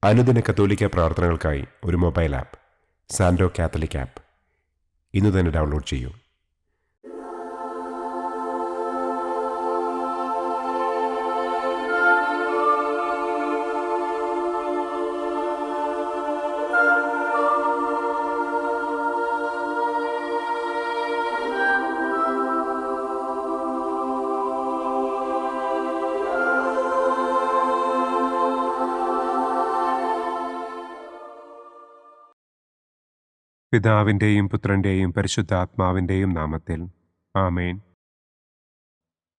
അനുദിന കത്തോലിക്ക പ്രാർത്ഥനകൾക്കായി ഒരു മൊബൈൽ ആപ്പ് സാൻഡോ കാത്തലിക് ആപ്പ് ഇന്ന് തന്നെ ഡൗൺലോഡ് ചെയ്യൂ. പിതാവിൻ്റെയും പുത്രൻ്റെയും പരിശുദ്ധാത്മാവിൻ്റെയും നാമത്തിൽ ആമേൻ.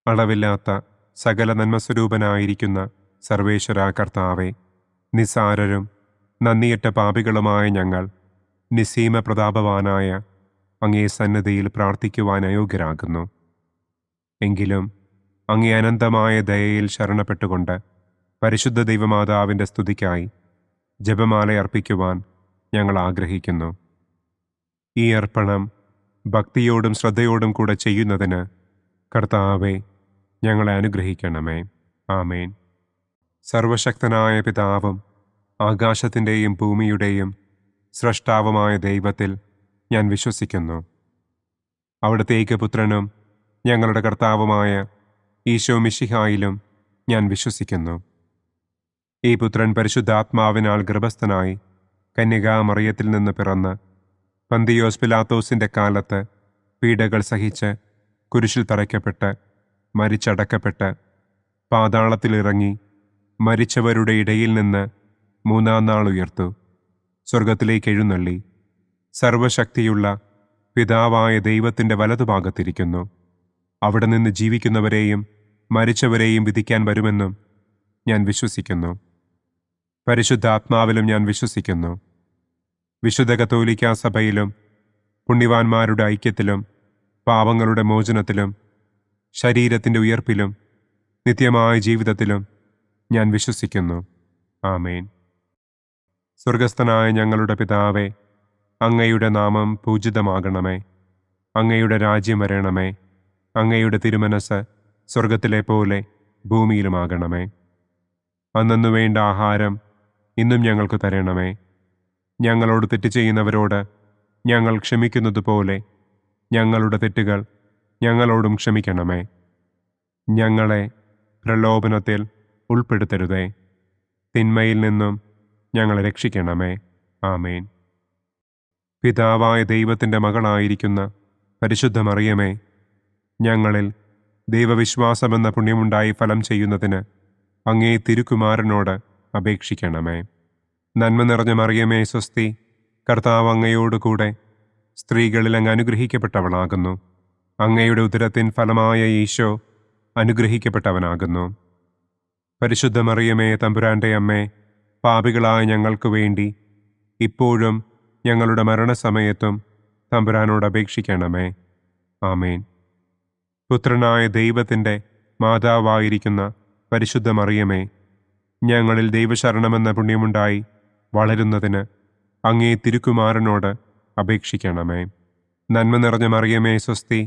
അളവില്ലാത്ത സകല നന്മസ്വരൂപനായിരിക്കുന്ന സർവേശ്വര കർത്താവെ, നിസ്സാരരും നന്ദിയറ്റ പാപികളുമായ ഞങ്ങൾ നിസ്സീമ പ്രതാപവാനായ അങ്ങേ സന്നിധിയിൽ പ്രാർത്ഥിക്കുവാൻ അയോഗ്യരാകുന്നു. എങ്കിലും അങ്ങേ അനന്തമായ ദയയിൽ ശരണപ്പെട്ടുകൊണ്ട് പരിശുദ്ധ ദൈവമാതാവിൻ്റെ സ്തുതിക്കായി ജപമാല അർപ്പിക്കുവാൻ ഞങ്ങൾ ആഗ്രഹിക്കുന്നു. ഈ അർപ്പണം ഭക്തിയോടും ശ്രദ്ധയോടും കൂടെ ചെയ്യുന്നതിന് കർത്താവെ ഞങ്ങളെ അനുഗ്രഹിക്കണമേ. ആമേൻ. സർവശക്തനായ പിതാവും ആകാശത്തിൻ്റെയും ഭൂമിയുടെയും സ്രഷ്ടാവുമായ ദൈവത്തിൽ ഞാൻ വിശ്വസിക്കുന്നു. അവിടുത്തെ ഏകപുത്രനും ഞങ്ങളുടെ കർത്താവുമായ ഈശോ മിശിഹായിലും ഞാൻ വിശ്വസിക്കുന്നു. ഈ പുത്രൻ പരിശുദ്ധാത്മാവിനാൽ ഗർഭസ്ഥനായി കന്യകാമറിയത്തിൽ നിന്ന് പിറന്ന് പന്തിയോസ് പിലാത്തോസിൻ്റെ കാലത്ത് പീഡകൾ സഹിച്ച് കുരിശിൽ തറയ്ക്കപ്പെട്ട് മരിച്ചടക്കപ്പെട്ട് പാതാളത്തിലിറങ്ങി മരിച്ചവരുടെ ഇടയിൽ നിന്ന് മൂന്നാം നാൾ ഉയർത്തു സ്വർഗത്തിലേക്ക് എഴുന്നള്ളി സർവശക്തിയുള്ള പിതാവായ ദൈവത്തിൻ്റെ വലതുഭാഗത്തിരിക്കുന്നു. അവിടെ നിന്ന് ജീവിക്കുന്നവരെയും മരിച്ചവരെയും വിധിക്കാൻ വരുമെന്നും ഞാൻ വിശ്വസിക്കുന്നു. പരിശുദ്ധാത്മാവിലും ഞാൻ വിശ്വസിക്കുന്നു. വിശുദ്ധ കത്തോലിക്കാ സഭയിലും പുണ്യവാന്മാരുടെ ഐക്യത്തിലും പാപങ്ങളുടെ മോചനത്തിലും ശരീരത്തിൻ്റെ ഉയർപ്പിലും നിത്യമായ ജീവിതത്തിലും ഞാൻ വിശ്വസിക്കുന്നു. ആമേൻ. സ്വർഗസ്ഥനായ ഞങ്ങളുടെ പിതാവേ, അങ്ങയുടെ നാമം പൂജിതമാകണമേ. അങ്ങയുടെ രാജ്യം വരണമേ. അങ്ങയുടെ തിരുമനസ് സ്വർഗത്തിലെ പോലെ ഭൂമിയിലുമാകണമേ. അന്നന്നു വേണ്ട ആഹാരം ഇന്നും ഞങ്ങൾക്ക് തരണമേ. ഞങ്ങളോട് തെറ്റ് ചെയ്യുന്നവരോട് ഞങ്ങൾ ക്ഷമിക്കുന്നത് പോലെ ഞങ്ങളുടെ തെറ്റുകൾ ഞങ്ങളോടും ക്ഷമിക്കണമേ. ഞങ്ങളെ പ്രലോഭനത്തിൽ ഉൾപ്പെടുത്തരുതേ. തിന്മയിൽ നിന്നും ഞങ്ങളെ രക്ഷിക്കണമേ. ആമേൻ. പിതാവായ ദൈവത്തിൻ്റെ മകളായിരിക്കുന്ന പരിശുദ്ധ മറിയമേ, ഞങ്ങളിൽ ദൈവവിശ്വാസമെന്ന പുണ്യമുണ്ടായി ഫലം ചെയ്യുന്നതിന് അങ്ങേ തിരുക്കുമാരനോട് അപേക്ഷിക്കണമേ. നന്മ നിറഞ്ഞ മറിയമേ സ്വസ്തി, കർത്താവ് അങ്ങയോടുകൂടെ സ്ത്രീകളിൽ അങ്ങ് അനുഗ്രഹിക്കപ്പെട്ടവളാകുന്നു. അങ്ങയുടെ ഉദരത്തിൻ ഫലമായ ഈശോ അനുഗ്രഹിക്കപ്പെട്ടവനാകുന്നു. പരിശുദ്ധ മറിയമേ തമ്പുരാൻ്റെ അമ്മേ, പാപികളായ ഞങ്ങൾക്ക് വേണ്ടി ഇപ്പോഴും ഞങ്ങളുടെ മരണസമയത്തും തമ്പുരാനോട് അപേക്ഷിക്കണമേ. ആമേൻ. പുത്രനായ ദൈവത്തിൻ്റെ മാതാവായിരിക്കുന്ന പരിശുദ്ധ മറിയമേ, ഞങ്ങളിൽ ദൈവശരണമെന്ന പുണ്യമുണ്ടായി വളരുന്നതിന് അങ്ങേ തിരുക്കുമാരനോട് അപേക്ഷിക്കണമേ. നന്മ നിറഞ്ഞ മറിയമേ സ്വസ്തി,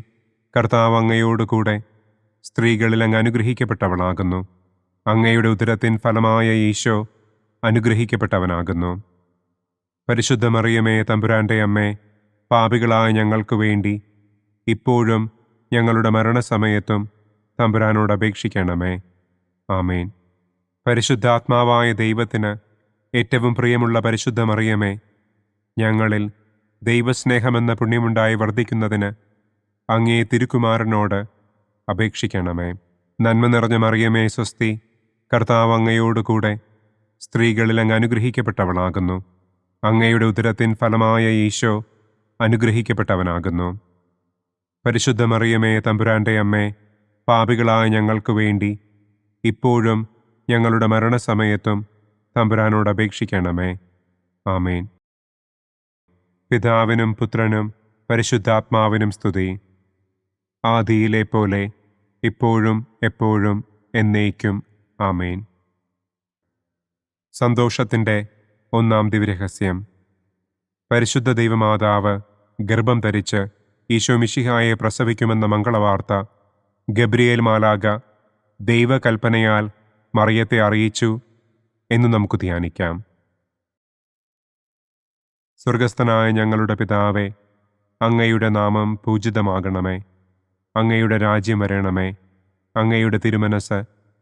കർത്താവ് അങ്ങയോടുകൂടെ സ്ത്രീകളിൽ അങ്ങ് അനുഗ്രഹിക്കപ്പെട്ടവളാകുന്നു. അങ്ങയുടെ ഉദരത്തിൻ ഫലമായ ഈശോ അനുഗ്രഹിക്കപ്പെട്ടവനാകുന്നു. പരിശുദ്ധ മറിയമേ തമ്പുരാൻ്റെ അമ്മേ, പാപികളായ ഞങ്ങൾക്ക് വേണ്ടി ഇപ്പോഴും ഞങ്ങളുടെ മരണസമയത്തും തമ്പുരാനോട് അപേക്ഷിക്കണമേ. ആമേൻ. പരിശുദ്ധാത്മാവായ ദൈവത്തിന് ഏറ്റവും പ്രിയമുള്ള പരിശുദ്ധ മറിയമേ, ഞങ്ങളിൽ ദൈവസ്നേഹമെന്ന പുണ്യമുണ്ടായി വർദ്ധിക്കുന്നതിന് അങ്ങേ തിരുക്കുമാരനോട് അപേക്ഷിക്കണമേ. നന്മ നിറഞ്ഞ മറിയമേ സ്വസ്തി, കർത്താവ് അങ്ങയോടുകൂടെ സ്ത്രീകളിൽ അങ്ങ് അനുഗ്രഹിക്കപ്പെട്ടവളാകുന്നു. അങ്ങയുടെ ഉദരത്തിൻ ഫലമായ ഈശോ അനുഗ്രഹിക്കപ്പെട്ടവനാകുന്നു. പരിശുദ്ധ മറിയമേ തമ്പുരാൻ്റെ അമ്മേ, പാപികളായ ഞങ്ങൾക്ക് വേണ്ടി ഇപ്പോഴും ഞങ്ങളുടെ മരണസമയത്തും തമ്പുരാനോട് അപേക്ഷിക്കണമേ. ആമേൻ. പിതാവിനും പുത്രനും പരിശുദ്ധാത്മാവിനും സ്തുതി. ആദിയിലെ പോലെ ഇപ്പോഴും എപ്പോഴും എന്നേക്കും. ആമേൻ. സന്തോഷത്തിൻ്റെ ഒന്നാം ദിവ്യരഹസ്യം. പരിശുദ്ധ ദൈവമാതാവ് ഗർഭം ധരിച്ച് ഈശോ മിശിഹായെ പ്രസവിക്കുമെന്ന മംഗളവാർത്ത ഗബ്രിയേൽ മാലാഖ ദൈവകൽപ്പനയാൽ മറിയത്തെ അറിയിച്ചു എന്ന് നമുക്ക് ധ്യാനിക്കാം. സ്വർഗസ്ഥനായ ഞങ്ങളുടെ പിതാവേ, അങ്ങയുടെ നാമം പൂജിതമാകണമേ. അങ്ങയുടെ രാജ്യം വരണമേ. അങ്ങയുടെ തിരുമനസ്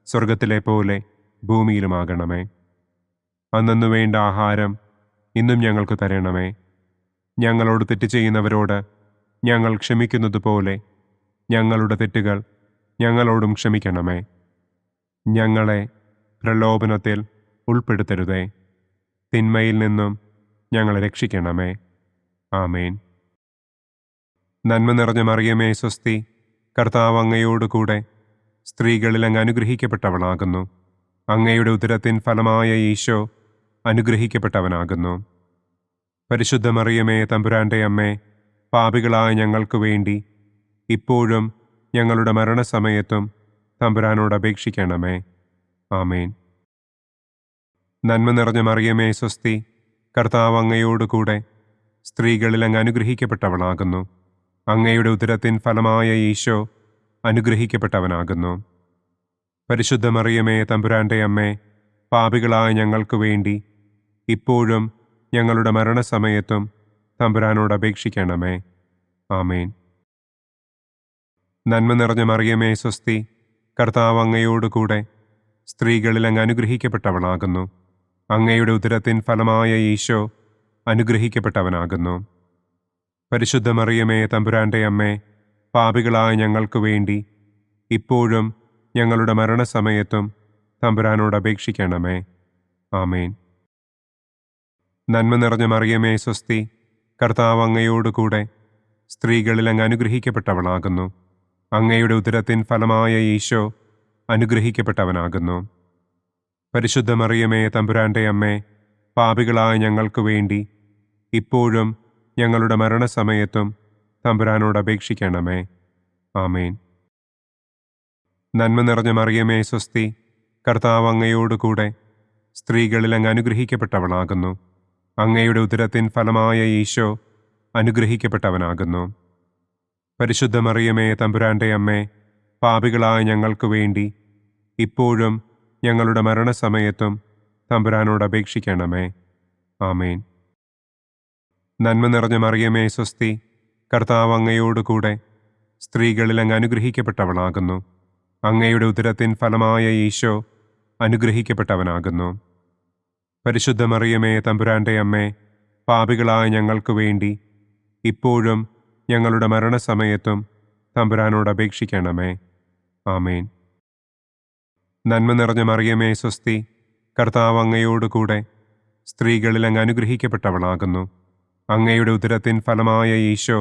സ്വർഗത്തിലെ പോലെ ഭൂമിയിലുമാകണമേ. അന്നന്നു വേണ്ട ആഹാരം ഇന്നും ഞങ്ങൾക്ക് തരണമേ. ഞങ്ങളോട് തെറ്റ് ചെയ്യുന്നവരോട് ഞങ്ങൾ ക്ഷമിക്കുന്നതുപോലെ ഞങ്ങളുടെ തെറ്റുകൾ ഞങ്ങളോടും ക്ഷമിക്കണമേ. ഞങ്ങളെ പ്രലോഭനത്തിൽ ഉൾപ്പെടുത്തരുതേ. തിന്മയിൽ നിന്നും ഞങ്ങളെ രക്ഷിക്കണമേ. ആമേൻ. നന്മ നിറഞ്ഞ മറിയമേ സ്വസ്തി, കർത്താവ് അങ്ങയോടുകൂടെ സ്ത്രീകളിൽ അങ്ങ് അനുഗ്രഹിക്കപ്പെട്ടവളാകുന്നു. അങ്ങയുടെ ഉദരത്തിൻ ഫലമായ ഈശോ അനുഗ്രഹിക്കപ്പെട്ടവനാകുന്നു. പരിശുദ്ധ മറിയമേ തമ്പുരാൻ്റെ അമ്മേ, പാപികളായ ഞങ്ങൾക്ക് വേണ്ടി ഇപ്പോഴും ഞങ്ങളുടെ മരണസമയത്തും തമ്പുരാനോട് അപേക്ഷിക്കണമേ. ആമേൻ. നന്മ നിറഞ്ഞ മറിയമേ സ്വസ്തി, കർത്താവ് അങ്ങയോടുകൂടെ സ്ത്രീകളിൽ അങ്ങ് അനുഗ്രഹിക്കപ്പെട്ടവളാകുന്നു. അങ്ങയുടെ ഉദരത്തിൻ ഫലമായ ഈശോ അനുഗ്രഹിക്കപ്പെട്ടവനാകുന്നു. പരിശുദ്ധ മറിയമേ തമ്പുരാൻ്റെ അമ്മേ, പാപികളായ ഞങ്ങൾക്ക് വേണ്ടി ഇപ്പോഴും ഞങ്ങളുടെ മരണസമയത്തും തമ്പുരാനോട് അപേക്ഷിക്കണമേ. ആമേൻ. നന്മ നിറഞ്ഞ മറിയമേ സ്വസ്തി, കർത്താവ് അങ്ങയോടുകൂടെ സ്ത്രീകളിൽ അങ്ങ് അനുഗ്രഹിക്കപ്പെട്ടവളാകുന്നു. അങ്ങയുടെ ഉദരത്തിൻ ഫലമായ ഈശോ അനുഗ്രഹിക്കപ്പെട്ടവനാകുന്നു. പരിശുദ്ധ മറിയമേ തമ്പുരാൻ്റെ അമ്മേ, പാപികളായ ഞങ്ങൾക്ക് വേണ്ടി ഇപ്പോഴും ഞങ്ങളുടെ മരണസമയത്തും തമ്പുരാനോട് അപേക്ഷിക്കണമേ. ആമേൻ. നന്മ നിറഞ്ഞ മറിയമേ സ്വസ്തി, കർത്താവ് അങ്ങയോടുകൂടെ സ്ത്രീകളിൽ അങ്ങ് അനുഗ്രഹിക്കപ്പെട്ടവളാകുന്നു. അങ്ങയുടെ ഉദരത്തിൻ ഫലമായ ഈശോ അനുഗ്രഹിക്കപ്പെട്ടവനാകുന്നു. പരിശുദ്ധ മറിയമേ തമ്പുരാൻ്റെ അമ്മേ, പാപികളായ ഞങ്ങൾക്ക് വേണ്ടി ഇപ്പോഴും ഞങ്ങളുടെ മരണസമയത്തും തമ്പുരാനോട് അപേക്ഷിക്കണമേ. ആമേൻ. നന്മ നിറഞ്ഞ മറിയമേ സ്വസ്തി, കർത്താവ് അങ്ങയോടുകൂടെ സ്ത്രീകളിൽ അങ്ങ് അനുഗ്രഹിക്കപ്പെട്ടവളാകുന്നു. അങ്ങയുടെ ഉദരത്തിൻ ഫലമായ ഈശോ അനുഗ്രഹിക്കപ്പെട്ടവനാകുന്നു. പരിശുദ്ധ മറിയമേ തമ്പുരാൻ്റെ അമ്മേ, പാപികളായ ഞങ്ങൾക്ക് വേണ്ടി ഇപ്പോഴും ഞങ്ങളുടെ മരണസമയത്തും തമ്പുരാനോട് അപേക്ഷിക്കണമേ. ആമേൻ. നന്മ നിറഞ്ഞ മറിയമേ സ്വസ്തി, കർത്താവ് അങ്ങയോടുകൂടെ സ്ത്രീകളിൽ അങ്ങ് അനുഗ്രഹിക്കപ്പെട്ടവളാകുന്നു. അങ്ങയുടെ ഉദരത്തിൻ ഫലമായ ഈശോ അനുഗ്രഹിക്കപ്പെട്ടവനാകുന്നു. പരിശുദ്ധ മറിയമേ തമ്പുരാൻ്റെ അമ്മേ, പാപികളായ ഞങ്ങൾക്ക് വേണ്ടി ഇപ്പോഴും ഞങ്ങളുടെ മരണസമയത്തും തമ്പുരാനോട് അപേക്ഷിക്കണമേ. ആമേൻ. നന്മ നിറഞ്ഞ മറിയമേ സ്വസ്തി, കർത്താവ് അങ്ങയോടുകൂടെ സ്ത്രീകളിൽ അങ്ങ് അനുഗ്രഹിക്കപ്പെട്ടവളാകുന്നു. അങ്ങയുടെ ഉദരത്തിൻ ഫലമായ ഈശോ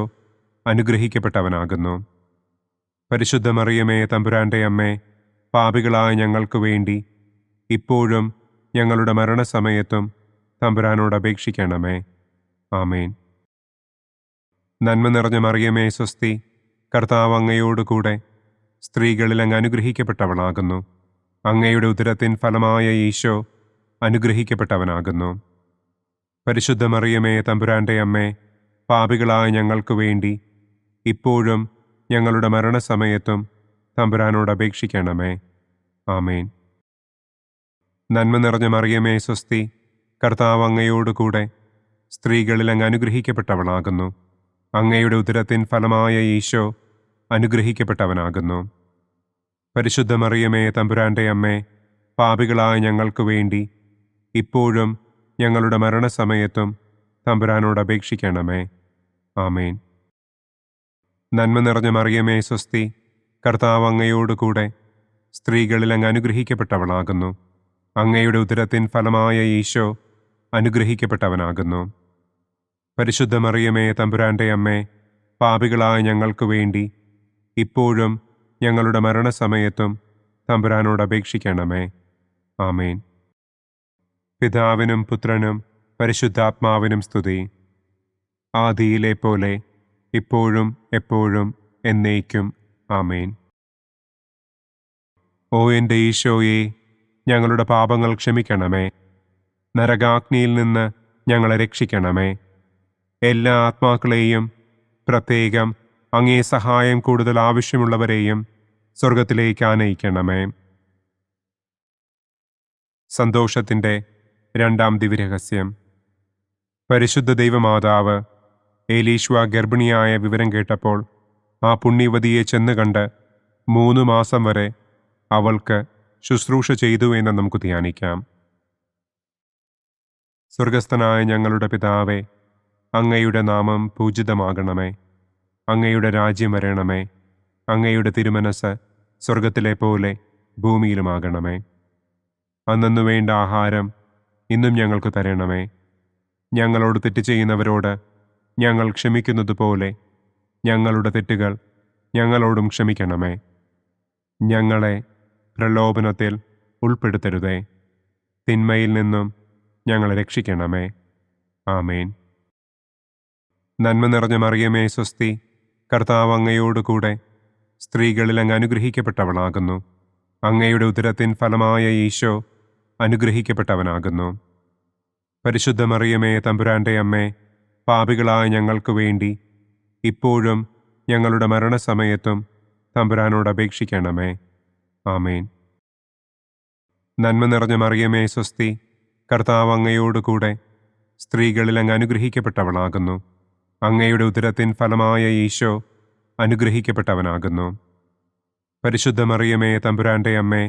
അനുഗ്രഹിക്കപ്പെട്ടവനാകുന്നു. പരിശുദ്ധ മറിയമേ തമ്പുരാൻ്റെ അമ്മേ, പാപികളായ ഞങ്ങൾക്ക് വേണ്ടി ഇപ്പോഴും ഞങ്ങളുടെ മരണസമയത്തും തമ്പുരാനോട് അപേക്ഷിക്കണമേ. ആമേൻ. നന്മ നിറഞ്ഞ മറിയമേ സ്വസ്തി, കർത്താവ് അങ്ങയോടുകൂടെ സ്ത്രീകളിൽ അങ്ങ് അനുഗ്രഹിക്കപ്പെട്ടവളാകുന്നു. അങ്ങയുടെ ഉദരത്തിൻ ഫലമായ ഈശോ അനുഗ്രഹിക്കപ്പെട്ടവനാകുന്നു. പരിശുദ്ധ മറിയമേ തമ്പുരാൻ്റെ അമ്മേ, പാപികളായ ഞങ്ങൾക്ക് വേണ്ടി ഇപ്പോഴും ഞങ്ങളുടെ മരണസമയത്തും തമ്പുരാനോട് അപേക്ഷിക്കണമേ. ആമേൻ. നന്മ നിറഞ്ഞ മറിയമേ സ്വസ്തി, കർത്താവ് അങ്ങയോടുകൂടെ സ്ത്രീകളിൽ അങ്ങ് അനുഗ്രഹിക്കപ്പെട്ടവളാകുന്നു. അങ്ങയുടെ ഉദരത്തിൻ ഫലമായ ഈശോ അനുഗ്രഹിക്കപ്പെട്ടവനാകുന്നു. പരിശുദ്ധ മറിയമേ തമ്പുരാൻ്റെ അമ്മേ, പാപികളായ ഞങ്ങൾക്ക് വേണ്ടി ഇപ്പോഴും ഞങ്ങളുടെ മരണസമയത്തും തമ്പുരാനോട് അപേക്ഷിക്കണമേ. ആമേൻ. നന്മ നിറഞ്ഞ മറിയമേ സ്വസ്തി, കർത്താവ് അങ്ങയോടുകൂടെ സ്ത്രീകളിൽ അങ്ങ് അനുഗ്രഹിക്കപ്പെട്ടവളാകുന്നു. അങ്ങയുടെ ഉദരത്തിൻ ഫലമായ ഈശോ അനുഗ്രഹിക്കപ്പെട്ടവനാകുന്നു. പരിശുദ്ധ മറിയമേ തമ്പുരാൻ്റെ അമ്മേ, പാപികളായ ഞങ്ങൾക്ക് വേണ്ടി ഇപ്പോഴും ഞങ്ങളുടെ മരണസമയത്തും തമ്പുരാനോട് അപേക്ഷിക്കണമേ. ആമേൻ. പിതാവിനും പുത്രനും പരിശുദ്ധാത്മാവിനും സ്തുതി. ആദിയിലെ പോലെ ഇപ്പോഴും എപ്പോഴും എന്നേക്കും. ആമേൻ. ഓ എൻ്റെ ഈശോയെ, ഞങ്ങളുടെ പാപങ്ങൾ ക്ഷമിക്കണമേ. നരകാഗ്നിയിൽ നിന്ന് ഞങ്ങളെ രക്ഷിക്കണമേ. എല്ലാ ആത്മാക്കളെയും, പ്രത്യേകം അങ്ങേ സഹായം കൂടുതൽ ആവശ്യമുള്ളവരെയും സ്വർഗത്തിലേക്ക് ആനയിക്കണമേ. സന്തോഷത്തിൻ്റെ രണ്ടാം ദിവ്യരഹസ്യം. പരിശുദ്ധ ദൈവമാതാവ് ഏലീശ്വ ഗർഭിണിയായ വിവരം കേട്ടപ്പോൾ ആ പുണ്യവതിയെ ചെന്ന് കണ്ട് 3 മാസം വരെ അവൾക്ക് ശുശ്രൂഷ ചെയ്തു എന്ന് നമുക്ക് ധ്യാനിക്കാം. സ്വർഗസ്ഥനായ ഞങ്ങളുടെ പിതാവേ, അങ്ങയുടെ നാമം പൂജിതമാകണമേ. അങ്ങയുടെ രാജ്യം വരണമേ. അങ്ങയുടെ തിരുമനസ് സ്വർഗത്തിലെ പോലെ ഭൂമിയിലുമാകണമേ. അന്നന്നു വേണ്ട ആഹാരം ഇന്നും ഞങ്ങൾക്ക് തരണമേ. ഞങ്ങളോട് തെറ്റ് ചെയ്യുന്നവരോട് ഞങ്ങൾ ക്ഷമിക്കുന്നത് പോലെ ഞങ്ങളുടെ തെറ്റുകൾ ഞങ്ങളോടും ക്ഷമിക്കണമേ. ഞങ്ങളെ പ്രലോഭനത്തിൽ ഉൾപ്പെടുത്തരുതേ. തിന്മയിൽ നിന്നും ഞങ്ങളെ രക്ഷിക്കണമേ. ആമേൻ. നന്മ നിറഞ്ഞ മറിയമേ സ്വസ്തി, കർത്താവ് അങ്ങയോടുകൂടെ സ്ത്രീകളിൽ അങ്ങ് അനുഗ്രഹിക്കപ്പെട്ടവളാകുന്നു. അങ്ങയുടെ ഉദരത്തിൻ ഫലമായ ഈശോ അനുഗ്രഹിക്കപ്പെട്ടവനാകുന്നു. പരിശുദ്ധ മറിയമേ തമ്പുരാൻ്റെ അമ്മേ, പാപികളായ ഞങ്ങൾക്ക് വേണ്ടി ഇപ്പോഴും ഞങ്ങളുടെ മരണസമയത്തും തമ്പുരാനോട് അപേക്ഷിക്കണമേ. ആമേൻ. നന്മ നിറഞ്ഞ മറിയമേ സ്വസ്തി, കർത്താവ് അങ്ങയോടുകൂടെ സ്ത്രീകളിൽ അങ്ങ് അനുഗ്രഹിക്കപ്പെട്ടവളാകുന്നു. അങ്ങയുടെ ഉദരത്തിൻ ഫലമായ ഈശോ അനുഗ്രഹിക്കപ്പെട്ടവനാകുന്നു. പരിശുദ്ധ മറിയമേ തമ്പുരാൻ്റെ അമ്മേ,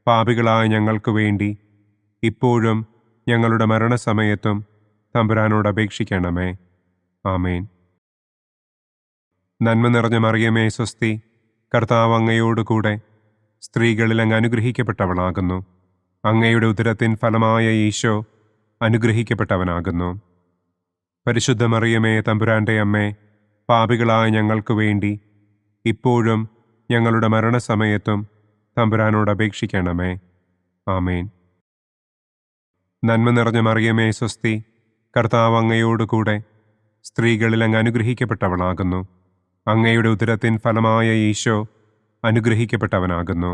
പാപികളായ ഞങ്ങൾക്ക് വേണ്ടി ഇപ്പോഴും ഞങ്ങളുടെ മരണസമയത്തും തമ്പുരാനോട് അപേക്ഷിക്കണമേ. ആമേൻ. നന്മ നിറഞ്ഞ മറിയമേ സ്വസ്തി, കർത്താവ് അങ്ങയോടുകൂടെ സ്ത്രീകളിൽ അങ്ങ് അനുഗ്രഹിക്കപ്പെട്ടവളാകുന്നു. അങ്ങയുടെ ഉദരത്തിൻ ഫലമായ ഈശോ അനുഗ്രഹിക്കപ്പെട്ടവനാകുന്നു. പരിശുദ്ധ മറിയമേ തമ്പുരാൻ്റെ അമ്മേ, പാപികളായ ഞങ്ങൾക്ക് വേണ്ടി ഇപ്പോഴും ഞങ്ങളുടെ മരണസമയത്തും തമ്പുരാനോട് അപേക്ഷിക്കണമേ. ആമേൻ. നന്മ നിറഞ്ഞ മറിയമേ സ്വസ്തി, കർത്താവ് അങ്ങയോടുകൂടെ സ്ത്രീകളിൽ അങ്ങ് അനുഗ്രഹിക്കപ്പെട്ടവളാകുന്നു. അങ്ങയുടെ ഉദരത്തിൻ ഫലമായ ഈശോ അനുഗ്രഹിക്കപ്പെട്ടവനാകുന്നു.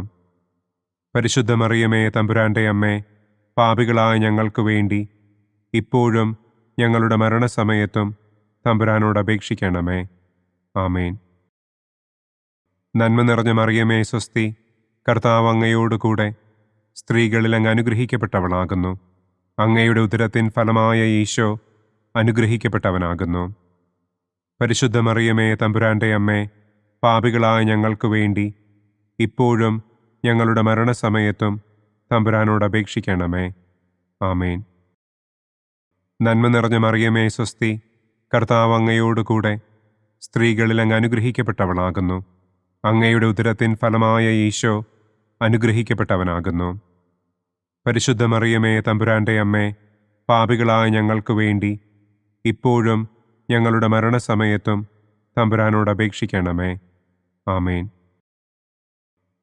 പരിശുദ്ധ മറിയമേ തമ്പുരാൻ്റെ അമ്മേ, പാപികളായ ഞങ്ങൾക്ക് വേണ്ടി ഇപ്പോഴും ഞങ്ങളുടെ മരണസമയത്തും തമ്പുരാനോട് അപേക്ഷിക്കണമേ. ആമേൻ. നന്മ നിറഞ്ഞ മറിയമേ സ്വസ്തി, കർത്താവ് അങ്ങയോടുകൂടെ സ്ത്രീകളിൽ അങ്ങ് അനുഗ്രഹിക്കപ്പെട്ടവളാകുന്നു. അങ്ങയുടെ ഉദരത്തിൻ ഫലമായ ഈശോ അനുഗ്രഹിക്കപ്പെട്ടവനാകുന്നു. പരിശുദ്ധ മറിയമേ തമ്പുരാൻ്റെ അമ്മേ, പാപികളായ ഞങ്ങൾക്ക് വേണ്ടി ഇപ്പോഴും ഞങ്ങളുടെ മരണസമയത്തും തമ്പുരാനോട് അപേക്ഷിക്കണമേ. ആമേൻ. നന്മ നിറഞ്ഞ മറിയമേ സ്വസ്തി, കർത്താവ് അങ്ങയോടുകൂടെ സ്ത്രീകളിൽ അങ്ങ് അനുഗ്രഹിക്കപ്പെട്ടവളാകുന്നു. അങ്ങയുടെ ഉദരത്തിൻ ഫലമായ ഈശോ അനുഗ്രഹിക്കപ്പെട്ടവനാകുന്നു. പരിശുദ്ധ മറിയമേ തമ്പുരാൻ്റെ അമ്മേ, പാപികളായ ഞങ്ങൾക്ക് വേണ്ടി ഇപ്പോഴും ഞങ്ങളുടെ മരണസമയത്തും തമ്പുരാനോട് അപേക്ഷിക്കണമേ. ആമേൻ.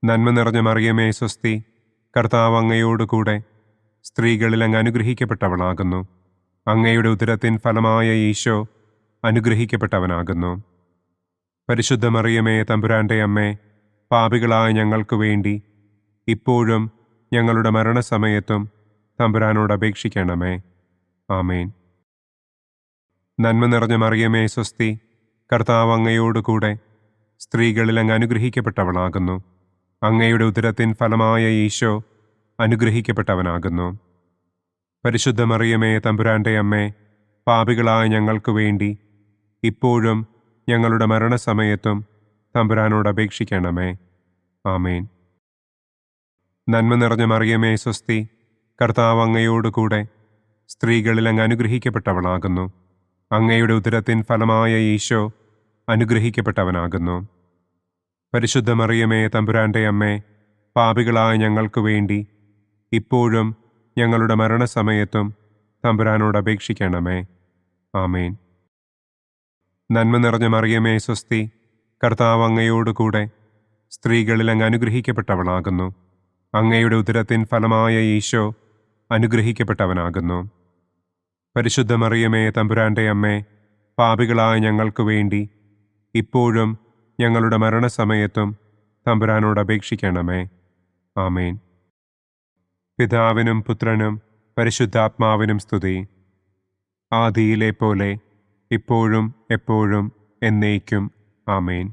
നന്മ നിറഞ്ഞ മറിയമേ സ്വസ്തി, കർത്താവ് അങ്ങയോടുകൂടെ സ്ത്രീകളിൽ അങ്ങ് അനുഗ്രഹിക്കപ്പെട്ടവളാകുന്നു. അങ്ങയുടെ ഉദരത്തിൻ ഫലമായ ഈശോ അനുഗ്രഹിക്കപ്പെട്ടവനാകുന്നു. പരിശുദ്ധ മറിയമേ തമ്പുരാൻ്റെ അമ്മേ, പാപികളായ ഞങ്ങൾക്ക് വേണ്ടി ഇപ്പോഴും ഞങ്ങളുടെ മരണസമയത്തും തമ്പുരാനോട് അപേക്ഷിക്കണമേ. ആമേൻ. നന്മ നിറഞ്ഞ മറിയമേ സ്വസ്തി, കർത്താവ് അങ്ങയോടുകൂടെ സ്ത്രീകളിൽ അങ്ങ് അനുഗ്രഹിക്കപ്പെട്ടവളാകുന്നു. അങ്ങയുടെ ഉദരത്തിൻ ഫലമായ ഈശോ അനുഗ്രഹിക്കപ്പെട്ടവനാകുന്നു. പരിശുദ്ധ മറിയമേ തമ്പുരാൻ്റെ അമ്മേ, പാപികളായ ഞങ്ങൾക്ക് വേണ്ടി ഇപ്പോഴും ഞങ്ങളുടെ മരണസമയത്തും തമ്പുരാനോട് അപേക്ഷിക്കണമേ. ആമേൻ. നന്മ നിറഞ്ഞ മറിയമേ സ്വസ്തി, കർത്താവ് അങ്ങയോടുകൂടെ സ്ത്രീകളിൽ അങ്ങ് അനുഗ്രഹിക്കപ്പെട്ടവളാകുന്നു. അങ്ങയുടെ ഉദരത്തിൻ ഫലമായ ഈശോ അനുഗ്രഹിക്കപ്പെട്ടവനാകുന്നു. പരിശുദ്ധ മറിയമേ തമ്പുരാൻ്റെ അമ്മേ, പാപികളായ ഞങ്ങൾക്ക് വേണ്ടി ഇപ്പോഴും ഞങ്ങളുടെ മരണസമയത്തും തമ്പുരാനോട് അപേക്ഷിക്കണമേ. ആമേൻ. നന്മ നിറഞ്ഞ മറിയമേ സ്വസ്തി, കർത്താവ് അങ്ങയോടുകൂടെ സ്ത്രീകളിൽ അങ്ങ് അനുഗ്രഹിക്കപ്പെട്ടവളാകുന്നു. അങ്ങയുടെ ഉദരത്തിൻ ഫലമായ ഈശോ അനുഗ്രഹിക്കപ്പെട്ടവനാകുന്നു. പരിശുദ്ധ മറിയമേ തമ്പുരാൻ്റെ അമ്മേ, പാപികളായ ഞങ്ങൾക്ക് വേണ്ടി ഇപ്പോഴും ഞങ്ങളുടെ മരണസമയത്തും തമ്പുരാനോട് അപേക്ഷിക്കണമേ. ആമേൻ. പിതാവിനും പുത്രനും പരിശുദ്ധാത്മാവിനും സ്തുതി. ആദിയിലെ പോലെ ഇപ്പോഴും എപ്പോഴും എന്നേക്കും. ആമേൻ.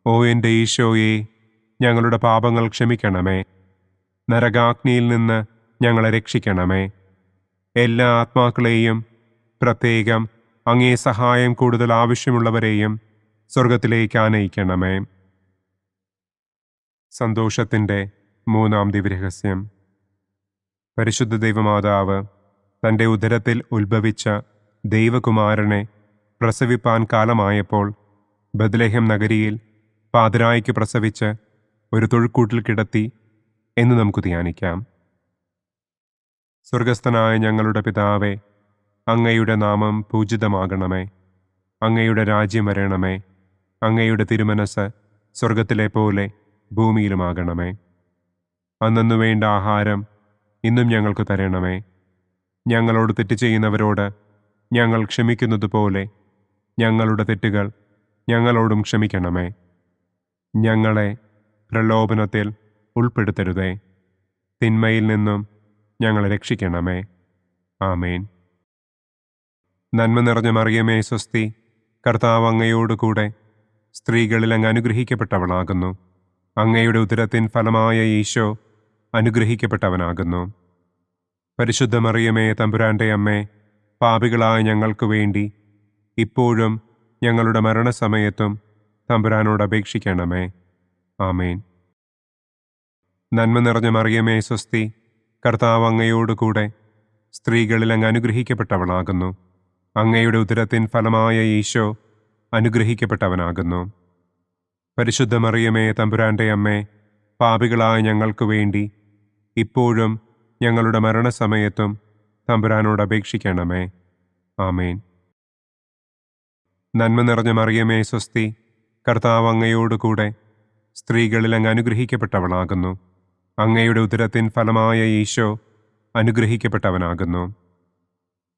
ഓ എൻ്റെ ഈശോയെ, ഞങ്ങളുടെ പാപങ്ങൾ ക്ഷമിക്കണമേ. നരകാഗ്നിയിൽ നിന്ന് ഞങ്ങളെ രക്ഷിക്കണമേ. എല്ലാ ആത്മാക്കളെയും, പ്രത്യേകം അങ്ങേ സഹായം കൂടുതൽ ആവശ്യമുള്ളവരെയും സ്വർഗത്തിലേക്ക് ആനയിക്കണമേ. സന്തോഷത്തിൻ്റെ മൂന്നാം ദിവ്യരഹസ്യം. പരിശുദ്ധ ദൈവമാതാവ് തൻ്റെ ഉദരത്തിൽ ഉത്ഭവിച്ച ദൈവകുമാരനെ പ്രസവിപ്പാൻ കാലമായപ്പോൾ ബത്ലഹേം നഗരിയിൽ പാതിരായ്ക്ക് പ്രസവിച്ച് ഒരു തൊഴുക്കൂട്ടിൽ കിടത്തി എന്ന് നമുക്ക് ധ്യാനിക്കാം. സ്വർഗസ്ഥനായ ഞങ്ങളുടെ പിതാവേ, അങ്ങയുടെ നാമം പൂജിതമാകണമേ. അങ്ങയുടെ രാജ്യം വരണമേ. അങ്ങയുടെ തിരുമനസ് സ്വർഗത്തിലെ പോലെ ഭൂമിയിലുമാകണമേ. അന്നന്നു വേണ്ട ആഹാരം ഇന്നും ഞങ്ങൾക്ക് തരണമേ. ഞങ്ങളോട് തെറ്റ് ചെയ്യുന്നവരോട് ഞങ്ങൾ ക്ഷമിക്കുന്നതുപോലെ ഞങ്ങളുടെ തെറ്റുകൾ ഞങ്ങളോടും ക്ഷമിക്കണമേ. ഞങ്ങളെ പ്രലോഭനത്തിൽ ഉൾപ്പെടുത്തരുതേ. തിന്മയിൽ നിന്നും ഞങ്ങളെ രക്ഷിക്കണമേ. ആമേൻ. നന്മ നിറഞ്ഞ മറിയമേ സ്വസ്തി, കർത്താവ് അങ്ങയോടുകൂടെ സ്ത്രീകളിൽ അങ്ങ് അനുഗ്രഹിക്കപ്പെട്ടവളാകുന്നു. അങ്ങയുടെ ഉദരത്തിൻ ഫലമായ ഈശോ അനുഗ്രഹിക്കപ്പെട്ടവനാകുന്നു. പരിശുദ്ധ മറിയമേ തമ്പുരാൻ്റെ അമ്മേ, പാപികളായ ഞങ്ങൾക്ക് വേണ്ടി ഇപ്പോഴും ഞങ്ങളുടെ മരണസമയത്തും തമ്പുരാനോട് അപേക്ഷിക്കണമേ. ആമേൻ. നന്മ നിറഞ്ഞ മറിയമേ സ്വസ്തി, കർത്താവ് അങ്ങയോടുകൂടെ സ്ത്രീകളിൽ അങ്ങ് അനുഗ്രഹിക്കപ്പെട്ടവളാകുന്നു. അങ്ങയുടെ ഉദരത്തിൻ ഫലമായ ഈശോ അനുഗ്രഹിക്കപ്പെട്ടവനാകുന്നു. പരിശുദ്ധ മറിയമേ തമ്പുരാൻ്റെ അമ്മേ, പാപികളായ ഞങ്ങൾക്ക് വേണ്ടി ഇപ്പോഴും ഞങ്ങളുടെ മരണസമയത്തും തമ്പുരാനോട് അപേക്ഷിക്കണമേ. ആമേൻ. നന്മ നിറഞ്ഞ മറിയമേ സ്വസ്തി, കർത്താവ് അങ്ങയോടുകൂടെ സ്ത്രീകളിൽ അങ്ങ് അനുഗ്രഹിക്കപ്പെട്ടവളാകുന്നു. അങ്ങയുടെ ഉദരത്തിൻ ഫലമായ ഈശോ അനുഗ്രഹിക്കപ്പെട്ടവനാകുന്നു.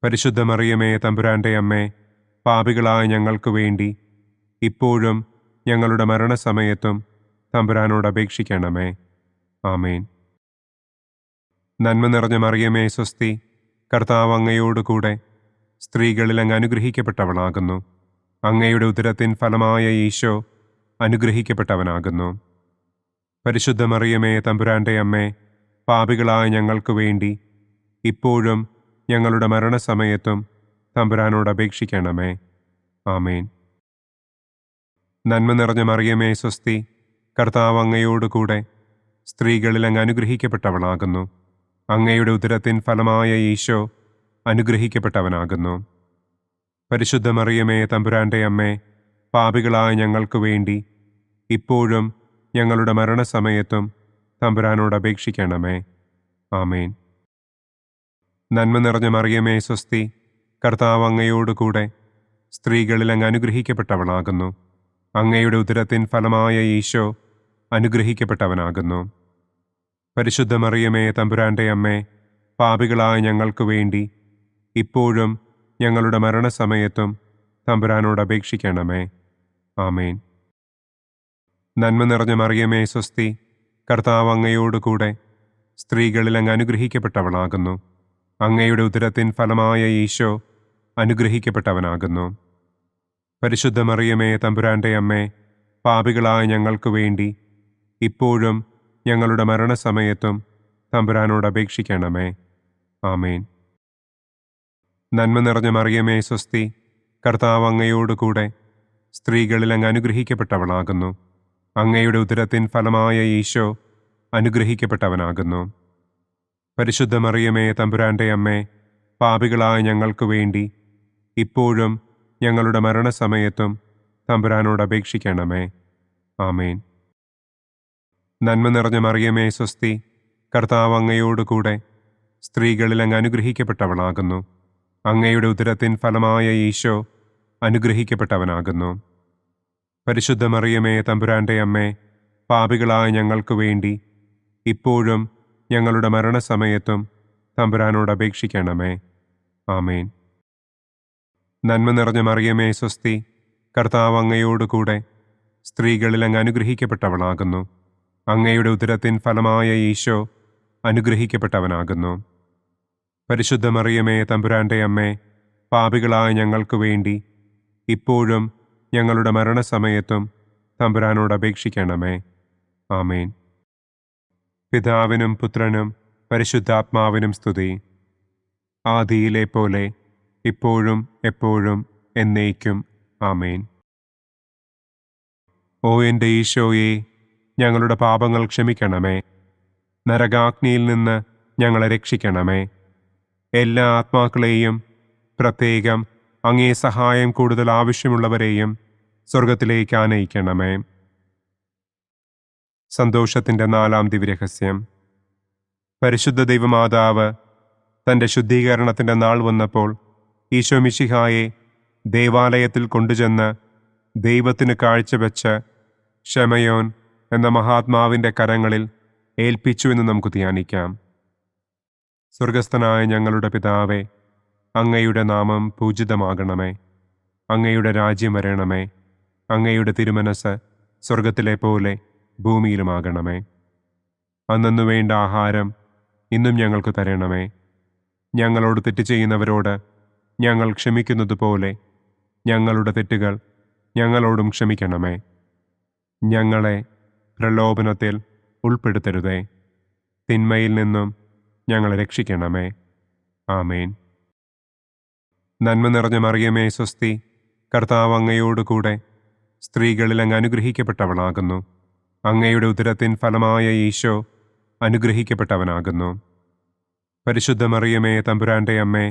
പരിശുദ്ധ മറിയമേ തമ്പുരാൻ്റെ അമ്മേ, പാപികളായ ഞങ്ങൾക്ക് വേണ്ടി ഇപ്പോഴും ഞങ്ങളുടെ മരണസമയത്തും തമ്പുരാനോട് അപേക്ഷിക്കണമേ. ആമേൻ. നന്മ നിറഞ്ഞ മറിയമേ സ്വസ്തി, കർത്താവ് അങ്ങയോടുകൂടെ സ്ത്രീകളിൽ അങ്ങ് അനുഗ്രഹിക്കപ്പെട്ടവളാകുന്നു. അങ്ങയുടെ ഉദരത്തിൻ ഫലമായ ഈശോ അനുഗ്രഹിക്കപ്പെട്ടവനാകുന്നു. പരിശുദ്ധ മറിയമേ തമ്പുരാൻ്റെ അമ്മേ, പാപികളായ ഞങ്ങൾക്ക് വേണ്ടി ഇപ്പോഴും ഞങ്ങളുടെ മരണസമയത്തും തമ്പുരാനോട് അപേക്ഷിക്കണമേ. ആമേൻ. നന്മ നിറഞ്ഞ മറിയമേ സ്വസ്തി, കർത്താവ് അങ്ങയോടുകൂടെ സ്ത്രീകളിൽ അങ്ങ് അനുഗ്രഹിക്കപ്പെട്ടവളാകുന്നു. അങ്ങയുടെ ഉദരത്തിൻ ഫലമായ ഈശോ അനുഗ്രഹിക്കപ്പെട്ടവനാകുന്നു. പരിശുദ്ധ മറിയമേ തമ്പുരാൻ്റെ അമ്മേ, പാപികളായ ഞങ്ങൾക്ക് വേണ്ടി ഇപ്പോഴും ഞങ്ങളുടെ മരണസമയത്തും തമ്പുരാനോട് അപേക്ഷിക്കണമേ. ആമേൻ. നന്മ നിറഞ്ഞ മറിയമേ സ്വസ്തി, കർത്താവ് അങ്ങയോടുകൂടെ സ്ത്രീകളിൽ അങ്ങ് അനുഗ്രഹിക്കപ്പെട്ടവളാകുന്നു. അങ്ങയുടെ ഉദരത്തിൻ ഫലമായ ഈശോ അനുഗ്രഹിക്കപ്പെട്ടവനാകുന്നു. പരിശുദ്ധ മറിയമേ തമ്പുരാൻ്റെ അമ്മേ, പാപികളായ ഞങ്ങൾക്ക് വേണ്ടി ഇപ്പോഴും ഞങ്ങളുടെ മരണസമയത്തും തമ്പുരാനോട് അപേക്ഷിക്കണമേ. ആമേൻ. നന്മ നിറഞ്ഞ മറിയമേ സ്വസ്തി, കർത്താവ് അങ്ങയോടുകൂടെ സ്ത്രീകളിൽ അങ്ങ് അനുഗ്രഹിക്കപ്പെട്ടവളാകുന്നു. അങ്ങയുടെ ഉദരത്തിൻ ഫലമായ ഈശോ അനുഗ്രഹിക്കപ്പെട്ടവനാകുന്നു. പരിശുദ്ധ മറിയമേ തമ്പുരാൻ്റെ അമ്മേ, പാപികളായ ഞങ്ങൾക്ക് വേണ്ടി ഇപ്പോഴും ഞങ്ങളുടെ മരണസമയത്തും തമ്പുരാനോട് അപേക്ഷിക്കണമേ. ആമേൻ. നന്മ നിറഞ്ഞ മറിയമേ സ്വസ്തി, കർത്താവ് അങ്ങയോടുകൂടെ സ്ത്രീകളിൽ അങ്ങ് അനുഗ്രഹിക്കപ്പെട്ടവളാകുന്നു. അങ്ങയുടെ ഉദരത്തിൻ ഫലമായ ഈശോ അനുഗ്രഹിക്കപ്പെട്ടവനാകുന്നു. പരിശുദ്ധ മറിയമേ തമ്പുരാൻ്റെ അമ്മേ, പാപികളായ ഞങ്ങൾക്ക് വേണ്ടി ഇപ്പോഴും ഞങ്ങളുടെ മരണസമയത്തും തമ്പുരാനോട് അപേക്ഷിക്കണമേ. ആമേൻ. നന്മ നിറഞ്ഞ മറിയമേ സ്വസ്തി, കർത്താവ് അങ്ങയോടുകൂടെ സ്ത്രീകളിൽ അങ്ങ് അനുഗ്രഹിക്കപ്പെട്ടവളാകുന്നു. അങ്ങയുടെ ഉദരത്തിൻ ഫലമായ ഈശോ അനുഗ്രഹിക്കപ്പെട്ടവനാകുന്നു. പരിശുദ്ധ മറിയമേ തമ്പുരാൻ്റെ അമ്മേ, പാപികളായ ഞങ്ങൾക്ക് വേണ്ടി ഇപ്പോഴും ഞങ്ങളുടെ മരണസമയത്തും തമ്പുരാനോട് അപേക്ഷിക്കണമേ. ആമേൻ. നന്മ നിറഞ്ഞ മറിയമേ സ്വസ്തി, കർത്താവ് അങ്ങയോടുകൂടെ സ്ത്രീകളിൽ അങ്ങ് അനുഗ്രഹിക്കപ്പെട്ടവളാകുന്നു. അങ്ങയുടെ ഉദരത്തിൻ ഫലമായ ഈശോ അനുഗ്രഹിക്കപ്പെട്ടവനാകുന്നു. പരിശുദ്ധ മറിയമേ തമ്പുരാൻ്റെ അമ്മേ, പാപികളായ ഞങ്ങൾക്ക് വേണ്ടി ഇപ്പോഴും ഞങ്ങളുടെ മരണസമയത്തും തമ്പുരാനോട് അപേക്ഷിക്കണമേ. ആമേൻ. പിതാവിനും പുത്രനും പരിശുദ്ധാത്മാവിനും സ്തുതി. ആദിയിലെ പോലെ ഇപ്പോഴും എപ്പോഴും എന്നേക്കും. ആമേൻ. ഓ എൻ്റെ ഈശോയെ, ഞങ്ങളുടെ പാപങ്ങൾ ക്ഷമിക്കണമേ. നരകാഗ്നിയിൽ നിന്ന് ഞങ്ങളെ രക്ഷിക്കണമേ. എല്ലാ ആത്മാക്കളെയും, പ്രത്യേകം അങ്ങേ സഹായം കൂടുതൽ ആവശ്യമുള്ളവരെയും സ്വർഗത്തിലേക്ക് ആനയിക്കണമേ. സന്തോഷത്തിൻ്റെ 4-ാം ദിവ്യരഹസ്യം. പരിശുദ്ധ ദൈവമാതാവ് തൻ്റെ ശുദ്ധീകരണത്തിൻ്റെ നാൾ വന്നപ്പോൾ ഈശോ മിശിഹായെ ദേവാലയത്തിൽ കൊണ്ടുചെന്ന് ദൈവത്തിന് കാഴ്ചവെച്ച് ശമയോൻ എന്ന മഹാത്മാവിൻ്റെ കരങ്ങളിൽ ഏൽപ്പിച്ചു എന്ന് നമുക്ക് ധ്യാനിക്കാം. സ്വർഗസ്ഥനായ ഞങ്ങളുടെ പിതാവേ, അങ്ങയുടെ നാമം പൂജിതമാകണമേ. അങ്ങയുടെ രാജ്യം വരണമേ. അങ്ങയുടെ തിരുമനസ് സ്വർഗത്തിലെ പോലെ ഭൂമിയിലുമാകണമേ. അന്നു വേണ്ട ആഹാരം ഇന്നും ഞങ്ങൾക്ക് തരണമേ. ഞങ്ങളോട് തെറ്റ് ചെയ്യുന്നവരോട് ഞങ്ങൾ ക്ഷമിക്കുന്നത് പോലെ ഞങ്ങളുടെ തെറ്റുകൾ ഞങ്ങളോടും ക്ഷമിക്കണമേ. ഞങ്ങളെ പ്രലോഭനത്തിൽ ഉൾപ്പെടുത്തരുതേ. തിന്മയിൽ നിന്നും ഞങ്ങളെ രക്ഷിക്കണമേ. ആമേൻ. നന്മ നിറഞ്ഞ മറിയമേ സ്വസ്തി, കർത്താവ് അങ്ങയോടുകൂടെ സ്ത്രീകളിൽ അങ്ങ് അനുഗ്രഹിക്കപ്പെട്ടവളാകുന്നു. അങ്ങയുടെ ഉദരത്തിൻ ഫലമായ ഈശോ അനുഗ്രഹിക്കപ്പെട്ടവനാകുന്നു. പരിശുദ്ധ മറിയമേ തമ്പുരാൻ്റെ അമ്മേ,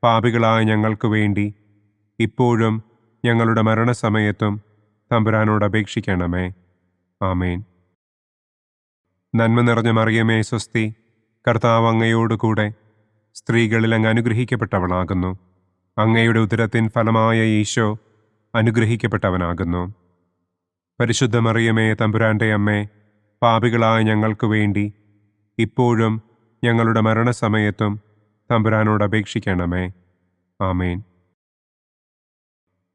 പാപികളായ ഞങ്ങൾക്ക് വേണ്ടി ഇപ്പോഴും ഞങ്ങളുടെ മരണസമയത്തും തമ്പുരാനോട് അപേക്ഷിക്കണമേ. ആമേൻ. നന്മ നിറഞ്ഞ മറിയമേ സ്വസ്തി, കർത്താവ് അങ്ങയോടുകൂടെ സ്ത്രീകളിൽ അങ്ങ് അനുഗ്രഹിക്കപ്പെട്ടവളാകുന്നു. അങ്ങയുടെ ഉദരത്തിൻ ഫലമായ ഈശോ അനുഗ്രഹിക്കപ്പെട്ടവനാകുന്നു. പരിശുദ്ധ മറിയമേ തമ്പുരാൻ്റെ അമ്മേ, പാപികളായ ഞങ്ങൾക്ക് വേണ്ടി ഇപ്പോഴും ഞങ്ങളുടെ മരണസമയത്തും തമ്പുരാനോട് അപേക്ഷിക്കണമേ. ആമേൻ.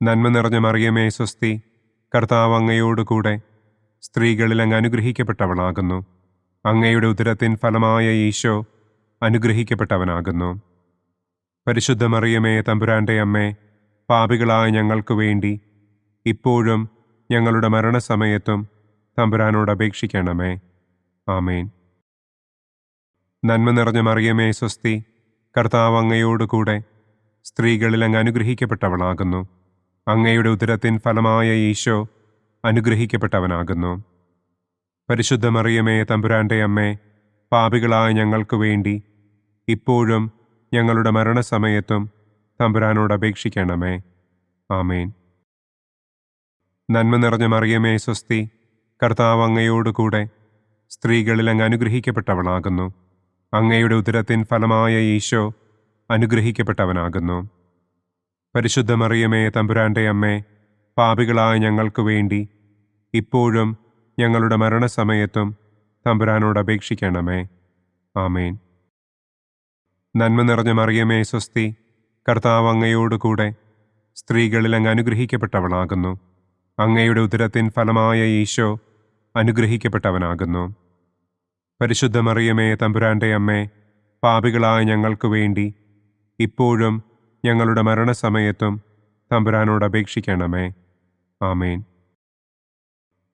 നന്മ നിറഞ്ഞ മറിയമേ സ്വസ്തി, കർത്താവ് അങ്ങയോടുകൂടെ സ്ത്രീകളിൽ അങ്ങ് അനുഗ്രഹിക്കപ്പെട്ടവളാകുന്നു. അങ്ങയുടെ ഉദരത്തിൻ ഫലമായ ഈശോ അനുഗ്രഹിക്കപ്പെട്ടവനാകുന്നു. പരിശുദ്ധ മറിയമേ തമ്പുരാൻ്റെ അമ്മേ, പാപികളായ ഞങ്ങൾക്ക് വേണ്ടി ഇപ്പോഴും ഞങ്ങളുടെ മരണസമയത്തും തമ്പുരാനോട് അപേക്ഷിക്കണമേ. ആമേൻ. നന്മ നിറഞ്ഞ മറിയമേ സ്വസ്തി, കർത്താവ് അങ്ങയോടുകൂടെ സ്ത്രീകളിൽ അങ്ങ് അനുഗ്രഹിക്കപ്പെട്ടവളാകുന്നു. അങ്ങയുടെ ഉദരത്തിൻ ഫലമായ ഈശോ അനുഗ്രഹിക്കപ്പെട്ടവനാകുന്നു. പരിശുദ്ധ മറിയമേ തമ്പുരാൻ്റെ അമ്മേ, പാപികളായ ഞങ്ങൾക്ക് വേണ്ടി ഇപ്പോഴും ഞങ്ങളുടെ മരണസമയത്തും തമ്പുരാനോട് അപേക്ഷിക്കണമേ. ആമേൻ. നന്മ നിറഞ്ഞ മറിയമേ സ്വസ്തി, കർത്താവ് അങ്ങയോടുകൂടെ സ്ത്രീകളിൽ അങ്ങ് അനുഗ്രഹിക്കപ്പെട്ടവളാകുന്നു. അങ്ങയുടെ ഉദരത്തിൻ ഫലമായ ഈശോ അനുഗ്രഹിക്കപ്പെട്ടവനാകുന്നു. പരിശുദ്ധ മറിയമേ തമ്പുരാൻ്റെ അമ്മേ, പാപികളായ ഞങ്ങൾക്ക് വേണ്ടി ഇപ്പോഴും ഞങ്ങളുടെ മരണസമയത്തും തമ്പുരാനോട് അപേക്ഷിക്കണമേ. ആമേൻ. നന്മ നിറഞ്ഞ മറിയമേ സ്വസ്തി, കർത്താവ് അങ്ങയോടുകൂടെ സ്ത്രീകളിൽ അങ്ങ് അനുഗ്രഹിക്കപ്പെട്ടവളാകുന്നു. അങ്ങയുടെ ഉദരത്തിൻ ഫലമായ ഈശോ അനുഗ്രഹിക്കപ്പെട്ടവനാകുന്നു. പരിശുദ്ധ മറിയമേ തമ്പുരാൻ്റെ അമ്മേ, പാപികളായ ഞങ്ങൾക്ക് വേണ്ടി ഇപ്പോഴും ഞങ്ങളുടെ മരണസമയത്തും തമ്പുരാനോട് അപേക്ഷിക്കണമേ. ആമേൻ.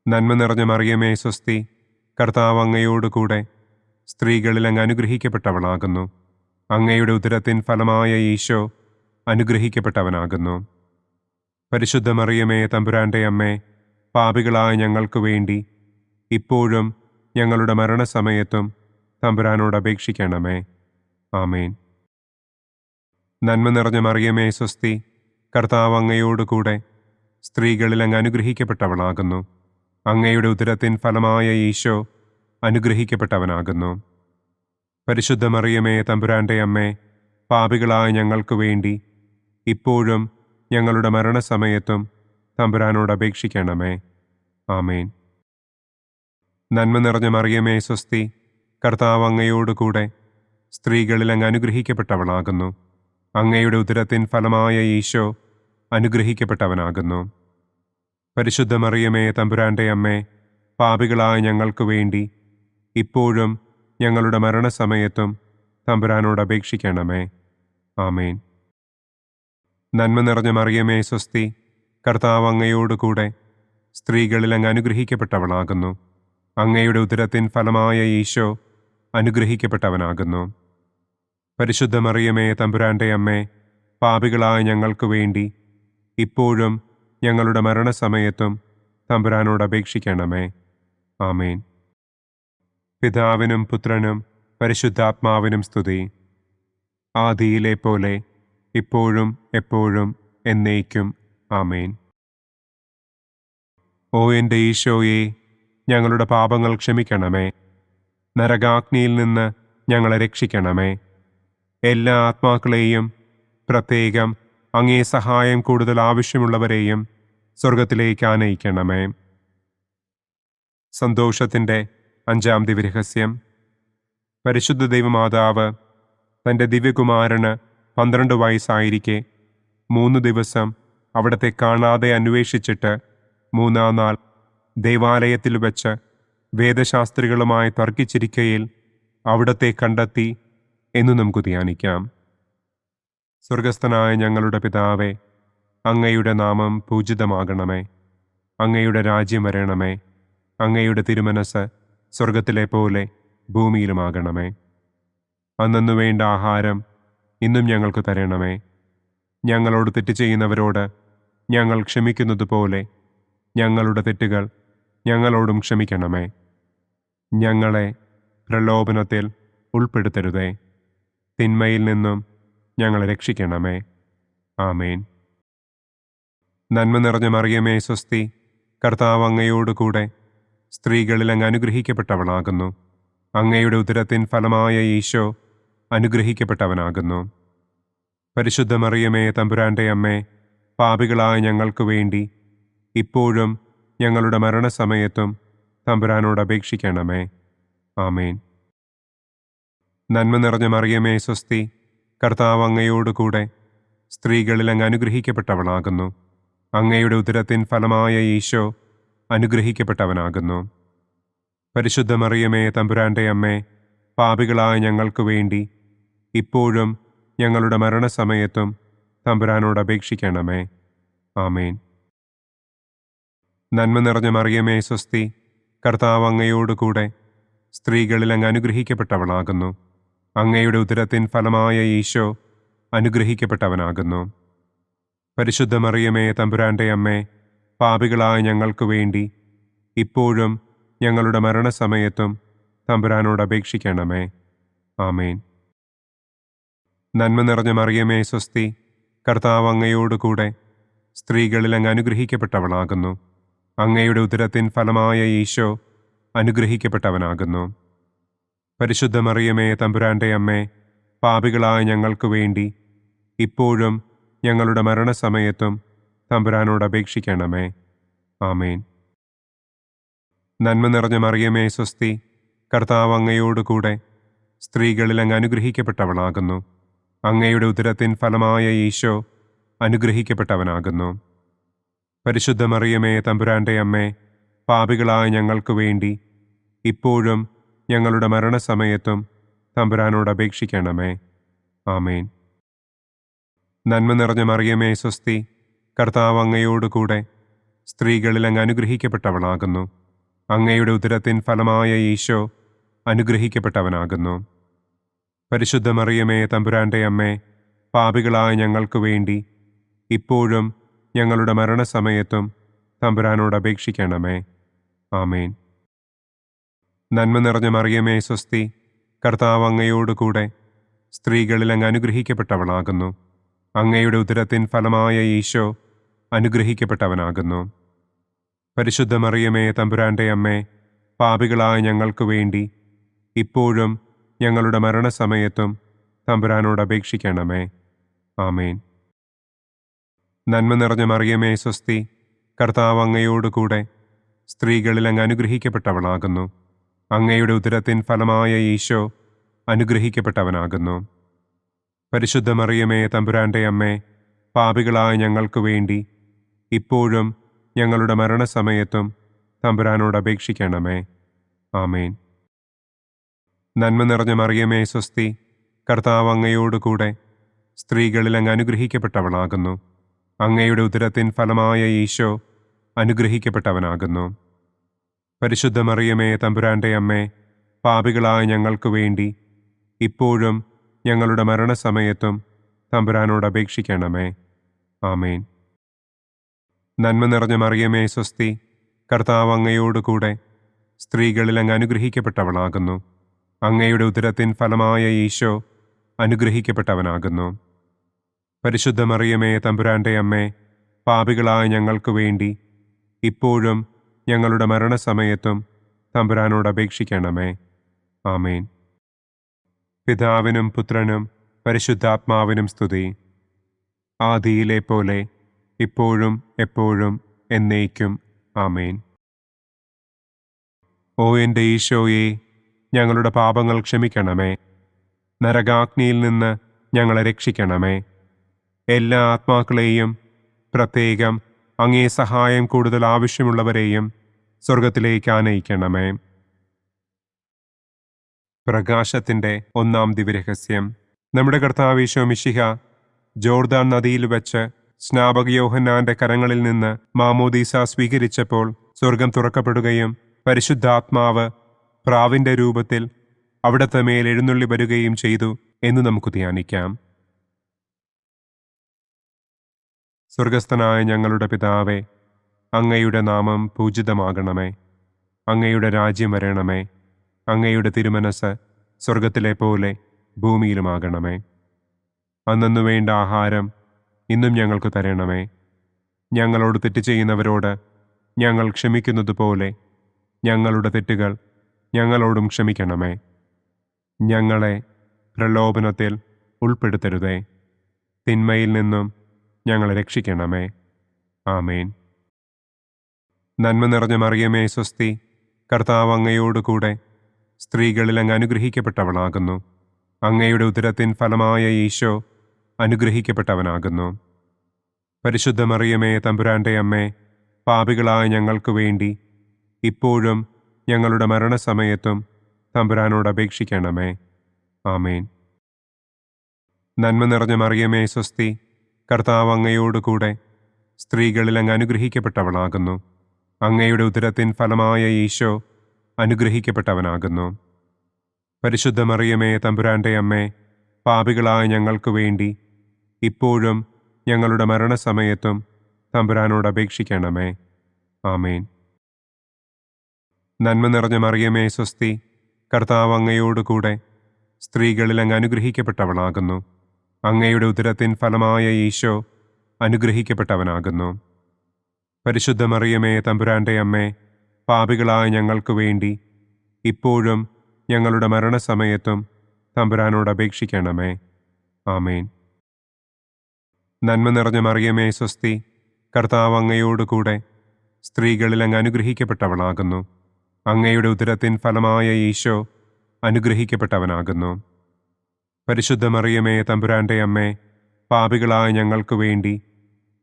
നന്മ നിറഞ്ഞ മറിയമേ സ്വസ്തി, കർത്താവ് അങ്ങയോടുകൂടെ സ്ത്രീകളിൽ അങ്ങ് അനുഗ്രഹിക്കപ്പെട്ടവളാകുന്നു. അങ്ങയുടെ ഉദരത്തിൻ ഫലമായ ഈശോ അനുഗ്രഹിക്കപ്പെട്ടവനാകുന്നു. പരിശുദ്ധ മറിയമേ തമ്പുരാൻ്റെ അമ്മേ, പാപികളായ ഞങ്ങൾക്ക് വേണ്ടി ഇപ്പോഴും ഞങ്ങളുടെ മരണസമയത്തും തമ്പുരാനോട് അപേക്ഷിക്കണമേ. ആമേൻ. നന്മ നിറഞ്ഞ മറിയമേ സ്വസ്തി, കർത്താവ് അങ്ങയോടുകൂടെ സ്ത്രീകളിൽ അങ്ങ് അനുഗ്രഹിക്കപ്പെട്ടവളാകുന്നു. അങ്ങയുടെ ഉദരത്തിൻ ഫലമായ ഈശോ അനുഗ്രഹിക്കപ്പെട്ടവനാകുന്നു. പരിശുദ്ധ മറിയമേ തമ്പുരാൻ്റെ അമ്മേ, പാപികളായ ഞങ്ങൾക്ക് വേണ്ടി ഇപ്പോഴും ഞങ്ങളുടെ മരണസമയത്തും തമ്പുരാനോട് അപേക്ഷിക്കണമേ. ആമേൻ. നന്മ നിറഞ്ഞ മറിയമേ സ്വസ്തി, കർത്താവ് അങ്ങയോടുകൂടെ സ്ത്രീകളിൽ അങ്ങ് അനുഗ്രഹിക്കപ്പെട്ടവളാകുന്നു. അങ്ങയുടെ ഉദരത്തിൻ ഫലമായ ഈശോ അനുഗ്രഹിക്കപ്പെട്ടവനാകുന്നു. പരിശുദ്ധ മറിയമേ തമ്പുരാൻ്റെ അമ്മേ, പാപികളായ ഞങ്ങൾക്ക് വേണ്ടി ഇപ്പോഴും ഞങ്ങളുടെ മരണസമയത്തും തമ്പുരാനോട് അപേക്ഷിക്കണമേ. ആമേൻ. നന്മ നിറഞ്ഞ മറിയമേ സ്വസ്തി, കർത്താവ് അങ്ങയോടുകൂടെ സ്ത്രീകളിൽ അങ്ങ് അനുഗ്രഹിക്കപ്പെട്ടവളാകുന്നു. അങ്ങയുടെ ഉദരത്തിൻ ഫലമായ ഈശോ അനുഗ്രഹിക്കപ്പെട്ടവനാകുന്നു. പരിശുദ്ധ മറിയമേ തമ്പുരാന്റെ അമ്മേ, പാപികളായ ഞങ്ങൾക്ക് വേണ്ടി ഇപ്പോഴും ഞങ്ങളുടെ മരണസമയത്തും തമ്പുരാനോട് അപേക്ഷിക്കണമേ. ആമേൻ. പിതാവിനും പുത്രനും പരിശുദ്ധാത്മാവിനും സ്തുതി. ആദിയിലെ പോലെ ഇപ്പോഴും എപ്പോഴും എന്നേക്കും. ആമേൻ. ഓ എൻ്റെ ഈശോയെ, ഞങ്ങളുടെ പാപങ്ങൾ ക്ഷമിക്കണമേ. നരകാഗ്നിയിൽ നിന്ന് ഞങ്ങളെ രക്ഷിക്കണമേ. എല്ലാ ആത്മാക്കളെയും, പ്രത്യേകം അങ്ങേ സഹായം കൂടുതൽ ആവശ്യമുള്ളവരെയും സ്വർഗത്തിലേക്ക് ആനയിക്കണമേ. സന്തോഷത്തിൻ്റെ 5-ാം ദിവ്യരഹസ്യം. പരിശുദ്ധ ദൈവമാതാവ് തൻ്റെ ദിവ്യകുമാരന് 12 വയസ്സായിരിക്കെ 3 ദിവസം അവിടത്തെ കാണാതെ അന്വേഷിച്ചിട്ട് 3-ാം നാൾ ദേവാലയത്തിൽ വെച്ച് വേദശാസ്ത്രികളുമായി തർക്കിച്ചിരിക്കയിൽ അവിടത്തെ കണ്ടെത്തി എന്ന് നമുക്ക് ധ്യാനിക്കാം. സ്വർഗസ്ഥനായ ഞങ്ങളുടെ പിതാവേ, അങ്ങയുടെ നാമം പൂജിതമാകണമേ. അങ്ങയുടെ രാജ്യം വരണമേ. അങ്ങയുടെ തിരുമനസ് സ്വർഗത്തിലെ പോലെ ഭൂമിയിലുമാകണമേ. അന്നു വേണ്ട ആഹാരം ഇന്നും ഞങ്ങൾക്ക് തരണമേ. ഞങ്ങളോട് തെറ്റ് ചെയ്യുന്നവരോട് ഞങ്ങൾ ക്ഷമിക്കുന്നത് പോലെ ഞങ്ങളുടെ തെറ്റുകൾ ഞങ്ങളോടും ക്ഷമിക്കണമേ. ഞങ്ങളെ പ്രലോഭനത്തിൽ ഉൾപ്പെടുത്തരുതേ. തിന്മയിൽ നിന്നും ഞങ്ങളെ രക്ഷിക്കണമേ. ആമേൻ. നന്മ നിറഞ്ഞ മറിയമേ സ്വസ്തി, കർത്താവ് അങ്ങയോടുകൂടെ സ്ത്രീകളിൽ അങ്ങ് അനുഗ്രഹിക്കപ്പെട്ടവളാകുന്നു. അങ്ങയുടെ ഉദരത്തിൻ ഫലമായ ഈശോ അനുഗ്രഹിക്കപ്പെട്ടവനാകുന്നു. പരിശുദ്ധ മറിയമേ തമ്പുരാന്റെ അമ്മേ, പാപികളായ ഞങ്ങൾക്ക് വേണ്ടി ഇപ്പോഴും ഞങ്ങളുടെ മരണസമയത്തും തമ്പുരാനോട് അപേക്ഷിക്കണമേ. ആമേൻ. നന്മ നിറഞ്ഞ മറിയമേ സ്വസ്തി, കർത്താവ് അങ്ങയോടുകൂടെ സ്ത്രീകളിൽ അങ്ങ് അനുഗ്രഹിക്കപ്പെട്ടവളാകുന്നു. അങ്ങയുടെ ഉദരത്തിൻ ഫലമായ ഈശോ അനുഗ്രഹിക്കപ്പെട്ടവനാകുന്നു. പരിശുദ്ധ മറിയമേ തമ്പുരാന്റെ അമ്മേ, പാപികളായ ഞങ്ങൾക്ക് വേണ്ടി ഇപ്പോഴും ഞങ്ങളുടെ മരണസമയത്തും തമ്പുരാനോട് അപേക്ഷിക്കണമേ. ആമേൻ. നന്മ നിറഞ്ഞ മറിയമേ സ്വസ്തി, കർത്താവ് അങ്ങയോടുകൂടെ സ്ത്രീകളിൽ അങ്ങ് അനുഗ്രഹിക്കപ്പെട്ടവളാകുന്നു. അങ്ങയുടെ ഉദരത്തിൻ ഫലമായ ഈശോ അനുഗ്രഹിക്കപ്പെട്ടവനാകുന്നു. പരിശുദ്ധ മറിയമേ തമ്പുരാന്റെ അമ്മേ, പാപികളായ ഞങ്ങൾക്ക് വേണ്ടി ഇപ്പോഴും ഞങ്ങളുടെ മരണസമയത്തും തമ്പുരാനോട് അപേക്ഷിക്കണമേ. ആമേൻ. നന്മ നിറഞ്ഞ മറിയമേ സ്വസ്തി, കർത്താവ് അങ്ങയോടുകൂടെ സ്ത്രീകളിൽ അങ്ങ് അനുഗ്രഹിക്കപ്പെട്ടവളാകുന്നു. അങ്ങയുടെ ഉദരത്തിൻ ഫലമായ ഈശോ അനുഗ്രഹിക്കപ്പെട്ടവനാകുന്നു. പരിശുദ്ധ മറിയമേ തമ്പുരാന്റെ അമ്മേ, പാപികളായ ഞങ്ങൾക്ക് വേണ്ടി ഇപ്പോഴും ഞങ്ങളുടെ മരണസമയത്തും തമ്പുരാനോട് അപേക്ഷിക്കണമേ. ആമേൻ. നന്മ നിറഞ്ഞ മറിയമേ സ്വസ്തി, കർത്താവ് അങ്ങയോടുകൂടെ സ്ത്രീകളിൽ അങ്ങ് അനുഗ്രഹിക്കപ്പെട്ടവളാകുന്നു. അങ്ങയുടെ ഉദരത്തിൻ ഫലമായ ഈശോ അനുഗ്രഹിക്കപ്പെട്ടവനാകുന്നു. പരിശുദ്ധ മറിയമേ തമ്പുരാന്റെ അമ്മേ, പാപികളായ ഞങ്ങൾക്ക് വേണ്ടി ഇപ്പോഴും ഞങ്ങളുടെ മരണസമയത്തും തമ്പുരാനോട് അപേക്ഷിക്കണമേ. ആമേൻ. നന്മ നിറഞ്ഞ മറിയമേ സ്വസ്തി, കർത്താവ് അങ്ങയോടുകൂടെ സ്ത്രീകളിൽ അങ്ങ് അനുഗ്രഹിക്കപ്പെട്ടവളാകുന്നു. അങ്ങയുടെ ഉദരത്തിൻ ഫലമായ ഈശോ അനുഗ്രഹിക്കപ്പെട്ടവനാകുന്നു. പരിശുദ്ധ മറിയമേ തമ്പുരാന്റെ അമ്മേ, പാപികളായ ഞങ്ങൾക്ക് വേണ്ടി ഇപ്പോഴും ഞങ്ങളുടെ മരണസമയത്തും തമ്പുരാനോട് അപേക്ഷിക്കണമേ. ആമേൻ. നന്മ നിറഞ്ഞ മറിയമേ സ്വസ്തി, കർത്താവ് അങ്ങയോടുകൂടെ സ്ത്രീകളിൽ അങ്ങ് അനുഗ്രഹിക്കപ്പെട്ടവളാകുന്നു. അങ്ങയുടെ ഉദരത്തിൻ ഫലമായ ഈശോ അനുഗ്രഹിക്കപ്പെട്ടവനാകുന്നു. പരിശുദ്ധ മറിയമേ തമ്പുരാന്റെ അമ്മേ, പാപികളായ ഞങ്ങൾക്ക് വേണ്ടി ഇപ്പോഴും ഞങ്ങളുടെ മരണസമയത്തും തമ്പുരാനോട് അപേക്ഷിക്കണമേ. ആമേൻ. നന്മ നിറഞ്ഞ മറിയമേ സ്വസ്തി, കർത്താവ് അങ്ങയോടുകൂടെ സ്ത്രീകളിൽ അങ്ങ് അനുഗ്രഹിക്കപ്പെട്ടവളാകുന്നു. അങ്ങയുടെ ഉദരത്തിൻ ഫലമായ ഈശോ അനുഗ്രഹിക്കപ്പെട്ടവനാകുന്നു. പരിശുദ്ധ മറിയമേ തമ്പുരാന്റെ അമ്മേ, പാപികളായ ഞങ്ങൾക്ക് വേണ്ടി ഇപ്പോഴും ഞങ്ങളുടെ മരണസമയത്തും തമ്പുരാനോട് അപേക്ഷിക്കണമേ. ആമേൻ. നന്മ നിറഞ്ഞ മറിയമേ സ്വസ്തി, കർത്താവ് അങ്ങയോടുകൂടെ സ്ത്രീകളിൽ അങ്ങ് അനുഗ്രഹിക്കപ്പെട്ടവളാകുന്നു. അങ്ങയുടെ ഉദരത്തിൻ ഫലമായ ഈശോ അനുഗ്രഹിക്കപ്പെട്ടവനാകുന്നു. പരിശുദ്ധ മറിയമേ തമ്പുരാന്റെ അമ്മേ, പാപികളായ ഞങ്ങൾക്ക് വേണ്ടി ഇപ്പോഴും ഞങ്ങളുടെ മരണസമയത്തും തമ്പുരാനോട് അപേക്ഷിക്കണമേ. ആമേൻ. നന്മ നിറഞ്ഞ മറിയമേ സ്വസ്തി, കർത്താവ് അങ്ങയോടുകൂടെ സ്ത്രീകളിൽ അങ്ങ് അനുഗ്രഹിക്കപ്പെട്ടവളാകുന്നു. അങ്ങയുടെ ഉദരത്തിൻ ഫലമായ ഈശോ അനുഗ്രഹിക്കപ്പെട്ടവനാകുന്നു. പരിശുദ്ധ മറിയമേ തമ്പുരാന്റെ അമ്മേ, പാപികളായ ഞങ്ങൾക്ക് വേണ്ടി ഇപ്പോഴും ഞങ്ങളുടെ മരണസമയത്തും തമ്പുരാനോട് അപേക്ഷിക്കണമേ. ആമേൻ. പിതാവിനും പുത്രനും പരിശുദ്ധാത്മാവിനും സ്തുതി. ആദിയിലെ പോലെ ഇപ്പോഴും എപ്പോഴും എന്നേക്കും. ആമേൻ. ഓ എൻ്റെ ഈശോയെ, ഞങ്ങളുടെ പാപങ്ങൾ ക്ഷമിക്കണമേ. നരകാഗ്നിയിൽ നിന്ന് ഞങ്ങളെ രക്ഷിക്കണമേ. എല്ലാ ആത്മാക്കളെയും, പ്രത്യേകം അങ്ങേ സഹായം കൂടുതൽ ആവശ്യമുള്ളവരെയും സ്വർഗത്തിലേക്ക് ആനയിക്കണമേ. പ്രകാശത്തിൻ്റെ ഒന്നാം ദിവ്യരഹസ്യം. നമ്മുടെ കർത്താവ് ഈശോ മിശിഹ ജോർദാൻ നദിയിൽ വെച്ച് സ്നാപക യോഹന്നാന്റെ കരങ്ങളിൽ നിന്ന് മാമോദീസ സ്വീകരിച്ചപ്പോൾ സ്വർഗം തുറക്കപ്പെടുകയും പരിശുദ്ധാത്മാവ് പ്രാവിന്റെ രൂപത്തിൽ അവിടത്തെ മേൽ എഴുന്നള്ളി വരികയും ചെയ്തു എന്ന് നമുക്ക് ധ്യാനിക്കാം. സ്വർഗസ്ഥനായ ഞങ്ങളുടെ പിതാവേ, അങ്ങയുടെ നാമം പൂജിതമാകണമേ. അങ്ങയുടെ രാജ്യം വരണമേ. അങ്ങയുടെ തിരുമനസ് സ്വർഗത്തിലെ പോലെ ഭൂമിയിലുമാകണമേ. അന്നന്നു വേണ്ട ആഹാരം ഇന്നും ഞങ്ങൾക്ക് തരണമേ. ഞങ്ങളോട് തെറ്റ് ചെയ്യുന്നവരോട് ഞങ്ങൾ ക്ഷമിക്കുന്നത് പോലെ ഞങ്ങളുടെ തെറ്റുകൾ ഞങ്ങളോടും ക്ഷമിക്കണമേ. ഞങ്ങളെ പ്രലോഭനത്തിൽ ഉൾപ്പെടുത്തരുതേ, തിന്മയിൽ നിന്നും ഞങ്ങളെ രക്ഷിക്കണമേ. ആമേൻ. നന്മ നിറഞ്ഞ മറിയമേ സ്വസ്തി, കർത്താവ് അങ്ങയോടുകൂടെ സ്ത്രീകളിൽ അങ്ങ് അനുഗ്രഹിക്കപ്പെട്ടവളാകുന്നു. അങ്ങയുടെ ഉദരത്തിൻ ഫലമായ ഈശോ അനുഗ്രഹിക്കപ്പെട്ടവനാകുന്നു. പരിശുദ്ധ മറിയമേ തമ്പുരാന്റെ അമ്മേ, പാപികളായ ഞങ്ങൾക്ക് വേണ്ടി ഇപ്പോഴും ഞങ്ങളുടെ മരണസമയത്തും തമ്പുരാനോട് അപേക്ഷിക്കണമേ. ആമേൻ. നന്മ നിറഞ്ഞ മറിയമേ സ്വസ്തി, കർത്താവ് അങ്ങയോടുകൂടെ സ്ത്രീകളിൽ അങ്ങ് അനുഗ്രഹിക്കപ്പെട്ടവളാകുന്നു. അങ്ങയുടെ ഉദരത്തിൻ ഫലമായ ഈശോ അനുഗ്രഹിക്കപ്പെട്ടവനാകുന്നു. പരിശുദ്ധ മറിയമേ തമ്പുരാന്റെ അമ്മേ, പാപികളായ ഞങ്ങൾക്ക് വേണ്ടി ഇപ്പോഴും ഞങ്ങളുടെ മരണസമയത്തും തമ്പുരാനോട് അപേക്ഷിക്കണമേ. ആമേൻ. നന്മ നിറഞ്ഞ മറിയമേ സ്വസ്തി, കർത്താവ് അങ്ങയോടുകൂടെ സ്ത്രീകളിൽ അങ്ങ് അനുഗ്രഹിക്കപ്പെട്ടവളാകുന്നു. അങ്ങയുടെ ഉദരത്തിൻ ഫലമായ ഈശോ അനുഗ്രഹിക്കപ്പെട്ടവനാകുന്നു. പരിശുദ്ധ മറിയമേ തമ്പുരാന്റെ അമ്മേ, പാപികളായ ഞങ്ങൾക്ക് വേണ്ടി ഇപ്പോഴും ഞങ്ങളുടെ മരണസമയത്തും തമ്പുരാനോട് അപേക്ഷിക്കണമേ. ആമേൻ. നന്മ നിറഞ്ഞ മറിയമേ സ്വസ്തി, കർത്താവ് അങ്ങയോടുകൂടെ സ്ത്രീകളിൽ അങ്ങ് അനുഗ്രഹിക്കപ്പെട്ടവളാകുന്നു. അങ്ങയുടെ ഉദരത്തിൻ ഫലമായ ഈശോ അനുഗ്രഹിക്കപ്പെട്ടവനാകുന്നു. പരിശുദ്ധ മറിയമേ തമ്പുരാന്റെ അമ്മേ, പാപികളായ ഞങ്ങൾക്ക് വേണ്ടി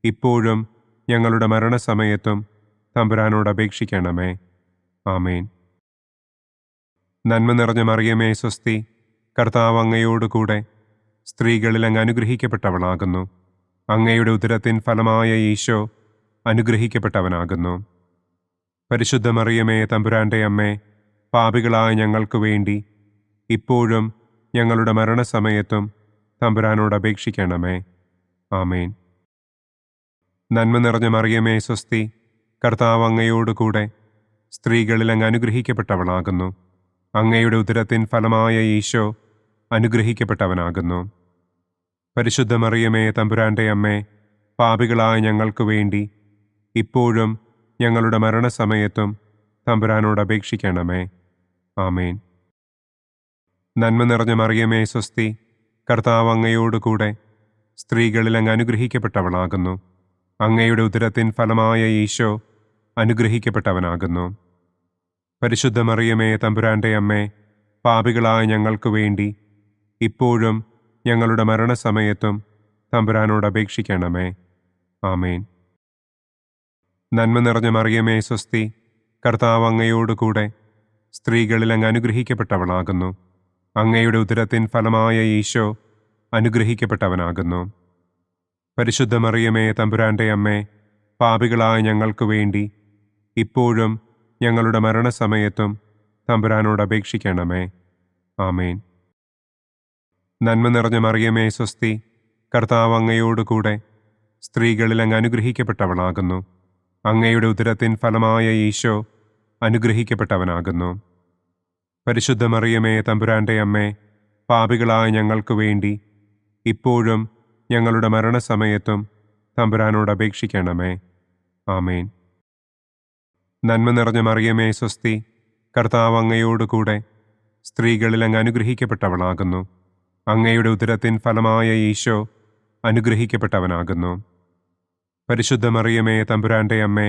ഇപ്പോഴും ഞങ്ങളുടെ മരണസമയത്തും തമ്പുരാനോട് അപേക്ഷിക്കണമേ. ആമേൻ. നന്മ നിറഞ്ഞ മറിയമേ സ്വസ്തി, കർത്താവ് അങ്ങയോടുകൂടെ സ്ത്രീകളിൽ അങ്ങ് അനുഗ്രഹിക്കപ്പെട്ടവളാകുന്നു. അങ്ങയുടെ ഉദരത്തിൻ ഫലമായ ഈശോ അനുഗ്രഹിക്കപ്പെട്ടവനാകുന്നു. പരിശുദ്ധ മറിയമേ തമ്പുരാന്റെ അമ്മേ, പാപികളായ ഞങ്ങൾക്ക് വേണ്ടി ഇപ്പോഴും ഞങ്ങളുടെ മരണസമയത്തും തമ്പുരാനോട് അപേക്ഷിക്കണമേ. ആമേൻ. നന്മ നിറഞ്ഞ മറിയമേ സ്വസ്തി, കർത്താവ് അങ്ങയോടുകൂടെ സ്ത്രീകളിൽ അങ്ങ് അനുഗ്രഹിക്കപ്പെട്ടവളാകുന്നു. അങ്ങയുടെ ഉദരത്തിൻ ഫലമായ ഈശോ അനുഗ്രഹിക്കപ്പെട്ടവനാകുന്നു. പരിശുദ്ധ മറിയമേ തമ്പുരാന്റെ അമ്മേ, പാപികളായ ഞങ്ങൾക്ക് വേണ്ടി ഇപ്പോഴും ഞങ്ങളുടെ മരണസമയത്തും തമ്പുരാനോട് അപേക്ഷിക്കണമേ. ആമേൻ. നന്മ നിറഞ്ഞ മറിയമേ സ്വസ്തി, കർത്താവ് അങ്ങയോടുകൂടെ സ്ത്രീകളിൽ അങ്ങ് അനുഗ്രഹിക്കപ്പെട്ടവളാകുന്നു. അങ്ങയുടെ ഉദരത്തിൻ ഫലമായ ഈശോ അനുഗ്രഹിക്കപ്പെട്ടവനാകുന്നു. പരിശുദ്ധ മറിയമേ തമ്പുരാന്റെ അമ്മേ, പാപികളായ ഞങ്ങൾക്ക് വേണ്ടി ഇപ്പോഴും ഞങ്ങളുടെ മരണസമയത്തും തമ്പുരാനോട് അപേക്ഷിക്കണമേ. ആമേൻ. നന്മ നിറഞ്ഞ മറിയമേ സ്വസ്തി, കർത്താവ് അങ്ങയോടുകൂടെ സ്ത്രീകളിൽ അങ്ങ് അനുഗ്രഹിക്കപ്പെട്ടവളാകുന്നു. അങ്ങയുടെ ഉദരത്തിൻ ഫലമായ ഈശോ അനുഗ്രഹിക്കപ്പെട്ടവനാകുന്നു. പരിശുദ്ധ മറിയമേ തമ്പുരാന്റെ അമ്മേ, പാപികളായ ഞങ്ങൾക്ക് വേണ്ടി ഇപ്പോഴും ഞങ്ങളുടെ മരണസമയത്തും തമ്പുരാനോട് അപേക്ഷിക്കണമേ. ആമേൻ. നന്മ നിറഞ്ഞ മറിയമേ സ്വസ്തി, കർത്താവ് അങ്ങയോടുകൂടെ സ്ത്രീകളിൽ അങ്ങ് അനുഗ്രഹിക്കപ്പെട്ടവളാകുന്നു. അങ്ങയുടെ ഉദരത്തിൻ ഫലമായ ഈശോ അനുഗ്രഹിക്കപ്പെട്ടവനാകുന്നു. പരിശുദ്ധ മറിയമേ തമ്പുരാന്റെ അമ്മേ, പാപികളായ ഞങ്ങൾക്ക് വേണ്ടി ഇപ്പോഴും ഞങ്ങളുടെ മരണസമയത്തും തമ്പുരാനോട് അപേക്ഷിക്കണമേ. ആമേൻ. നന്മ നിറഞ്ഞ മറിയമേ സ്വസ്തി, കർത്താവ് അങ്ങയോടുകൂടെ സ്ത്രീകളിൽ അങ്ങ് അനുഗ്രഹിക്കപ്പെട്ടവളാകുന്നു. അങ്ങയുടെ ഉദരത്തിൻ ഫലമായ ഈശോ അനുഗ്രഹിക്കപ്പെട്ടവനാകുന്നു. പരിശുദ്ധ മറിയമേ തമ്പുരാന്റെ അമ്മേ,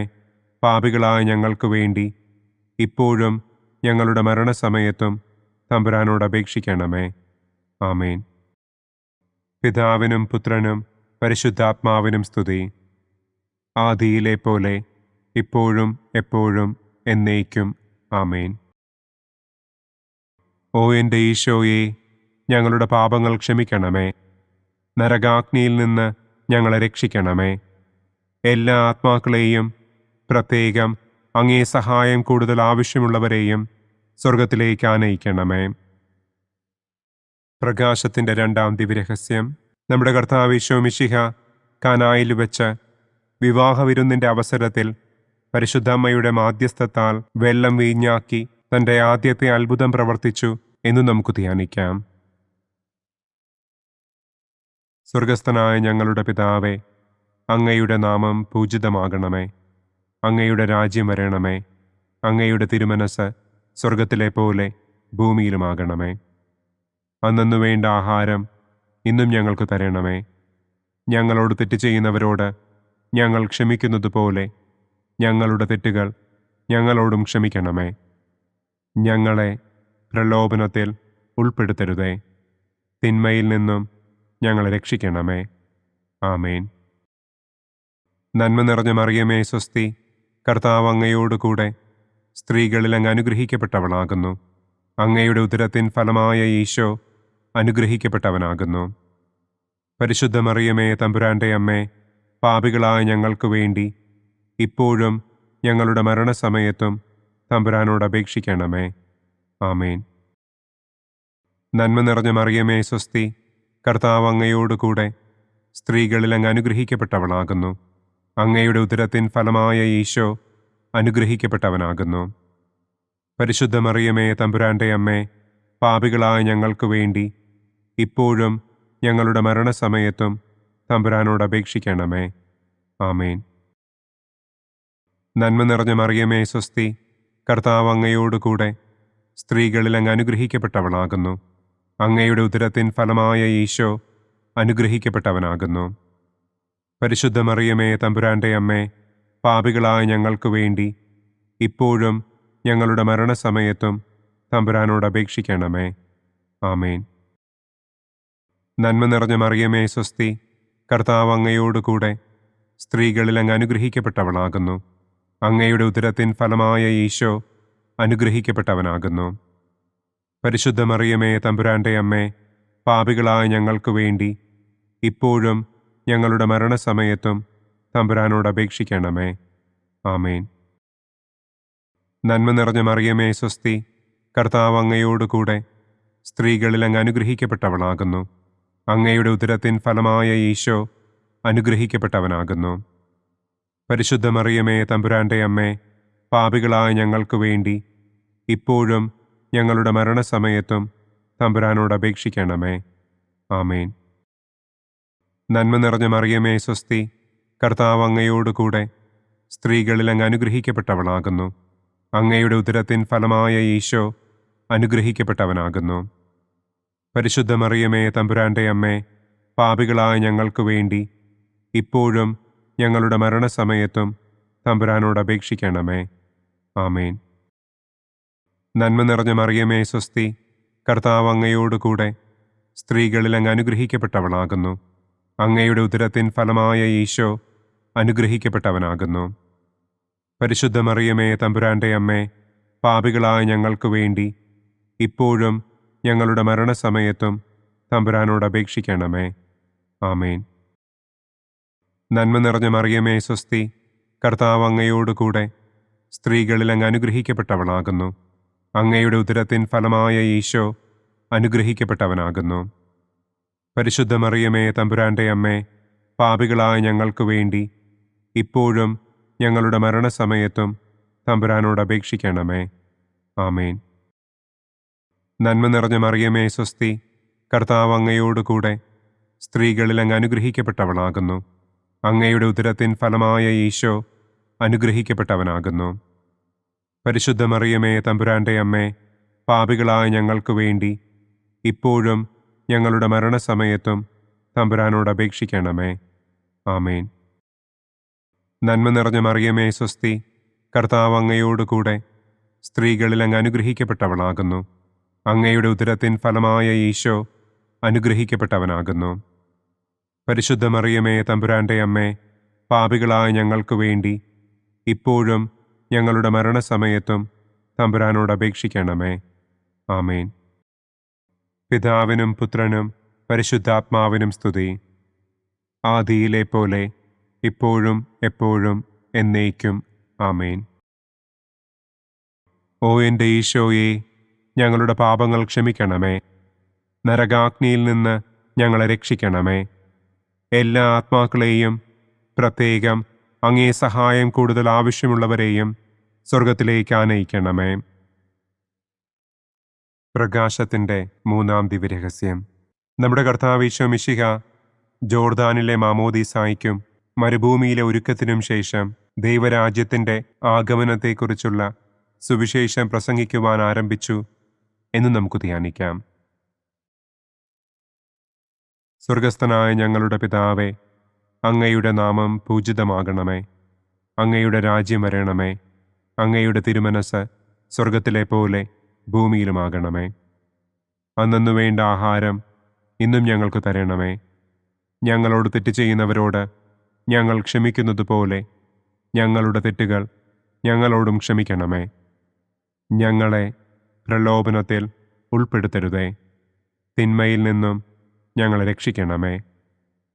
പാപികളായ ഞങ്ങൾക്ക് വേണ്ടി ഇപ്പോഴും ഞങ്ങളുടെ മരണസമയത്തും തമ്പുരാനോട് അപേക്ഷിക്കണമേ. ആമേൻ. പിതാവിനും പുത്രനും പരിശുദ്ധാത്മാവിനും സ്തുതി. ആദിയിലെ പോലെ ഇപ്പോഴും എപ്പോഴും എന്നേക്കും. ആമേൻ. ഓ എൻ്റെ ഈശോയെ, ഞങ്ങളുടെ പാപങ്ങൾ ക്ഷമിക്കണമേ. നരകാഗ്നിയിൽ നിന്ന് ഞങ്ങളെ രക്ഷിക്കണമേ. എല്ലാ ആത്മാക്കളെയും, പ്രത്യേകം അങ്ങേ സഹായം കൂടുതൽ ആവശ്യമുള്ളവരെയും സ്വർഗത്തിലേക്ക് ആനയിക്കണമേ. പ്രകാശത്തിൻ്റെ രണ്ടാം ദിവ്യരഹസ്യം. നമ്മുടെ കർത്താവ് ഈശോ മിശിഹ കാനായിൽ വെച്ച് വിവാഹവിരുന്നിൻ്റെ അവസരത്തിൽ പരിശുദ്ധമ്മയുടെ മാധ്യസ്ഥത്താൽ വെള്ളം വീഞ്ഞാക്കി തൻ്റെ ആദ്യത്തെ അത്ഭുതം പ്രവർത്തിച്ചു എന്ന് നമുക്ക് ധ്യാനിക്കാം. സ്വർഗസ്ഥനായ ഞങ്ങളുടെ പിതാവേ, അങ്ങയുടെ നാമം പൂജിതമാകണമേ. അങ്ങയുടെ രാജ്യം വരണമേ. അങ്ങയുടെ തിരുമനസ് സ്വർഗത്തിലെ പോലെ ഭൂമിയിലുമാകണമേ. അന്നു വേണ്ട ആഹാരം ഇന്നും ഞങ്ങൾക്ക് തരണമേ. ഞങ്ങളോട് തെറ്റ് ചെയ്യുന്നവരോട് ഞങ്ങൾ ക്ഷമിക്കുന്നത് പോലെ ഞങ്ങളുടെ തെറ്റുകൾ ഞങ്ങളോടും ക്ഷമിക്കണമേ. ഞങ്ങളെ പ്രലോഭനത്തിൽ ഉൾപ്പെടുത്തരുതേ. തിന്മയിൽ നിന്നും ഞങ്ങളെ രക്ഷിക്കണമേ. ആമേൻ. നന്മ നിറഞ്ഞ മറിയമേ സ്വസ്തി, കർത്താവ് അങ്ങയോടുകൂടെ സ്ത്രീകളിൽ അങ്ങ് അനുഗ്രഹിക്കപ്പെട്ടവളാകുന്നു. അങ്ങയുടെ ഉദരത്തിൻ ഫലമായ ഈശോ അനുഗ്രഹിക്കപ്പെട്ടവനാകുന്നു. പരിശുദ്ധ മറിയമേ തമ്പുരാന്റെ അമ്മേ, പാപികളായ ഞങ്ങൾക്ക് വേണ്ടി ഇപ്പോഴും ഞങ്ങളുടെ മരണസമയത്തും തമ്പുരാനോട് അപേക്ഷിക്കണമേ. ആമേൻ. നന്മ നിറഞ്ഞ മറിയമേ സ്വസ്തി, കർത്താവ് അങ്ങയോടുകൂടെ സ്ത്രീകളിൽ അങ്ങ് അനുഗ്രഹിക്കപ്പെട്ടവളാകുന്നു. അങ്ങയുടെ ഉദരത്തിൻ ഫലമായ ഈശോ അനുഗ്രഹിക്കപ്പെട്ടവനാകുന്നു. പരിശുദ്ധ മറിയമേ തമ്പുരാന്റെ അമ്മേ, പാപികളായ ഞങ്ങൾക്ക് വേണ്ടി ഇപ്പോഴും ഞങ്ങളുടെ മരണസമയത്തും തമ്പുരാനോട് അപേക്ഷിക്കണമേ. ആമേൻ. നന്മ നിറഞ്ഞ മറിയമേ സ്വസ്തി, കർത്താവ് അങ്ങയോടുകൂടെ സ്ത്രീകളിൽ അങ്ങ് അനുഗ്രഹിക്കപ്പെട്ടവളാകുന്നു. അങ്ങയുടെ ഉദരത്തിൻ ഫലമായ ഈശോ അനുഗ്രഹിക്കപ്പെട്ടവനാകുന്നു. പരിശുദ്ധ മറിയമേ തമ്പുരാന്റെ അമ്മേ, പാപികളായ ഞങ്ങൾക്ക് വേണ്ടി ഇപ്പോഴും ഞങ്ങളുടെ മരണസമയത്തും തമ്പുരാനോട് അപേക്ഷിക്കണമേ. ആമേൻ. നന്മ നിറഞ്ഞ മറിയമേ സ്വസ്തി, കർത്താവ് അങ്ങയോടുകൂടെ സ്ത്രീകളിൽ അങ്ങ് അനുഗ്രഹിക്കപ്പെട്ടവളാകുന്നു. അങ്ങയുടെ ഉദരത്തിൻ ഫലമായ ഈശോ അനുഗ്രഹിക്കപ്പെട്ടവനാകുന്നു. പരിശുദ്ധ മറിയമേ തമ്പുരാന്റെ അമ്മേ, പാപികളായ ഞങ്ങൾക്ക് വേണ്ടി ഇപ്പോഴും ഞങ്ങളുടെ മരണസമയത്തും തമ്പുരാനോട് അപേക്ഷിക്കണമേ. ആമേൻ. നന്മ നിറഞ്ഞ മറിയമേ സ്വസ്തി, കർത്താവ് അങ്ങയോടുകൂടെ സ്ത്രീകളിൽ അങ്ങ് അനുഗ്രഹിക്കപ്പെട്ടവളാകുന്നു. അങ്ങയുടെ ഉദരത്തിൻ ഫലമായ ഈശോ അനുഗ്രഹിക്കപ്പെട്ടവനാകുന്നു. പരിശുദ്ധ മറിയമേ തമ്പുരാന്റെ അമ്മേ, പാപികളായ ഞങ്ങൾക്ക് വേണ്ടി ഇപ്പോഴും ഞങ്ങളുടെ മരണസമയത്തും തമ്പുരാനോട് അപേക്ഷിക്കണമേ. ആമേൻ. നന്മ നിറഞ്ഞ മറിയമേ സ്വസ്തി, കർത്താവ് അങ്ങയോടുകൂടെ സ്ത്രീകളിൽ അങ്ങ് അനുഗ്രഹിക്കപ്പെട്ടവളാകുന്നു. അങ്ങയുടെ ഉദരത്തിൻ ഫലമായ ഈശോ അനുഗ്രഹിക്കപ്പെട്ടവനാകുന്നു. പരിശുദ്ധ മറിയമേ തമ്പുരാന്റെ അമ്മേ, പാപികളായ ഞങ്ങൾക്ക് വേണ്ടി ഇപ്പോഴും ഞങ്ങളുടെ മരണസമയത്തും തമ്പുരാനോട് അപേക്ഷിക്കണമേ. ആമേൻ. നന്മ നിറഞ്ഞ മറിയമേ സ്വസ്തി, കർത്താവ് അങ്ങയോടുകൂടെ സ്ത്രീകളിൽ അങ്ങ് അനുഗ്രഹിക്കപ്പെട്ടവളാകുന്നു. അങ്ങയുടെ ഉദരത്തിൻ ഫലമായ ഈശോ അനുഗ്രഹിക്കപ്പെട്ടവനാകുന്നു. പരിശുദ്ധ മറിയമേ തമ്പുരാന്റെ അമ്മേ, പാപികളായ ഞങ്ങൾക്ക് വേണ്ടി ഇപ്പോഴും ഞങ്ങളുടെ മരണസമയത്തും തമ്പുരാനോട് അപേക്ഷിക്കണമേ. ആമേൻ. നന്മ നിറഞ്ഞ മറിയമേ സ്വസ്തി, കർത്താവ് അങ്ങയോടുകൂടെ സ്ത്രീകളിൽ അങ്ങ് അനുഗ്രഹിക്കപ്പെട്ടവളാകുന്നു. അങ്ങയുടെ ഉദരത്തിൻ ഫലമായ ഈശോ അനുഗ്രഹിക്കപ്പെട്ടവനാകുന്നു. പരിശുദ്ധ മറിയമേ തമ്പുരാന്റെ അമ്മേ, പാപികളായ ഞങ്ങൾക്ക് വേണ്ടി ഇപ്പോഴും ഞങ്ങളുടെ മരണസമയത്തും തമ്പുരാനോട് അപേക്ഷിക്കണമേ. ആമേൻ. നന്മ നിറഞ്ഞ മറിയമേ സ്വസ്തി, കർത്താവ് അങ്ങയോടുകൂടെ സ്ത്രീകളിൽ അങ്ങ് അനുഗ്രഹിക്കപ്പെട്ടവളാകുന്നു. അങ്ങയുടെ ഉദരത്തിൻ ഫലമായ ഈശോ അനുഗ്രഹിക്കപ്പെട്ടവനാകുന്നു. പരിശുദ്ധ മറിയമേ തമ്പുരാന്റെ അമ്മേ, പാപികളായ ഞങ്ങൾക്ക് വേണ്ടി ഇപ്പോഴും ഞങ്ങളുടെ മരണസമയത്തും തമ്പുരാനോട് അപേക്ഷിക്കണമേ. ആമേൻ. നന്മ നിറഞ്ഞ മറിയമേ സ്വസ്തി, കർത്താവ് അങ്ങയോടുകൂടെ സ്ത്രീകളിൽ അങ്ങ് അനുഗ്രഹിക്കപ്പെട്ടവളാകുന്നു. അങ്ങയുടെ ഉദരത്തിൻ ഫലമായ ഈശോ അനുഗ്രഹിക്കപ്പെട്ടവനാകുന്നു. പരിശുദ്ധ മറിയമേ തമ്പുരാന്റെ അമ്മേ, പാപികളായ ഞങ്ങൾക്ക് വേണ്ടി ഇപ്പോഴും ഞങ്ങളുടെ മരണസമയത്തും തമ്പുരാനോട് അപേക്ഷിക്കണമേ. ആമേൻ. പിതാവിനും പുത്രനും പരിശുദ്ധാത്മാവിനും സ്തുതി. ആദിയിലെ പോലെ ഇപ്പോഴും എപ്പോഴും എന്നേക്കും. ആമേൻ. ഓ എൻ്റെ ഈശോയെ, ഞങ്ങളുടെ പാപങ്ങൾ ക്ഷമിക്കണമേ. നരകാഗ്നിയിൽ നിന്ന് ഞങ്ങളെ രക്ഷിക്കണമേ. എല്ലാ ആത്മാക്കളെയും, പ്രത്യേകം അങ്ങേ സഹായം കൂടുതൽ ആവശ്യമുള്ളവരെയും സ്വർഗത്തിലേക്ക് ആനയിക്കണമേ. പ്രകാശത്തിൻ്റെ മൂന്നാം ദിവ്യരഹസ്യം. നമ്മുടെ കർത്താവ് ഈശോ മിശിഹ ജോർദാനിലെ മാമോദീസായ്ക്കും മരുഭൂമിയിലെ ഒരുക്കത്തിനും ശേഷം ദൈവരാജ്യത്തിൻ്റെ ആഗമനത്തെക്കുറിച്ചുള്ള സുവിശേഷം പ്രസംഗിക്കുവാൻ ആരംഭിച്ചു എന്ന് നമുക്ക് ധ്യാനിക്കാം. സ്വർഗസ്ഥനായ ഞങ്ങളുടെ പിതാവേ, അങ്ങയുടെ നാമം പൂജിതമാകണമേ. അങ്ങയുടെ രാജ്യം വരണമേ. അങ്ങയുടെ തിരുമനസ് സ്വർഗത്തിലെ പോലെ ഭൂമിയിലുമാകണമേ. അന്നന്നു വേണ്ട ആഹാരം ഇന്നും ഞങ്ങൾക്ക് തരണമേ. ഞങ്ങളോട് തെറ്റ് ചെയ്യുന്നവരോട് ഞങ്ങൾ ക്ഷമിക്കുന്നതുപോലെ ഞങ്ങളുടെ തെറ്റുകൾ ഞങ്ങളോടും ക്ഷമിക്കണമേ. ഞങ്ങളെ പ്രലോഭനത്തിൽ ഉൾപ്പെടുത്തരുതേ. തിന്മയിൽ നിന്നും ഞങ്ങളെ രക്ഷിക്കണമേ.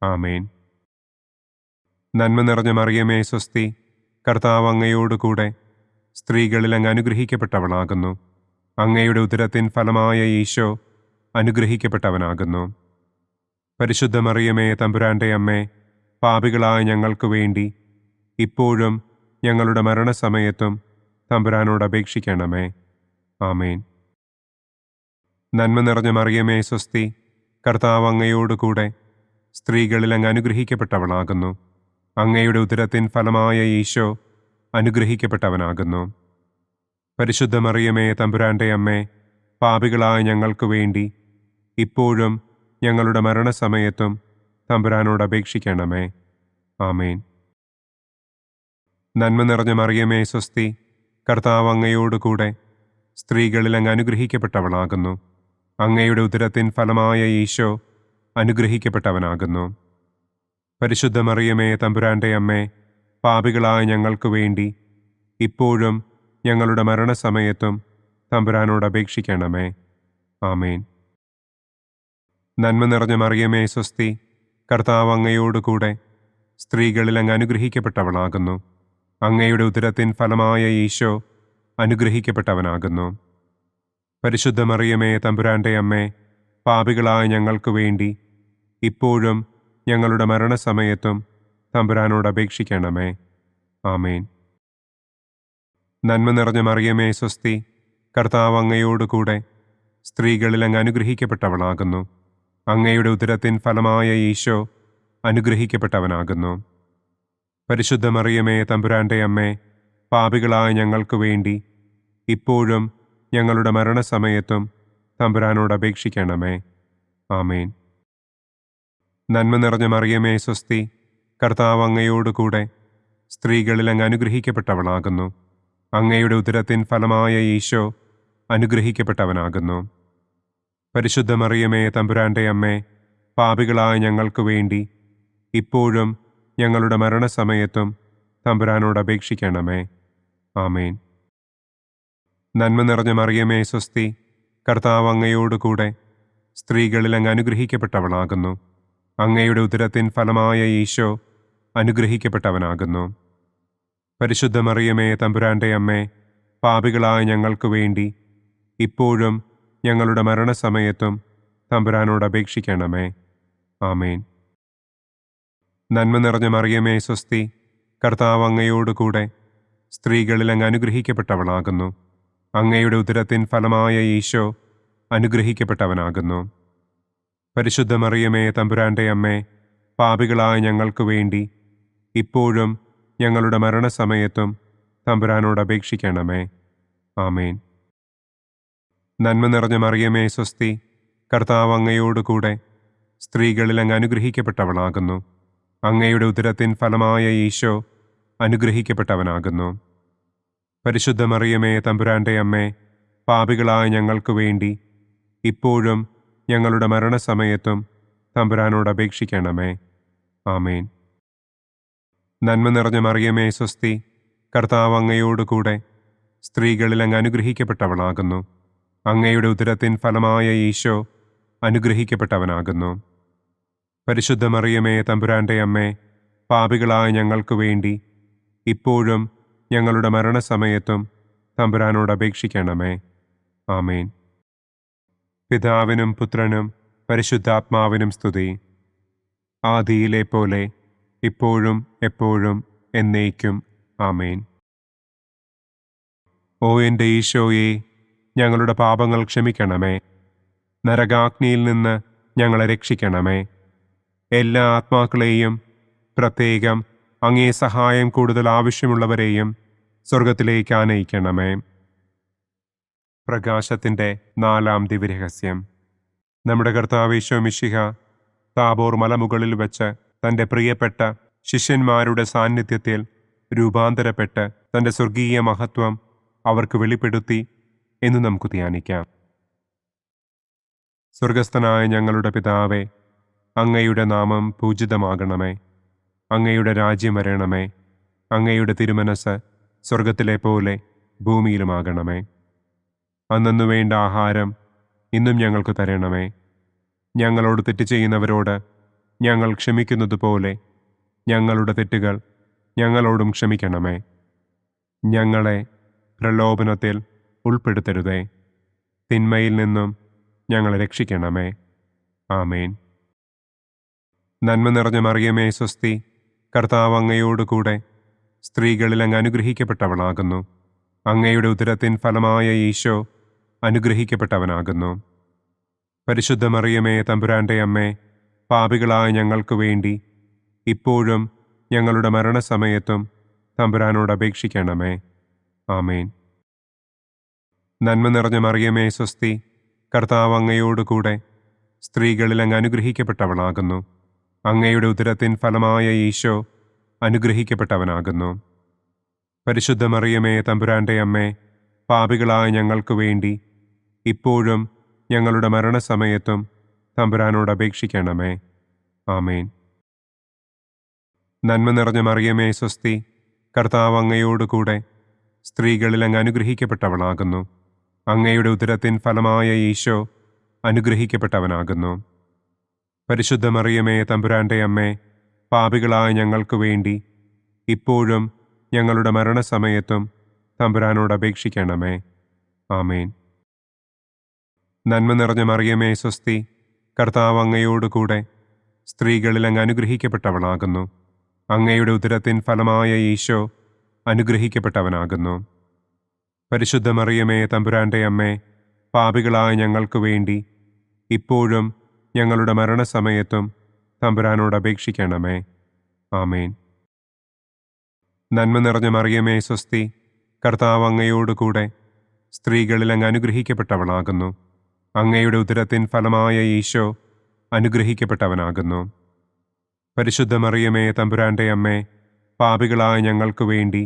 ആമേൻ. നന്മ നിറഞ്ഞ മറിയമേ സ്വസ്തി, കർത്താവ് അങ്ങയോടുകൂടെ സ്ത്രീകളിൽ അങ്ങ് അനുഗ്രഹിക്കപ്പെട്ടവളാകുന്നു. അങ്ങയുടെ ഉദരത്തിൻ ഫലമായ ഈശോ അനുഗ്രഹിക്കപ്പെട്ടവനാകുന്നു. പരിശുദ്ധ മറിയമേ തമ്പുരാന്റെ അമ്മേ, പാപികളായ ഞങ്ങൾക്ക് വേണ്ടി ഇപ്പോഴും ഞങ്ങളുടെ മരണസമയത്തും തമ്പുരാനോട് അപേക്ഷിക്കണമേ. ആമേൻ. നന്മ നിറഞ്ഞ മറിയമേ സ്വസ്തി, കർത്താവ് അങ്ങയോടുകൂടെ സ്ത്രീകളിൽ അങ്ങ് അനുഗ്രഹിക്കപ്പെട്ടവളാകുന്നു. അങ്ങയുടെ ഉദരത്തിൻ ഫലമായ ഈശോ അനുഗ്രഹിക്കപ്പെട്ടവനാകുന്നു. പരിശുദ്ധ മറിയമേ തമ്പുരാന്റെ അമ്മേ, പാപികളായ ഞങ്ങൾക്ക് വേണ്ടി ഇപ്പോഴും ഞങ്ങളുടെ മരണസമയത്തും തമ്പുരാനോട് അപേക്ഷിക്കണമേ. ആമേൻ. നന്മ നിറഞ്ഞ മറിയമേ സ്വസ്തി, കർത്താവ് അങ്ങയോടുകൂടെ സ്ത്രീകളിൽ അങ്ങ് അനുഗ്രഹിക്കപ്പെട്ടവളാകുന്നു. അങ്ങയുടെ ഉദരത്തിൻ ഫലമായ ഈശോ അനുഗ്രഹിക്കപ്പെട്ടവനാകുന്നു. പരിശുദ്ധ മറിയമേ തമ്പുരാന്റെ അമ്മേ, പാപികളായ ഞങ്ങൾക്ക് വേണ്ടി ഇപ്പോഴും ഞങ്ങളുടെ മരണസമയത്തും തമ്പുരാനോട് അപേക്ഷിക്കണമേ. ആമേൻ. നന്മ നിറഞ്ഞ മറിയമേ സ്വസ്തി, കർത്താവ് അങ്ങയോടുകൂടെ സ്ത്രീകളിൽ അങ്ങ് അനുഗ്രഹിക്കപ്പെട്ടവളാകുന്നു. അങ്ങയുടെ ഉദരത്തിൻ ഫലമായ ഈശോ അനുഗ്രഹിക്കപ്പെട്ടവനാകുന്നു. പരിശുദ്ധ മറിയമേ തമ്പുരാന്റെ അമ്മേ, പാപികളായ ഞങ്ങൾക്ക് വേണ്ടി ഇപ്പോഴും ഞങ്ങളുടെ മരണസമയത്തും തമ്പുരാനോട് അപേക്ഷിക്കണമേ. ആമേൻ. നന്മ നിറഞ്ഞ മറിയമേ സ്വസ്തി, കർത്താവ് അങ്ങയോടുകൂടെ സ്ത്രീകളിൽ അങ്ങ് അനുഗ്രഹിക്കപ്പെട്ടവളാകുന്നു. അങ്ങയുടെ ഉദരത്തിൻ ഫലമായ ഈശോ അനുഗ്രഹിക്കപ്പെട്ടവനാകുന്നു. പരിശുദ്ധ മറിയമേ തമ്പുരാന്റെ അമ്മേ, പാപികളായ ഞങ്ങൾക്ക് വേണ്ടി ഇപ്പോഴും ഞങ്ങളുടെ മരണസമയത്തും തമ്പുരാനോട് അപേക്ഷിക്കണമേ. ആമേൻ. നന്മ നിറഞ്ഞ മറിയമേ സ്വസ്തി, കർത്താവ് അങ്ങയോടുകൂടെ സ്ത്രീകളിൽ അങ്ങ് അനുഗ്രഹിക്കപ്പെട്ടവളാകുന്നു. അങ്ങയുടെ ഉദരത്തിൻ ഫലമായ ഈശോ അനുഗ്രഹിക്കപ്പെട്ടവനാകുന്നു. പരിശുദ്ധ മറിയമേ തമ്പുരാന്റെ അമ്മേ, പാപികളായ ഞങ്ങൾക്ക് വേണ്ടി ഇപ്പോഴും ഞങ്ങളുടെ മരണസമയത്തും തമ്പുരാനോട് അപേക്ഷിക്കണമേ. ആമേൻ. നന്മ നിറഞ്ഞ മറിയമേ സ്വസ്തി, കർത്താവ് അങ്ങയോടുകൂടെ സ്ത്രീകളിൽ അങ്ങ് അനുഗ്രഹിക്കപ്പെട്ടവളാകുന്നു. അങ്ങയുടെ ഉദരത്തിൻ ഫലമായ ഈശോ അനുഗ്രഹിക്കപ്പെട്ടവനാകുന്നു. പരിശുദ്ധ മറിയമേ തമ്പുരാന്റെ അമ്മേ, പാപികളായ ഞങ്ങൾക്ക് വേണ്ടി ഇപ്പോഴും ഞങ്ങളുടെ മരണസമയത്തും തമ്പുരാനോട് അപേക്ഷിക്കണമേ. ആമേൻ. നന്മ നിറഞ്ഞ മറിയമേ സ്വസ്തി, കർത്താവ് അങ്ങയോടുകൂടെ സ്ത്രീകളിൽ അങ്ങ് അനുഗ്രഹിക്കപ്പെട്ടവളാകുന്നു. അങ്ങയുടെ ഉദരത്തിൻ ഫലമായ ഈശോ അനുഗ്രഹിക്കപ്പെട്ടവനാകുന്നു. പരിശുദ്ധ മറിയമേ തമ്പുരാന്റെ അമ്മേ, പാപികളായ ഞങ്ങൾക്ക് വേണ്ടി ഇപ്പോഴും ഞങ്ങളുടെ മരണസമയത്തും തമ്പുരാനോട് അപേക്ഷിക്കണമേ. ആമേൻ. നന്മ നിറഞ്ഞ മറിയമേ സ്വസ്തി, കർത്താവ് അങ്ങയോടുകൂടെ സ്ത്രീകളിൽ അങ്ങ് അനുഗ്രഹിക്കപ്പെട്ടവളാകുന്നു. അങ്ങയുടെ ഉദരത്തിൻ ഫലമായ ഈശോ അനുഗ്രഹിക്കപ്പെട്ടവനാകുന്നു. പരിശുദ്ധ മറിയമേ തമ്പുരാന്റെ അമ്മേ, പാപികളായ ഞങ്ങൾക്ക് വേണ്ടി ഇപ്പോഴും ഞങ്ങളുടെ മരണസമയത്തും തമ്പുരാനോട് അപേക്ഷിക്കണമേ. ആമേൻ. നന്മ നിറഞ്ഞ മറിയമേ സ്വസ്തി, കർത്താവ് അങ്ങയോടുകൂടെ സ്ത്രീകളിൽ അങ്ങ് അനുഗ്രഹിക്കപ്പെട്ടവളാകുന്നു. അങ്ങയുടെ ഉദരത്തിൻ ഫലമായ ഈശോ അനുഗ്രഹിക്കപ്പെട്ടവനാകുന്നു. പരിശുദ്ധ മറിയമേ തമ്പുരാന്റെ അമ്മേ, പാപികളായ ഞങ്ങൾക്ക് വേണ്ടി ഇപ്പോഴും ഞങ്ങളുടെ മരണസമയത്തും തമ്പുരാനോട് അപേക്ഷിക്കണമേ. ആമേൻ. പിതാവിനും പുത്രനും പരിശുദ്ധാത്മാവിനും സ്തുതി. ആദിയിലെ പോലെ ഇപ്പോഴും എപ്പോഴും എന്നേക്കും. ആമേൻ. ഓ എൻ്റെ ഈശോയെ, ഞങ്ങളുടെ പാപങ്ങൾ ക്ഷമിക്കണമേ. നരകാഗ്നിയിൽ നിന്ന് ഞങ്ങളെ രക്ഷിക്കണമേ. എല്ലാ ആത്മാക്കളെയും, പ്രത്യേകം അങ്ങേ സഹായം കൂടുതൽ ആവശ്യമുള്ളവരെയും സ്വർഗത്തിലേക്ക് ആനയിക്കണമേ. പ്രകാശത്തിൻ്റെ 4-ാം ദിവ്യരഹസ്യം. നമ്മുടെ കർത്താവ് ഈശോ മിശിഹ താബോർ മലമുകളിൽ വെച്ച് തൻ്റെ പ്രിയപ്പെട്ട ശിഷ്യന്മാരുടെ സാന്നിധ്യത്തിൽ രൂപാന്തരപ്പെട്ട് തൻ്റെ സ്വർഗീയ മഹത്വം അവർക്ക് വെളിപ്പെടുത്തി എന്ന് നമുക്ക് ധ്യാനിക്കാം. സ്വർഗസ്ഥനായ ഞങ്ങളുടെ പിതാവേ, അങ്ങയുടെ നാമം പൂജിതമാകണമേ. അങ്ങയുടെ രാജ്യം വരണമേ. അങ്ങയുടെ തിരുമനസ് സ്വർഗത്തിലെ പോലെ ഭൂമിയിലുമാകണമേ. അന്നു വേണ്ട ആഹാരം ഇന്നും ഞങ്ങൾക്ക് തരണമേ. ഞങ്ങളോട് തെറ്റ് ചെയ്യുന്നവരോട് ഞങ്ങൾ ക്ഷമിക്കുന്നത് പോലെ ഞങ്ങളുടെ തെറ്റുകൾ ഞങ്ങളോടും ക്ഷമിക്കണമേ. ഞങ്ങളെ പ്രലോഭനത്തിൽ ഉൾപ്പെടുത്തരുതേ. തിന്മയിൽ നിന്നും ഞങ്ങളെ രക്ഷിക്കണമേ. ആമേൻ. നന്മ നിറഞ്ഞ മറിയമേ സ്വസ്തി, കർത്താവ് അങ്ങയോടുകൂടെ സ്ത്രീകളിൽ അങ്ങ് അനുഗ്രഹിക്കപ്പെട്ടവളാകുന്നു. അങ്ങയുടെ ഉദരത്തിൻ ഫലമായ ഈശോ അനുഗ്രഹിക്കപ്പെട്ടവനാകുന്നു. പരിശുദ്ധ മറിയമേ തമ്പുരാന്റെ അമ്മേ, പാപികളായ ഞങ്ങൾക്ക് വേണ്ടി ഇപ്പോഴും ഞങ്ങളുടെ മരണസമയത്തും തമ്പുരാനോട് അപേക്ഷിക്കണമേ. ആമേൻ. നന്മ നിറഞ്ഞ മറിയമേ സ്വസ്തി, കർത്താവ് അങ്ങയോടുകൂടെ സ്ത്രീകളിൽ അങ്ങ് അനുഗ്രഹിക്കപ്പെട്ടവളാകുന്നു. അങ്ങയുടെ ഉദരത്തിൻ ഫലമായ ഈശോ അനുഗ്രഹിക്കപ്പെട്ടവനാകുന്നു. പരിശുദ്ധ മറിയമേ തമ്പുരാന്റെ അമ്മേ, പാപികളായ ഞങ്ങൾക്ക് വേണ്ടി ഇപ്പോഴും ഞങ്ങളുടെ മരണസമയത്തും തമ്പുരാനോട് അപേക്ഷിക്കണമേ. ആമേൻ. നന്മ നിറഞ്ഞ മറിയമേ സ്വസ്തി, കർത്താവ് അങ്ങയോടുകൂടെ സ്ത്രീകളിൽ അങ്ങ് അനുഗ്രഹിക്കപ്പെട്ടവളാകുന്നു. അങ്ങയുടെ ഉദരത്തിൻ ഫലമായ ഈശോ അനുഗ്രഹിക്കപ്പെട്ടവനാകുന്നു. പരിശുദ്ധ മറിയമേ തമ്പുരാന്റെ അമ്മേ, പാപികളായ ഞങ്ങൾക്ക് വേണ്ടി ഇപ്പോഴും ഞങ്ങളുടെ മരണസമയത്തും തമ്പുരാനോട് അപേക്ഷിക്കണമേ. ആമേൻ. നന്മ നിറഞ്ഞ മറിയമേ സ്വസ്തി, കർത്താവ് അങ്ങയോടുകൂടെ സ്ത്രീകളിൽ അങ്ങ് അനുഗ്രഹിക്കപ്പെട്ടവളാകുന്നു. അങ്ങയുടെ ഉദരത്തിൻ ഫലമായ ഈശോ അനുഗ്രഹിക്കപ്പെട്ടവനാകുന്നു. പരിശുദ്ധ മറിയമേ തമ്പുരാന്റെ അമ്മേ, പാപികളായ ഞങ്ങൾക്ക് വേണ്ടി ഇപ്പോഴും ഞങ്ങളുടെ മരണസമയത്തും തമ്പുരാനോട് അപേക്ഷിക്കണമേ. ആമേൻ. നന്മ നിറഞ്ഞ മറിയമേ സ്വസ്തി, കർത്താവ് അങ്ങയോടുകൂടെ സ്ത്രീകളിൽ അങ്ങ് അനുഗ്രഹിക്കപ്പെട്ടവളാകുന്നു. അങ്ങയുടെ ഉദരത്തിൻ ഫലമായ ഈശോ അനുഗ്രഹിക്കപ്പെട്ടവനാകുന്നു. പരിശുദ്ധ മറിയമേ തമ്പുരാന്റെ അമ്മേ, പാപികളായ ഞങ്ങൾക്ക് വേണ്ടി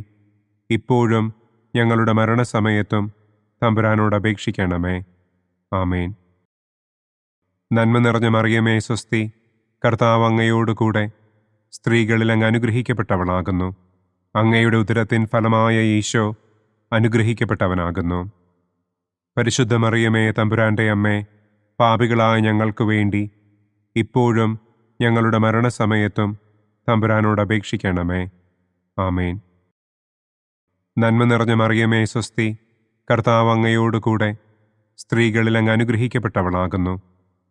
ഇപ്പോഴും ഞങ്ങളുടെ മരണസമയത്തും തമ്പുരാനോട് അപേക്ഷിക്കണമേ. ആമേൻ. നന്മ നിറഞ്ഞ മറിയമേ സ്വസ്തി, കർത്താവ് അങ്ങയോടുകൂടെ സ്ത്രീകളിൽ അങ്ങ് അനുഗ്രഹിക്കപ്പെട്ടവളാകുന്നു. അങ്ങയുടെ ഉദരത്തിൻ ഫലമായ ഈശോ അനുഗ്രഹിക്കപ്പെട്ടവനാകുന്നു. പരിശുദ്ധ മറിയമേ തമ്പുരാന്റെ അമ്മേ, പാപികളായ ഞങ്ങൾക്ക് വേണ്ടി ഇപ്പോഴും ഞങ്ങളുടെ മരണസമയത്തും തമ്പുരാനോട് അപേക്ഷിക്കണമേ. ആമേൻ. നന്മ നിറഞ്ഞ മറിയമേ സ്വസ്തി, കർത്താവ് അങ്ങയോടുകൂടെ സ്ത്രീകളിൽ അങ്ങ് അനുഗ്രഹിക്കപ്പെട്ടവളാകുന്നു.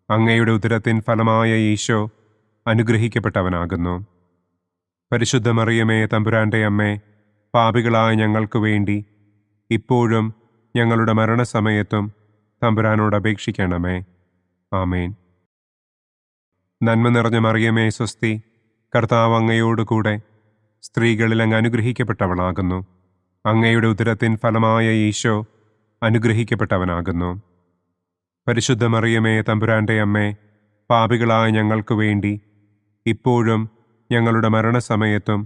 അങ്ങയുടെ ഉദരത്തിൻ ഫലമായ ഈശോ അനുഗ്രഹിക്കപ്പെട്ടവനാകുന്നു. പരിശുദ്ധ മറിയമേ, തമ്പുരാന്റെ അമ്മേ, പാപികളായ ഞങ്ങൾക്ക് വേണ്ടി ഇപ്പോഴും ഞങ്ങളുടെ മരണസമയത്തും തമ്പുരാനോട് അപേക്ഷിക്കണമേ. ആമേൻ. നന്മ നിറഞ്ഞ മറിയമേ, സ്വസ്തി, കർത്താവ് അങ്ങയോടുകൂടെ സ്ത്രീകളിൽ അങ്ങ് അനുഗ്രഹിക്കപ്പെട്ടവളാകുന്നു. അങ്ങയുടെ ഉദരത്തിൻ ഫലമായ ഈശോ അനുഗ്രഹിക്കപ്പെട്ടവനാകുന്നു. പരിശുദ്ധ മറിയമേ, തമ്പുരാന്റെ അമ്മേ, പാപികളായ ഞങ്ങൾക്ക് വേണ്ടി ഇപ്പോഴും ഞങ്ങളുടെ മരണസമയത്തും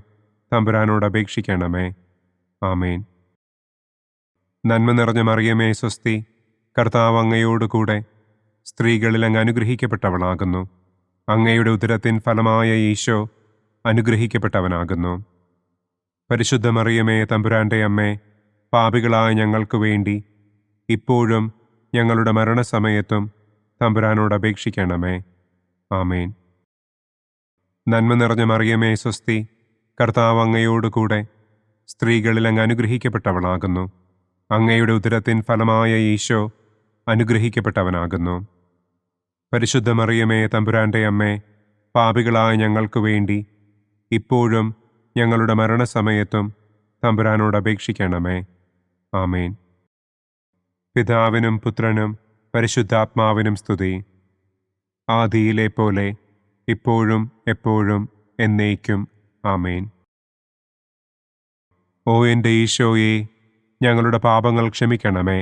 തമ്പുരാനോട് അപേക്ഷിക്കണമേ. ആമേൻ. നന്മ നിറഞ്ഞ മറിയമേ, സ്വസ്തി, കർത്താവ് അങ്ങയോടുകൂടെ സ്ത്രീകളിൽ അങ്ങ് അനുഗ്രഹിക്കപ്പെട്ടവളാകുന്നു. അങ്ങയുടെ ഉദരത്തിൻ ഫലമായ ഈശോ അനുഗ്രഹിക്കപ്പെട്ടവനാകുന്നു. പരിശുദ്ധ മറിയമേ, തമ്പുരാന്റെ അമ്മേ, പാപികളായ ഞങ്ങൾക്ക് വേണ്ടി ഇപ്പോഴും ഞങ്ങളുടെ മരണസമയത്തും തമ്പുരാനോട് അപേക്ഷിക്കണമേ. ആമേൻ. നന്മ നിറഞ്ഞ മറിയമേ, സ്വസ്തി, കർത്താവ് അങ്ങയോടുകൂടെ സ്ത്രീകളിൽ അങ്ങ് അനുഗ്രഹിക്കപ്പെട്ടവളാകുന്നു. അങ്ങയുടെ ഉദരത്തിൻ ഫലമായ ഈശോ അനുഗ്രഹിക്കപ്പെട്ടവനാകുന്നു. പരിശുദ്ധ മറിയമേ, തമ്പുരാന്റെ അമ്മേ, പാപികളായ ഞങ്ങൾക്ക് വേണ്ടി ഇപ്പോഴും ഞങ്ങളുടെ മരണസമയത്തും തമ്പുരാനോട് അപേക്ഷിക്കണമേ. ആമേൻ. പിതാവിനും പുത്രനും പരിശുദ്ധാത്മാവിനും സ്തുതി. ആദിയിലെ പോലെ ഇപ്പോഴും എപ്പോഴും എന്നേക്കും. ആമേൻ. ഓ എൻ്റെ ഈശോയെ, ഞങ്ങളുടെ പാപങ്ങൾ ക്ഷമിക്കണമേ.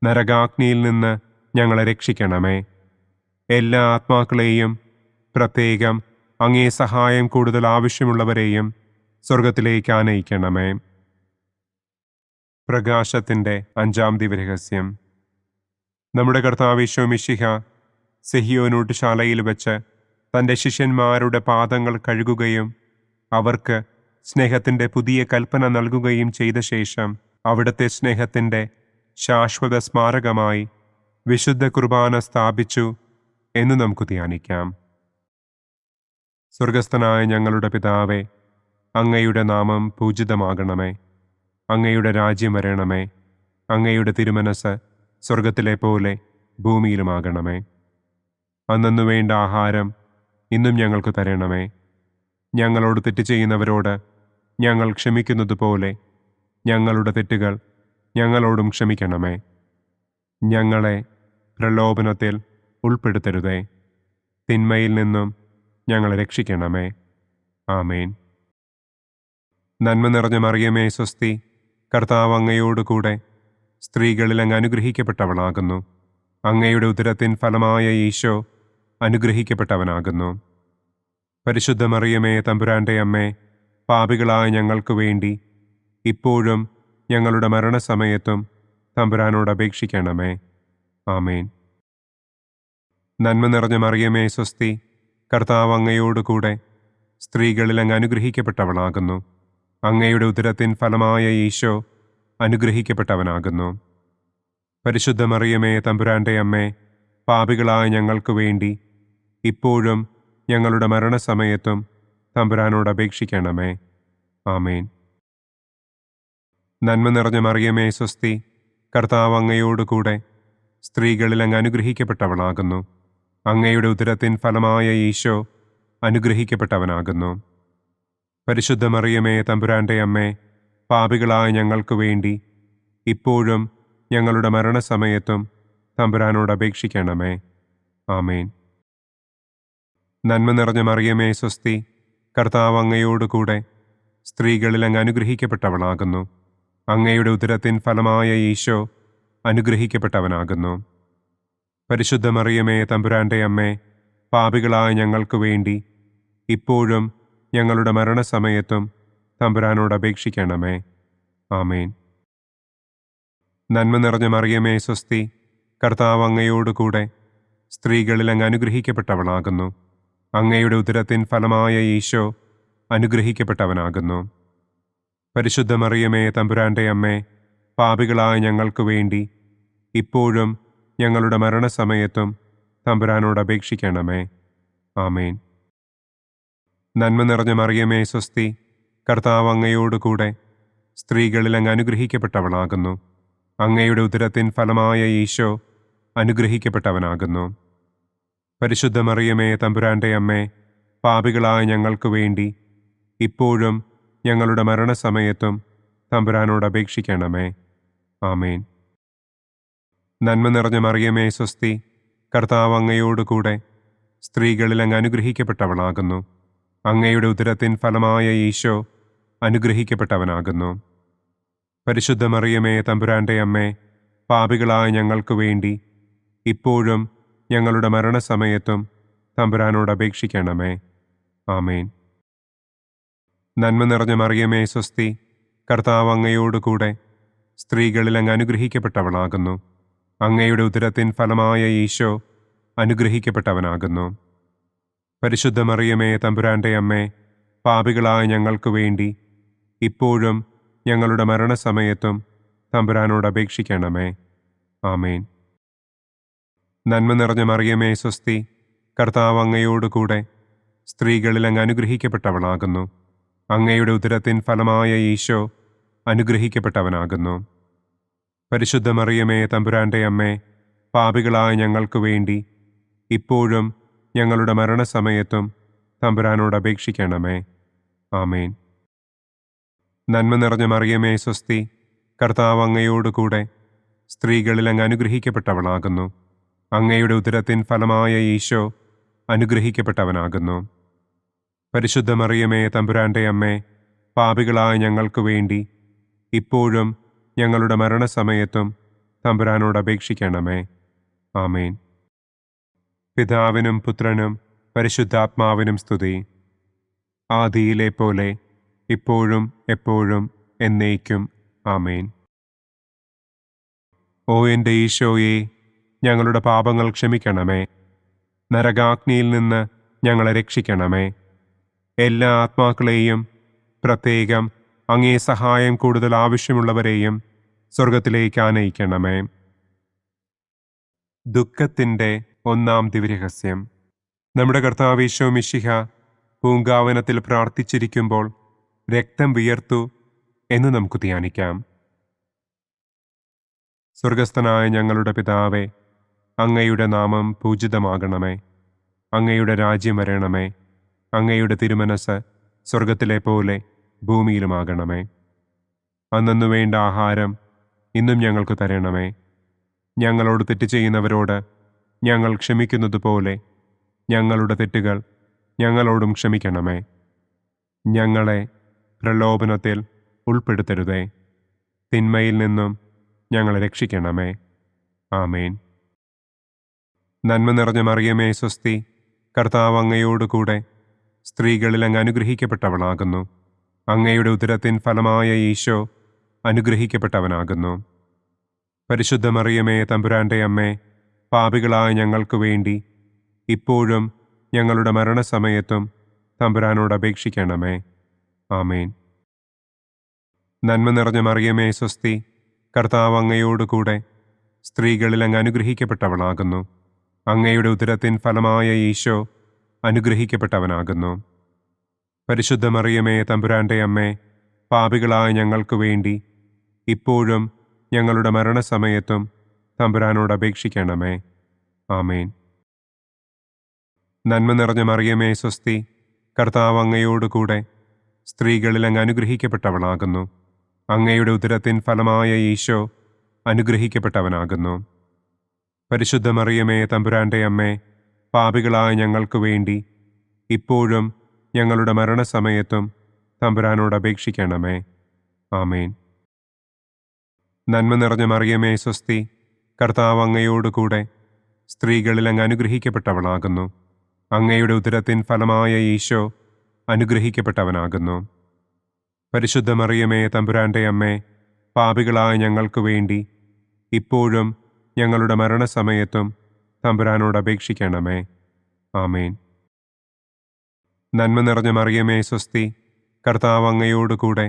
നരകാഗ്നിയിൽ നിന്ന് ഞങ്ങളെ രക്ഷിക്കണമേ. എല്ലാ ആത്മാക്കളെയും, പ്രത്യേകം അങ്ങേ സഹായം കൂടുതൽ ആവശ്യമുള്ളവരെയും സ്വർഗത്തിലേക്ക് ആനയിക്കണമേ. പ്രകാശത്തിൻ്റെ 5-ാം ദിവ്യരഹസ്യം. നമ്മുടെ കർത്താവ് ഈശോ മിശിഹ സെഹിയോനൂട്ടുശാലയിൽ വെച്ച് തൻ്റെ ശിഷ്യന്മാരുടെ പാദങ്ങൾ കഴുകുകയും അവർക്ക് സ്നേഹത്തിൻ്റെ പുതിയ കൽപ്പന നൽകുകയും ചെയ്ത ശേഷം അവിടുത്തെ സ്നേഹത്തിൻ്റെ ശാശ്വത സ്മാരകമായി വിശുദ്ധ കുർബാന സ്ഥാപിച്ചു എന്ന് നമുക്ക് ധ്യാനിക്കാം. സ്വർഗസ്ഥനായ ഞങ്ങളുടെ പിതാവേ, അങ്ങയുടെ നാമം പൂജിതമാകണമേ. അങ്ങയുടെ രാജ്യം വരണമേ. അങ്ങയുടെ തിരുമനസ് സ്വർഗത്തിലെ പോലെ ഭൂമിയിലുമാകണമേ. അന്നന്നു വേണ്ട ആഹാരം ഇന്നും ഞങ്ങൾക്ക് തരണമേ. ഞങ്ങളോട് തെറ്റ് ചെയ്യുന്നവരോട് ഞങ്ങൾ ക്ഷമിക്കുന്നത് പോലെ ഞങ്ങളുടെ തെറ്റുകൾ ഞങ്ങളോടും ക്ഷമിക്കണമേ. ഞങ്ങളെ പ്രലോഭനത്തിൽ ഉൾപ്പെടുത്തരുതേ. തിന്മയിൽ നിന്നും ഞങ്ങളെ രക്ഷിക്കണമേ. ആമേൻ. നന്മ നിറഞ്ഞ മറിയമേ, സ്വസ്തി, കർത്താവ് അങ്ങയോടുകൂടെ സ്ത്രീകളിൽ അങ്ങ് അനുഗ്രഹിക്കപ്പെട്ടവളാകുന്നു. അങ്ങയുടെ ഉദരത്തിൻ ഫലമായ ഈശോ അനുഗ്രഹിക്കപ്പെട്ടവനാകുന്നു. പരിശുദ്ധ മറിയമേ, തമ്പുരാന്റെ അമ്മേ, പാപികളായ ഞങ്ങൾക്ക് വേണ്ടി ഇപ്പോഴും ഞങ്ങളുടെ മരണസമയത്തും തമ്പുരാനോട് അപേക്ഷിക്കണമേ. ആമേൻ. നന്മ നിറഞ്ഞ മറിയമേ, സ്വസ്തി, കർത്താവ് അങ്ങയോടുകൂടെ സ്ത്രീകളിൽ അങ്ങ് അനുഗ്രഹിക്കപ്പെട്ടവളാകുന്നു. അങ്ങയുടെ ഉദരത്തിൻ ഫലമായ ഈശോ അനുഗ്രഹിക്കപ്പെട്ടവനാകുന്നു. പരിശുദ്ധ മറിയമേ, തമ്പുരാന്റെ അമ്മേ, പാപികളായ ഞങ്ങൾക്ക് വേണ്ടി ഇപ്പോഴും ഞങ്ങളുടെ മരണസമയത്തും തമ്പുരാനോട് അപേക്ഷിക്കണമേ. ആമേൻ. നന്മ നിറഞ്ഞ മറിയമേ, സ്വസ്തി, കർത്താവ് അങ്ങയോടുകൂടെ സ്ത്രീകളിൽ അങ്ങ് അനുഗ്രഹിക്കപ്പെട്ടവളാകുന്നു. അങ്ങയുടെ ഉദരത്തിൻ ഫലമായ ഈശോ അനുഗ്രഹിക്കപ്പെട്ടവനാകുന്നു. പരിശുദ്ധ മറിയമേ, തമ്പുരാന്റെ അമ്മേ, പാപികളായ ഞങ്ങൾക്ക് വേണ്ടി ഇപ്പോഴും ഞങ്ങളുടെ മരണസമയത്തും തമ്പുരാനോട് അപേക്ഷിക്കണമേ. ആമേൻ. നന്മ നിറഞ്ഞ മറിയമേ, സ്വസ്തി, കർത്താവ് അങ്ങയോടുകൂടെ സ്ത്രീകളിൽ അങ്ങ് അനുഗ്രഹിക്കപ്പെട്ടവളാകുന്നു. അങ്ങയുടെ ഉദരത്തിൻ ഫലമായ ഈശോ അനുഗ്രഹിക്കപ്പെട്ടവനാകുന്നു. പരിശുദ്ധ മറിയമേ, തമ്പുരാന്റെ അമ്മേ, പാപികളായ ഞങ്ങൾക്ക് വേണ്ടി ഇപ്പോഴും ഞങ്ങളുടെ മരണസമയത്തും തമ്പുരാനോട് അപേക്ഷിക്കണമേ. ആമേൻ. നന്മ നിറഞ്ഞ മറിയമേ, സ്വസ്തി, കർത്താവ് അങ്ങയോടുകൂടെ സ്ത്രീകളിൽ അങ്ങ് അനുഗ്രഹിക്കപ്പെട്ടവളാകുന്നു. അങ്ങയുടെ ഉദരത്തിൻ ഫലമായ ഈശോ അനുഗ്രഹിക്കപ്പെട്ടവനാകുന്നു. പരിശുദ്ധ മറിയമേ, തമ്പുരാന്റെ അമ്മേ, പാപികളായ ഞങ്ങൾക്ക് വേണ്ടി ഇപ്പോഴും ഞങ്ങളുടെ മരണസമയത്തും തമ്പുരാനോട് അപേക്ഷിക്കണമേ. ആമേൻ. നന്മ നിറഞ്ഞ മറിയമേ, സ്വസ്തി, കർത്താവ് അങ്ങയോടുകൂടെ സ്ത്രീകളിൽ അങ്ങ് അനുഗ്രഹിക്കപ്പെട്ടവളാകുന്നു. അങ്ങയുടെ ഉദരത്തിൻ ഫലമായ ഈശോ അനുഗ്രഹിക്കപ്പെട്ടവനാകുന്നു. പരിശുദ്ധ മറിയമേ, തമ്പുരാന്റെ അമ്മേ, പാപികളായ ഞങ്ങൾക്ക് വേണ്ടി ഇപ്പോഴും ഞങ്ങളുടെ മരണസമയത്തും തമ്പുരാനോട് അപേക്ഷിക്കണമേ. ആമേൻ. നന്മ നിറഞ്ഞ മറിയമേ സ്വസ്തി, കർത്താവ് അങ്ങയോട് കൂടെ സ്ത്രീകളിൽ അങ്ങ് അനുഗ്രഹിക്കപ്പെട്ടവളാകുന്നു. അങ്ങയുടെ ഉദരത്തിൻ ഫലമായ ഈശോ അനുഗ്രഹിക്കപ്പെട്ടവനാകുന്നു. പരിശുദ്ധ മറിയമേ തമ്പുരാൻ്റെ അമ്മേ, പാപികളായ ഞങ്ങൾക്ക് വേണ്ടി ഇപ്പോഴും ഞങ്ങളുടെ മരണസമയത്തും തമ്പുരാനോട് അപേക്ഷിക്കണമേ. ആമേൻ. നന്മ നിറഞ്ഞ മറിയമേ സ്വസ്തി, കർത്താവ് അങ്ങയോട് കൂടെ സ്ത്രീകളിൽ അങ്ങ് അനുഗ്രഹിക്കപ്പെട്ടവളാകുന്നു. അങ്ങയുടെ ഉദരത്തിൻ ഫലമായ ഈശോ അനുഗ്രഹിക്കപ്പെട്ടവനാകുന്നു. പരിശുദ്ധ മറിയമേ തമ്പുരാൻ്റെ അമ്മേ, പാപികളായ ഞങ്ങൾക്ക് വേണ്ടി ഇപ്പോഴും ഞങ്ങളുടെ മരണസമയത്തും തമ്പുരാനോട് അപേക്ഷിക്കണമേ. ആമേൻ. നന്മ നിറഞ്ഞ മറിയമേ സ്വസ്തി, കർത്താവ് അങ്ങയോട് കൂടെ സ്ത്രീകളിൽ അങ്ങ് അനുഗ്രഹിക്കപ്പെട്ടവളാകുന്നു. അങ്ങയുടെ ഉദരത്തിൻ ഫലമായ ഈശോ അനുഗ്രഹിക്കപ്പെട്ടവനാകുന്നു. പരിശുദ്ധ മറിയമേ തമ്പുരാൻ്റെ അമ്മേ, പാപികളായ ഞങ്ങൾക്ക് വേണ്ടി ഇപ്പോഴും ഞങ്ങളുടെ മരണസമയത്തും തമ്പുരാനോട് അപേക്ഷിക്കണമേ. ആമേൻ. നന്മ നിറഞ്ഞ മറിയമേ സ്വസ്തി, കർത്താവ് അങ്ങയോട് കൂടെ സ്ത്രീകളിൽ അങ്ങ് അനുഗ്രഹിക്കപ്പെട്ടവളാകുന്നു. അങ്ങയുടെ ഉദരത്തിൻ ഫലമായ ഈശോ അനുഗ്രഹിക്കപ്പെട്ടവനാകുന്നു. പരിശുദ്ധ മറിയമേ തമ്പുരാൻ്റെ അമ്മേ, പാപികളായ ഞങ്ങൾക്ക് വേണ്ടി ഇപ്പോഴും ഞങ്ങളുടെ മരണസമയത്തും തമ്പുരാനോട് അപേക്ഷിക്കണമേ. ആമേൻ. പിതാവിനും പുത്രനും പരിശുദ്ധാത്മാവിനും സ്തുതി. ആദിയിലെ പോലെ ഇപ്പോഴും എപ്പോഴും എന്നേക്കും. ആമേൻ. ഓ എൻ്റെ ഈശോയെ, ഞങ്ങളുടെ പാപങ്ങൾ ക്ഷമിക്കണമേ. നരകാഗ്നിയിൽ നിന്ന് ഞങ്ങളെ രക്ഷിക്കണമേ. എല്ലാ ആത്മാക്കളെയും, പ്രത്യേകം അങ്ങേ സഹായം കൂടുതൽ ആവശ്യമുള്ളവരെയും സ്വർഗത്തിലേക്ക് ആനയിക്കണമേ. ദുഃഖത്തിൻ്റെ ഒന്നാം ദിവ്യരഹസ്യം. നമ്മുടെ കർത്താവ് ഈശോ മിശിഹ പൂങ്കാവനത്തിൽ പ്രാർത്ഥിച്ചിരിക്കുമ്പോൾ രക്തം വിയർത്തു എന്ന് നമുക്ക് ധ്യാനിക്കാം. സ്വർഗസ്ഥനായ ഞങ്ങളുടെ പിതാവേ, അങ്ങയുടെ നാമം പൂജിതമാകണമേ. അങ്ങയുടെ രാജ്യം വരണമേ. അങ്ങയുടെ തിരുമനസ് സ്വർഗത്തിലെ പോലെ ഭൂമിയിലുമാകണമേ. അന്നു വേണ്ട ആഹാരം ഇന്നും ഞങ്ങൾക്ക് തരണമേ. ഞങ്ങളോട് തെറ്റ് ചെയ്യുന്നവരോട് ഞങ്ങൾ ക്ഷമിക്കുന്നതുപോലെ ഞങ്ങളുടെ തെറ്റുകൾ ഞങ്ങളോടും ക്ഷമിക്കണമേ. ഞങ്ങളെ പ്രലോഭനത്തിൽ ഉൾപ്പെടുത്തരുതേ. തിന്മയിൽ നിന്നും ഞങ്ങളെ രക്ഷിക്കണമേ. ആമേൻ. നന്മ നിറഞ്ഞ മറിയമേ സ്വസ്തി, കർത്താവ് അങ്ങയോട് കൂടെ സ്ത്രീകളിൽ അങ്ങ് അനുഗ്രഹിക്കപ്പെട്ടവളാകുന്നു. അങ്ങയുടെ ഉദരത്തിൻ ഫലമായ ഈശോ അനുഗ്രഹിക്കപ്പെട്ടവനാകുന്നു. പരിശുദ്ധ മറിയമേ തമ്പുരാൻ്റെ അമ്മേ, പാപികളായ ഞങ്ങൾക്ക് വേണ്ടി ഇപ്പോഴും ഞങ്ങളുടെ മരണസമയത്തും തമ്പുരാനോട് അപേക്ഷിക്കണമേ. ആമേൻ. നന്മ നിറഞ്ഞ മറിയമേ സ്വസ്തി, കർത്താവ് അങ്ങയോട് കൂടെ സ്ത്രീകളിൽ അങ്ങ് അനുഗ്രഹിക്കപ്പെട്ടവളാകുന്നു. അങ്ങയുടെ ഉദരത്തിൻ ഫലമായ ഈശോ അനുഗ്രഹിക്കപ്പെട്ടവനാകുന്നു. പരിശുദ്ധ മറിയമേ തമ്പുരാൻ്റെ അമ്മേ, പാപികളായ ഞങ്ങൾക്ക് വേണ്ടി ഇപ്പോഴും ഞങ്ങളുടെ മരണസമയത്തും തമ്പുരാനോട് അപേക്ഷിക്കണമേ. ആമേൻ. നന്മ നിറഞ്ഞ മറിയമേ സ്വസ്തി, കർത്താവ് അങ്ങയോട് കൂടെ സ്ത്രീകളിൽ അങ്ങ് അനുഗ്രഹിക്കപ്പെട്ടവളാകുന്നു. അങ്ങയുടെ ഉദരത്തിൻ ഫലമായ ഈശോ അനുഗ്രഹിക്കപ്പെട്ടവനാകുന്നു. പരിശുദ്ധ മറിയമേ തമ്പുരാൻ്റെ അമ്മേ, പാപികളായ ഞങ്ങൾക്ക് വേണ്ടി ഇപ്പോഴും ഞങ്ങളുടെ മരണസമയത്തും തമ്പുരാനോട് അപേക്ഷിക്കണമേ. ആമേൻ. നന്മ നിറഞ്ഞ മറിയമേ സ്വസ്തി, കർത്താവ് അങ്ങയോട് കൂടെ സ്ത്രീകളിൽ അങ്ങ് അനുഗ്രഹിക്കപ്പെട്ടവളാകുന്നു. അങ്ങയുടെ ഉദരത്തിൻ ഫലമായ ഈശോ അനുഗ്രഹിക്കപ്പെട്ടവനാകുന്നു. പരിശുദ്ധ മറിയമേ തമ്പുരാൻ്റെ അമ്മേ, പാപികളായ ഞങ്ങൾക്ക് വേണ്ടി ഇപ്പോഴും ഞങ്ങളുടെ മരണസമയത്തും തമ്പുരാനോട് അപേക്ഷിക്കണമേ. ആമേൻ. നന്മ നിറഞ്ഞ മറിയമേ സ്വസ്തി, കർത്താവ് അങ്ങയോട് കൂടെ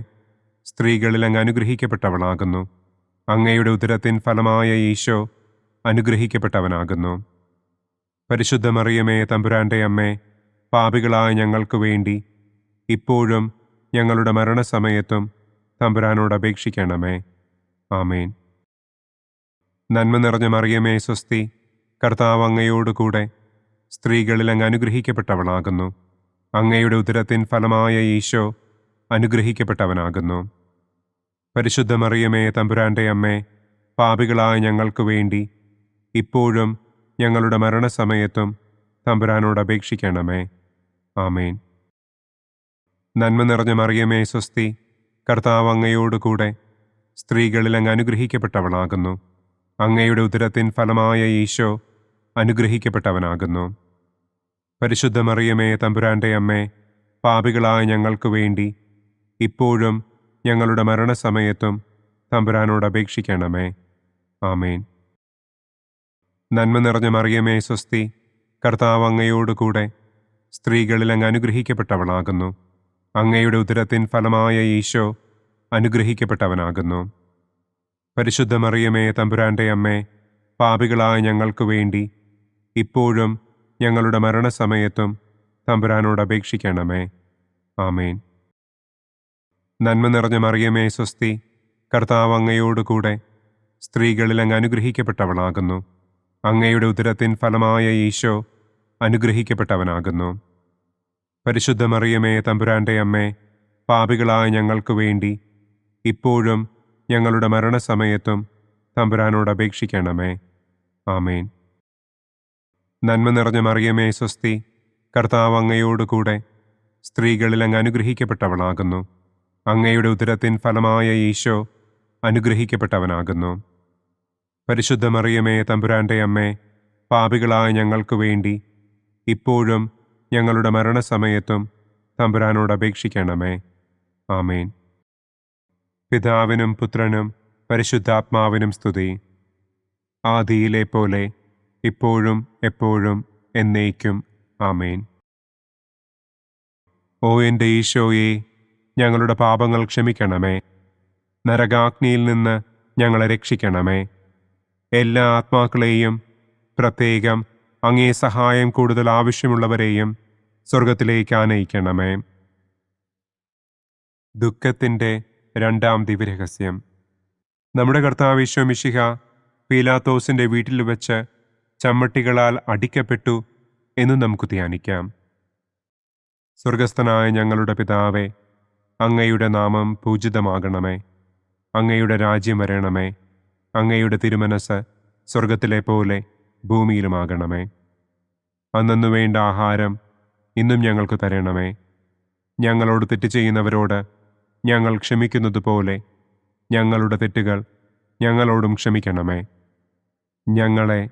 സ്ത്രീകളിൽ അങ്ങ് അനുഗ്രഹിക്കപ്പെട്ടവളാകുന്നു. അങ്ങയുടെ ഉദരത്തിൻ ഫലമായ ഈശോ അനുഗ്രഹിക്കപ്പെട്ടവനാകുന്നു. പരിശുദ്ധ മറിയമേ തമ്പുരാൻ്റെ അമ്മേ, പാപികളായ ഞങ്ങൾക്ക് വേണ്ടി ഇപ്പോഴും ഞങ്ങളുടെ മരണസമയത്തും തമ്പുരാനോട് അപേക്ഷിക്കണമേ. ആമേൻ. നന്മ നിറഞ്ഞ മറിയമേ സ്വസ്തി, കർത്താവ് അങ്ങയോട് കൂടെ സ്ത്രീകളിൽ അങ്ങ് അനുഗ്രഹിക്കപ്പെട്ടവളാകുന്നു. അങ്ങയുടെ ഉദരത്തിൻ ഫലമായ ഈശോ അനുഗ്രഹിക്കപ്പെട്ടവനാകുന്നു. പരിശുദ്ധ മറിയമേ, തമ്പുരാന്റെ അമ്മേ, പാപികളായ ഞങ്ങൾക്ക് വേണ്ടി ഇപ്പോഴും ഞങ്ങളുടെ മരണസമയത്തും തമ്പുരാനോട് അപേക്ഷിക്കണമേ. ആമേൻ. നന്മ നിറഞ്ഞ മറിയമേ, സ്വസ്തി, കർത്താവ് അങ്ങയോടുകൂടെ സ്ത്രീകളിൽ അങ്ങ് അനുഗ്രഹിക്കപ്പെട്ടവളാകുന്നു. അങ്ങയുടെ ഉദരത്തിൻ ഫലമായ ഈശോ അനുഗ്രഹിക്കപ്പെട്ടവനാകുന്നു. പരിശുദ്ധ മറിയമേ, തമ്പുരാന്റെ അമ്മേ, പാപികളായ ഞങ്ങൾക്ക് വേണ്ടി ഇപ്പോഴും ഞങ്ങളുടെ മരണസമയത്തും തമ്പുരാനോട് അപേക്ഷിക്കണമേ. ആമേൻ. നന്മ നിറഞ്ഞ മറിയമേ, സ്വസ്തി, കർത്താവ് അങ്ങയോടുകൂടെ സ്ത്രീകളിൽ അങ്ങ് അനുഗ്രഹിക്കപ്പെട്ടവളാകുന്നു. അങ്ങയുടെ ഉദരത്തിൻ ഫലമായ ഈശോ അനുഗ്രഹിക്കപ്പെട്ടവനാകുന്നു. പരിശുദ്ധ മറിയമേ, തമ്പുരാന്റെ അമ്മേ, പാപികളായ ഞങ്ങൾക്ക് വേണ്ടി ഇപ്പോഴും ഞങ്ങളുടെ മരണസമയത്തും തമ്പുരാനോട് അപേക്ഷിക്കണമേ. ആമേൻ. നന്മ നിറഞ്ഞ മറിയമേ, സ്വസ്തി, കർത്താവ് അങ്ങയോടുകൂടെ സ്ത്രീകളിൽ അങ്ങ് അനുഗ്രഹിക്കപ്പെട്ടവളാകുന്നു. അങ്ങയുടെ ഉദരത്തിൻ ഫലമായ ഈശോ അനുഗ്രഹിക്കപ്പെട്ടവനാകുന്നു. പരിശുദ്ധ മറിയമേ, തമ്പുരാന്റെ അമ്മേ, പാപികളായ ഞങ്ങൾക്ക് വേണ്ടി ഇപ്പോഴും ഞങ്ങളുടെ മരണസമയത്തും തമ്പുരാനോട് അപേക്ഷിക്കണമേ. ആമേൻ. നന്മ നിറഞ്ഞ മറിയമേ, സ്വസ്തി, കർത്താവ് അങ്ങയോടുകൂടെ സ്ത്രീകളിൽ അങ്ങ് അനുഗ്രഹിക്കപ്പെട്ടവളാകുന്നു. അങ്ങയുടെ ഉദരത്തിൻ ഫലമായ ഈശോ അനുഗ്രഹിക്കപ്പെട്ടവനാകുന്നു. പരിശുദ്ധ മറിയമേ, തമ്പുരാന്റെ അമ്മേ, പാപികളായ ഞങ്ങൾക്ക് വേണ്ടി ഇപ്പോഴും ഞങ്ങളുടെ മരണസമയത്തും തമ്പുരാനോട് അപേക്ഷിക്കണമേ. ആമേൻ. പിതാവിനും പുത്രനും പരിശുദ്ധാത്മാവിനും സ്തുതി. ആദിയിലെ പോലെ ഇപ്പോഴും എപ്പോഴും എന്നേക്കും. ആമേൻ. ഓ എൻ്റെ ഈശോയെ, ഞങ്ങളുടെ പാപങ്ങൾ ക്ഷമിക്കണമേ. നരകാഗ്നിയിൽ നിന്ന് ഞങ്ങളെ രക്ഷിക്കണമേ. എല്ലാ ആത്മാക്കളെയും, പ്രത്യേകം അങ്ങേ സഹായം കൂടുതൽ ആവശ്യമുള്ളവരെയും സ്വർഗത്തിലേക്ക് ആനയിക്കണമേ. ദുഃഖത്തിൻ്റെ രണ്ടാം ദിവ്യരഹസ്യം. നമ്മുടെ കർത്താവ് ഈശോ മിശിഹ പീലാത്തോസിൻ്റെ വീട്ടിൽ വെച്ച് ചമ്മട്ടികളാൽ അടിക്കപ്പെട്ടു എന്ന് നമുക്ക് ധ്യാനിക്കാം. സ്വർഗസ്ഥനായ ഞങ്ങളുടെ പിതാവേ, അങ്ങയുടെ നാമം പൂജിതമാകണമേ. അങ്ങയുടെ രാജ്യം വരണമേ. അങ്ങയുടെ തിരുമനസ് സ്വർഗത്തിലെ പോലെ ഭൂമിയിലുമാകണമേ. അന്നന്നു വേണ്ട ആഹാരം ഇന്നും ഞങ്ങൾക്ക് തരണമേ. ഞങ്ങളോട് തെറ്റ് ചെയ്യുന്നവരോട് ഞങ്ങൾ ക്ഷമിക്കുന്നത് പോലെ ഞങ്ങളുടെ തെറ്റുകൾ ഞങ്ങളോടും ക്ഷമിക്കണമേ. ഞങ്ങളെ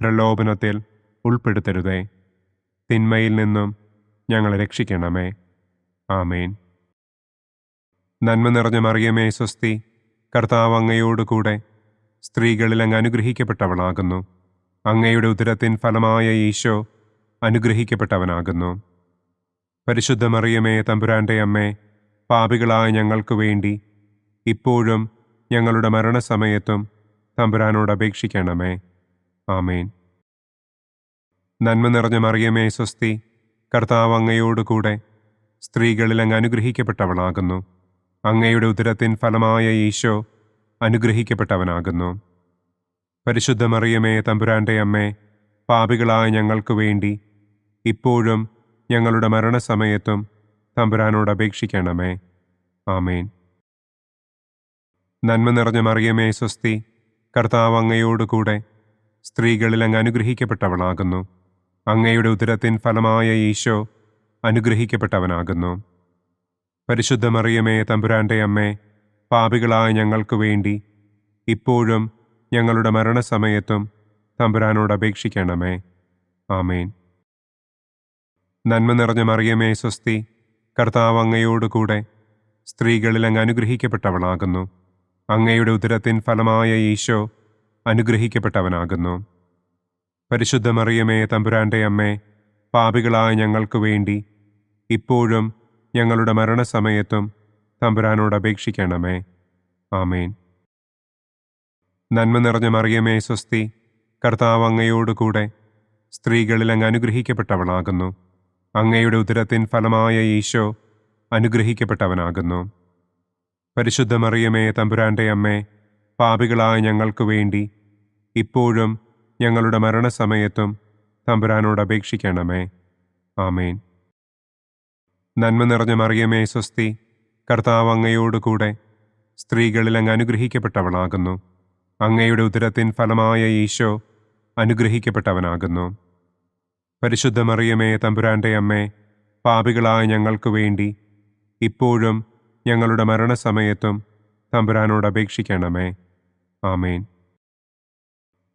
പ്രലോഭനത്തിൽ ഉൾപ്പെടുത്തരുതേ. തിന്മയിൽ നിന്നും ഞങ്ങളെ രക്ഷിക്കണമേ. ആമേൻ. നന്മ നിറഞ്ഞ മറിയമേ, സ്വസ്തി, കർത്താവ് അങ്ങയോടുകൂടെ സ്ത്രീകളിൽ അങ്ങ് അനുഗ്രഹിക്കപ്പെട്ടവളാകുന്നു. അങ്ങയുടെ ഉദരത്തിൻ ഫലമായ ഈശോ അനുഗ്രഹിക്കപ്പെട്ടവനാകുന്നു. പരിശുദ്ധ മറിയമേ, തമ്പുരാന്റെ അമ്മേ, പാപികളായ ഞങ്ങൾക്ക് വേണ്ടി ഇപ്പോഴും ഞങ്ങളുടെ മരണസമയത്തും തമ്പുരാനോട് അപേക്ഷിക്കണമേ. ആമേൻ. നന്മ നിറഞ്ഞ മറിയമേ, സ്വസ്തി, കർത്താവ് അങ്ങയോടുകൂടെ സ്ത്രീകളിൽ അങ്ങ് അനുഗ്രഹിക്കപ്പെട്ടവളാകുന്നു. അങ്ങയുടെ ഉദരത്തിൻ ഫലമായ ഈശോ അനുഗ്രഹിക്കപ്പെട്ടവനാകുന്നു. പരിശുദ്ധ മറിയമേ, തമ്പുരാന്റെ അമ്മേ, പാപികളായ ഞങ്ങൾക്ക് വേണ്ടി ഇപ്പോഴും ഞങ്ങളുടെ മരണസമയത്തും തമ്പുരാനോട് അപേക്ഷിക്കണമേ. ആമേൻ. നന്മ നിറഞ്ഞ മറിയമേ, സ്വസ്തി, കർത്താവ് അങ്ങയോടുകൂടെ സ്ത്രീകളിൽ അങ്ങ് അനുഗ്രഹിക്കപ്പെട്ടവളാകുന്നു. അങ്ങയുടെ ഉദരത്തിൻ ഫലമായ ഈശോ അനുഗ്രഹിക്കപ്പെട്ടവനാകുന്നു. പരിശുദ്ധ മറിയമേ, തമ്പുരാന്റെ അമ്മേ, പാപികളായ ഞങ്ങൾക്ക് വേണ്ടി ഇപ്പോഴും ഞങ്ങളുടെ മരണസമയത്തും തമ്പുരാനോട് അപേക്ഷിക്കണമേ. ആമേൻ. നന്മ നിറഞ്ഞ മറിയമേ, സ്വസ്തി, കർത്താവ് അങ്ങയോടുകൂടെ സ്ത്രീകളിൽ അങ്ങ് അനുഗ്രഹിക്കപ്പെട്ടവളാകുന്നു. അങ്ങയുടെ ഉദരത്തിൻ ഫലമായ ഈശോ അനുഗ്രഹിക്കപ്പെട്ടവനാകുന്നു. പരിശുദ്ധ മറിയമേ, തമ്പുരാന്റെ അമ്മേ, പാപികളായ ഞങ്ങൾക്ക് വേണ്ടി ഇപ്പോഴും ഞങ്ങളുടെ മരണസമയത്തും തമ്പുരാനോട് അപേക്ഷിക്കണമേ. ആമേൻ. നന്മ നിറഞ്ഞ മറിയമേ, സ്വസ്തി, കർത്താവ് അങ്ങയോടുകൂടെ സ്ത്രീകളിൽ അങ്ങ് അനുഗ്രഹിക്കപ്പെട്ടവളാകുന്നു. അങ്ങയുടെ ഉദരത്തിൻ ഫലമായ ഈശോ അനുഗ്രഹിക്കപ്പെട്ടവനാകുന്നു. പരിശുദ്ധ മറിയമേ, തമ്പുരാന്റെ അമ്മേ, പാപികളായ ഞങ്ങൾക്ക് വേണ്ടി ഇപ്പോഴും ഞങ്ങളുടെ മരണസമയത്തും തമ്പുരാനോട് അപേക്ഷിക്കണമേ. ആമേൻ. നന്മ നിറഞ്ഞ മറിയമേ സ്വസ്തി, കർത്താവ് അങ്ങയോടുകൂടെ സ്ത്രീകളിൽ അങ്ങ് അനുഗ്രഹിക്കപ്പെട്ടവളാകുന്നു. അങ്ങയുടെ ഉദരത്തിൻ ഫലമായ ഈശോ അനുഗ്രഹിക്കപ്പെട്ടവനാകുന്നു. പരിശുദ്ധ മറിയമേ തമ്പുരാന്റെ അമ്മേ, പാപികളായ ഞങ്ങൾക്ക് വേണ്ടി ഇപ്പോഴും ഞങ്ങളുടെ മരണസമയത്തും തമ്പുരാനോട് അപേക്ഷിക്കണമേ. ആമേൻ.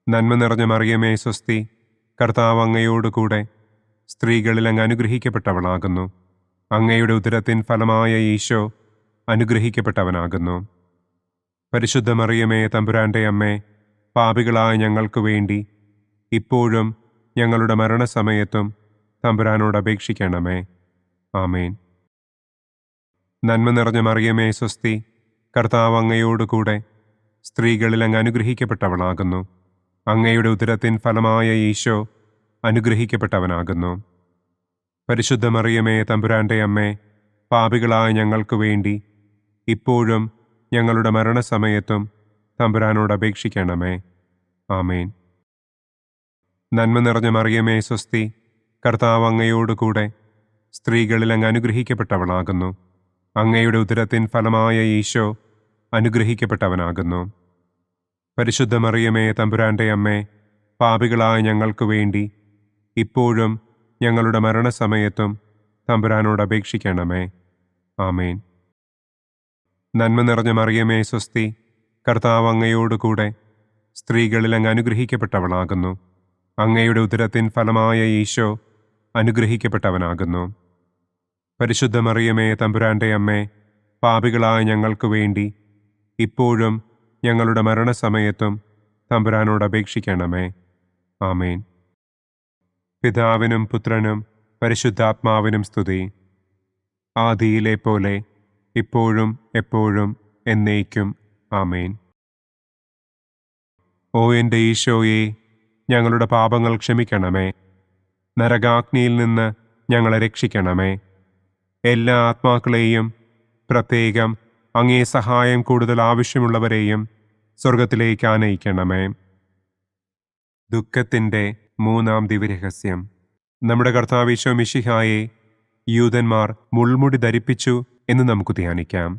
നന്മ നിറഞ്ഞ മറിയമേ സ്വസ്തി, കർത്താവ് അങ്ങയോടുകൂടെ സ്ത്രീകളിൽ അങ്ങ് അനുഗ്രഹിക്കപ്പെട്ടവളാകുന്നു. അങ്ങയുടെ ഉദരത്തിൻ ഫലമായ ഈശോ അനുഗ്രഹിക്കപ്പെട്ടവനാകുന്നു. പരിശുദ്ധ മറിയമേ തമ്പുരാന്റെ അമ്മേ, പാപികളായ ഞങ്ങൾക്ക് വേണ്ടി ഇപ്പോഴും ഞങ്ങളുടെ മരണസമയത്തും തമ്പുരാനോട് അപേക്ഷിക്കണമേ. ആമേൻ. നന്മ നിറഞ്ഞ മറിയമേ സ്വസ്തി, കർത്താവ് അങ്ങയോടുകൂടെ സ്ത്രീകളിൽ അങ്ങ് അനുഗ്രഹിക്കപ്പെട്ടവളാകുന്നു. അങ്ങയുടെ ഉദരത്തിൻ ഫലമായ ഈശോ അനുഗ്രഹിക്കപ്പെട്ടവനാകുന്നു. പരിശുദ്ധ മറിയമേ തമ്പുരാന്റെ അമ്മേ, പാപികളായ ഞങ്ങൾക്ക് വേണ്ടി ഇപ്പോഴും ഞങ്ങളുടെ മരണസമയത്തും തമ്പുരാനോട് അപേക്ഷിക്കണമേ. ആമേൻ. നന്മ നിറഞ്ഞ മറിയമേ സ്വസ്തി, കർത്താവ് അങ്ങയോടുകൂടെ സ്ത്രീകളിൽ അങ്ങ് അനുഗ്രഹിക്കപ്പെട്ടവളാകുന്നു. അങ്ങയുടെ ഉദരത്തിൻ ഫലമായ ഈശോ അനുഗ്രഹിക്കപ്പെട്ടവനാകുന്നു. പരിശുദ്ധ മറിയമേ തമ്പുരാന്റെ അമ്മേ, പാപികളായ ഞങ്ങൾക്ക് വേണ്ടി ഇപ്പോഴും ഞങ്ങളുടെ മരണസമയത്തും തമ്പുരാനോട് അപേക്ഷിക്കണമേ. ആമേൻ. നന്മ നിറഞ്ഞ മറിയമേ സ്വസ്തി, കർത്താവ് അങ്ങയോടുകൂടെ സ്ത്രീകളിൽ അങ്ങ് അനുഗ്രഹിക്കപ്പെട്ടവളാകുന്നു. അങ്ങയുടെ ഉദരത്തിൻ ഫലമായ ഈശോ അനുഗ്രഹിക്കപ്പെട്ടവനാകുന്നു. പരിശുദ്ധ മറിയമേ തമ്പുരാന്റെ അമ്മേ, പാപികളായ ഞങ്ങൾക്ക് വേണ്ടി ഇപ്പോഴും ഞങ്ങളുടെ മരണസമയത്തും തമ്പുരാനോട് അപേക്ഷിക്കണമേ. ആമേൻ. പിതാവിനും പുത്രനും പരിശുദ്ധാത്മാവിനും സ്തുതി. ആദിയിലെ പോലെ ഇപ്പോഴും എപ്പോഴും എന്നേക്കും. ആമേൻ. ഓ എൻ്റെ ഈശോയെ, ഞങ്ങളുടെ പാപങ്ങൾ ക്ഷമിക്കണമേ. നരകാഗ്നിയിൽ നിന്ന് ഞങ്ങളെ രക്ഷിക്കണമേ. എല്ലാ ആത്മാക്കളെയും, പ്രത്യേകം അങ്ങേ സഹായം കൂടുതൽ ആവശ്യമുള്ളവരെയും സ്വർഗത്തിലേക്ക് ആനയിക്കണമേ. ദുഃഖത്തിൻ്റെ മൂന്നാം ദിവ്യരഹസ്യം. നമ്മുടെ കർത്താവ് ഈശോ മിശിഹായെ യൂദന്മാർ മുൾമുടി ധരിപ്പിച്ചു എന്ന് നമുക്ക് ധ്യാനിക്കാം.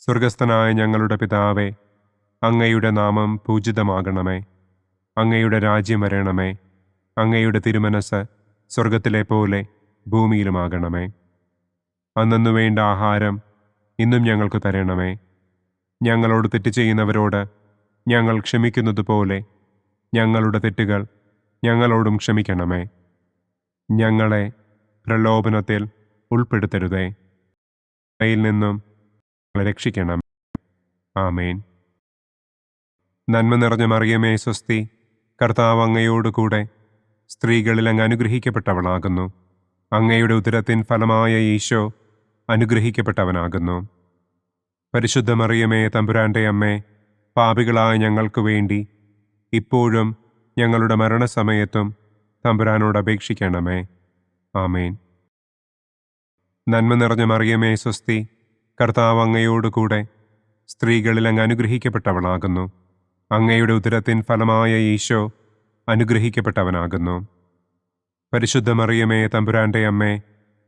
സ്വർഗസ്ഥനായ ഞങ്ങളുടെ പിതാവേ, അങ്ങയുടെ നാമം പൂജിതമാകണമേ. അങ്ങയുടെ രാജ്യം വരണമേ. അങ്ങയുടെ തിരുമനസ് സ്വർഗത്തിലെ പോലെ ഭൂമിയിലുമാകണമേ. അന്നന്നു വേണ്ട ആഹാരം ഇന്നും ഞങ്ങൾക്ക് തരണമേ. ഞങ്ങളോട് തെറ്റ് ചെയ്യുന്നവരോട് ഞങ്ങൾ ക്ഷമിക്കുന്നത് പോലെ ഞങ്ങളുടെ തെറ്റുകൾ ഞങ്ങളോടും ക്ഷമിക്കണമേ. ഞങ്ങളെ പ്രലോഭനത്തിൽ ഉൾപ്പെടുത്തരുതേ, യിൽ നിന്നും ഞങ്ങളെ രക്ഷിക്കണം. ആമേൻ. നന്മ നിറഞ്ഞ മറിയമേ സ്വസ്തി, കർത്താവ് അങ്ങയോടുകൂടെ സ്ത്രീകളിൽ അങ്ങ് അനുഗ്രഹിക്കപ്പെട്ടവളാകുന്നു. അങ്ങയുടെ ഉദരത്തിൻ ഫലമായ ഈശോ അനുഗ്രഹിക്കപ്പെട്ടവനാകുന്നു. പരിശുദ്ധ മറിയമേ തമ്പുരാന്റെ അമ്മേ, പാപികളായ ഞങ്ങൾക്ക് വേണ്ടി ഇപ്പോഴും ഞങ്ങളുടെ മരണസമയത്തും തമ്പുരാനോട് അപേക്ഷിക്കണമേ. ആമേൻ. നന്മ നിറഞ്ഞ മറിയമേ സ്വസ്തി, കർത്താവ് അങ്ങയോടുകൂടെ സ്ത്രീകളിൽ അങ്ങ് അനുഗ്രഹിക്കപ്പെട്ടവളാകുന്നു. അങ്ങയുടെ ഉദരത്തിൻ ഫലമായ ഈശോ അനുഗ്രഹിക്കപ്പെട്ടവനാകുന്നു. പരിശുദ്ധ മറിയമേ തമ്പുരാന്റെ അമ്മേ,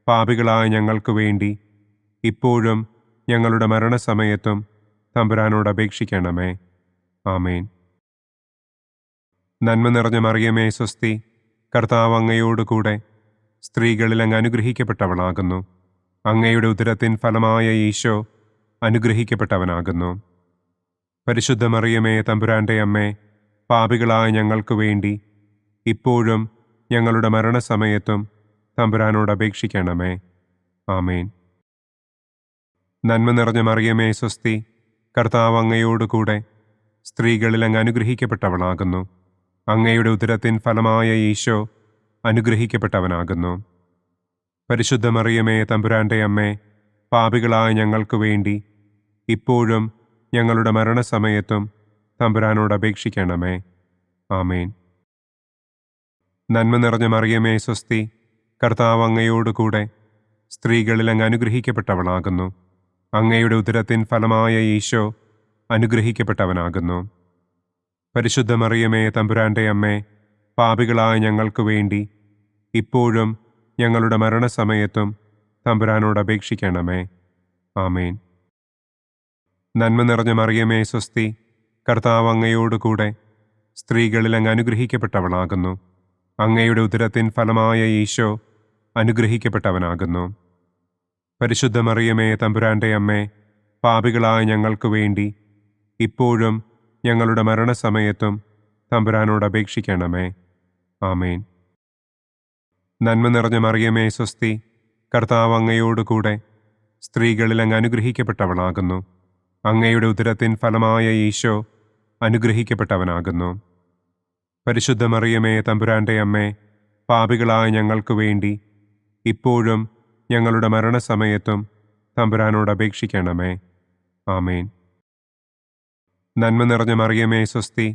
പാപികളായ ഞങ്ങൾക്ക് വേണ്ടി ഇപ്പോഴും ഞങ്ങളുടെ മരണസമയത്തും തമ്പുരാനോട് അപേക്ഷിക്കണമേ. ആമേൻ. നന്മ നിറഞ്ഞ മറിയമേ സ്വസ്തി, കർത്താവ് അങ്ങയോടുകൂടെ സ്ത്രീകളിൽ അങ്ങ് അനുഗ്രഹിക്കപ്പെട്ടവളാകുന്നു. അങ്ങയുടെ ഉദരത്തിൻ ഫലമായ ഈശോ അനുഗ്രഹിക്കപ്പെട്ടവനാകുന്നു. പരിശുദ്ധ മറിയമേ തമ്പുരാന്റെ അമ്മേ, പാപികളായ ഞങ്ങൾക്ക് വേണ്ടി ഇപ്പോഴും ഞങ്ങളുടെ മരണസമയത്തും തമ്പുരാനോട് അപേക്ഷിക്കണമേ. ആമേൻ. നന്മ നിറഞ്ഞ മറിയമേ സ്വസ്തി, കർത്താവ് അങ്ങയോടുകൂടെ സ്ത്രീകളിൽ അങ്ങ് അനുഗ്രഹിക്കപ്പെട്ടവളാകുന്നു. അങ്ങയുടെ ഉദരത്തിൻ ഫലമായ ഈശോ അനുഗ്രഹിക്കപ്പെട്ടവനാകുന്നു. പരിശുദ്ധ മറിയമേ തമ്പുരാന്റെ അമ്മേ, പാപികളായ ഞങ്ങൾക്ക് വേണ്ടി ഇപ്പോഴും ഞങ്ങളുടെ മരണസമയത്തും തമ്പുരാനോട് അപേക്ഷിക്കണമേ. ആമേൻ. നന്മ നിറഞ്ഞ മറിയമേ സ്വസ്തി, കർത്താവ് അങ്ങയോടുകൂടെ സ്ത്രീകളിൽ അങ്ങ് അനുഗ്രഹിക്കപ്പെട്ടവളാകുന്നു. അങ്ങയുടെ ഉദരത്തിൻ ഫലമായ ഈശോ അനുഗ്രഹിക്കപ്പെട്ടവനാകുന്നു. പരിശുദ്ധ മറിയമേ തമ്പുരാന്റെ അമ്മേ, പാപികളായ ഞങ്ങൾക്ക് വേണ്ടി ഇപ്പോഴും ഞങ്ങളുടെ മരണസമയത്തും തമ്പുരാനോട് അപേക്ഷിക്കണമേ. ആമേൻ. നന്മ നിറഞ്ഞ മറിയമേ സ്വസ്തി, കർത്താവ് അങ്ങയോട് കൂടെ സ്ത്രീകളിൽ അങ്ങ് അനുഗ്രഹിക്കപ്പെട്ടവളാകുന്നു. അങ്ങയുടെ ഉദരത്തിൻ ഫലമായ ഈശോ അനുഗ്രഹിക്കപ്പെട്ടവനാകുന്നു. പരിശുദ്ധ മറിയമേ തമ്പുരാന്റെ അമ്മേ, പാപികളായ ഞങ്ങൾക്ക് വേണ്ടി ഇപ്പോഴും ഞങ്ങളുടെ മരണസമയത്തും തമ്പുരാനോട് അപേക്ഷിക്കണമേ. ആമേൻ. നന്മ നിറഞ്ഞ മറിയമേ സ്വസ്തി, കർത്താവ് അങ്ങയോട് കൂടെ സ്ത്രീകളിൽ അങ്ങ് അനുഗ്രഹിക്കപ്പെട്ടവളാകുന്നു. അങ്ങയുടെ ഉദരത്തിൻ ഫലമായ ഈശോ അനുഗ്രഹിക്കപ്പെട്ടവനാകുന്നു. പരിശുദ്ധ മറിയമേ തമ്പുരാന്റെ അമ്മേ, പാപികളായ ഞങ്ങൾക്ക് വേണ്ടി ഇപ്പോഴും ഞങ്ങളുടെ മരണസമയത്തും തമ്പുരാനോട് അപേക്ഷിക്കണമേ. ആമേൻ. നന്മ നിറഞ്ഞ മറിയമേ സ്വസ്തി,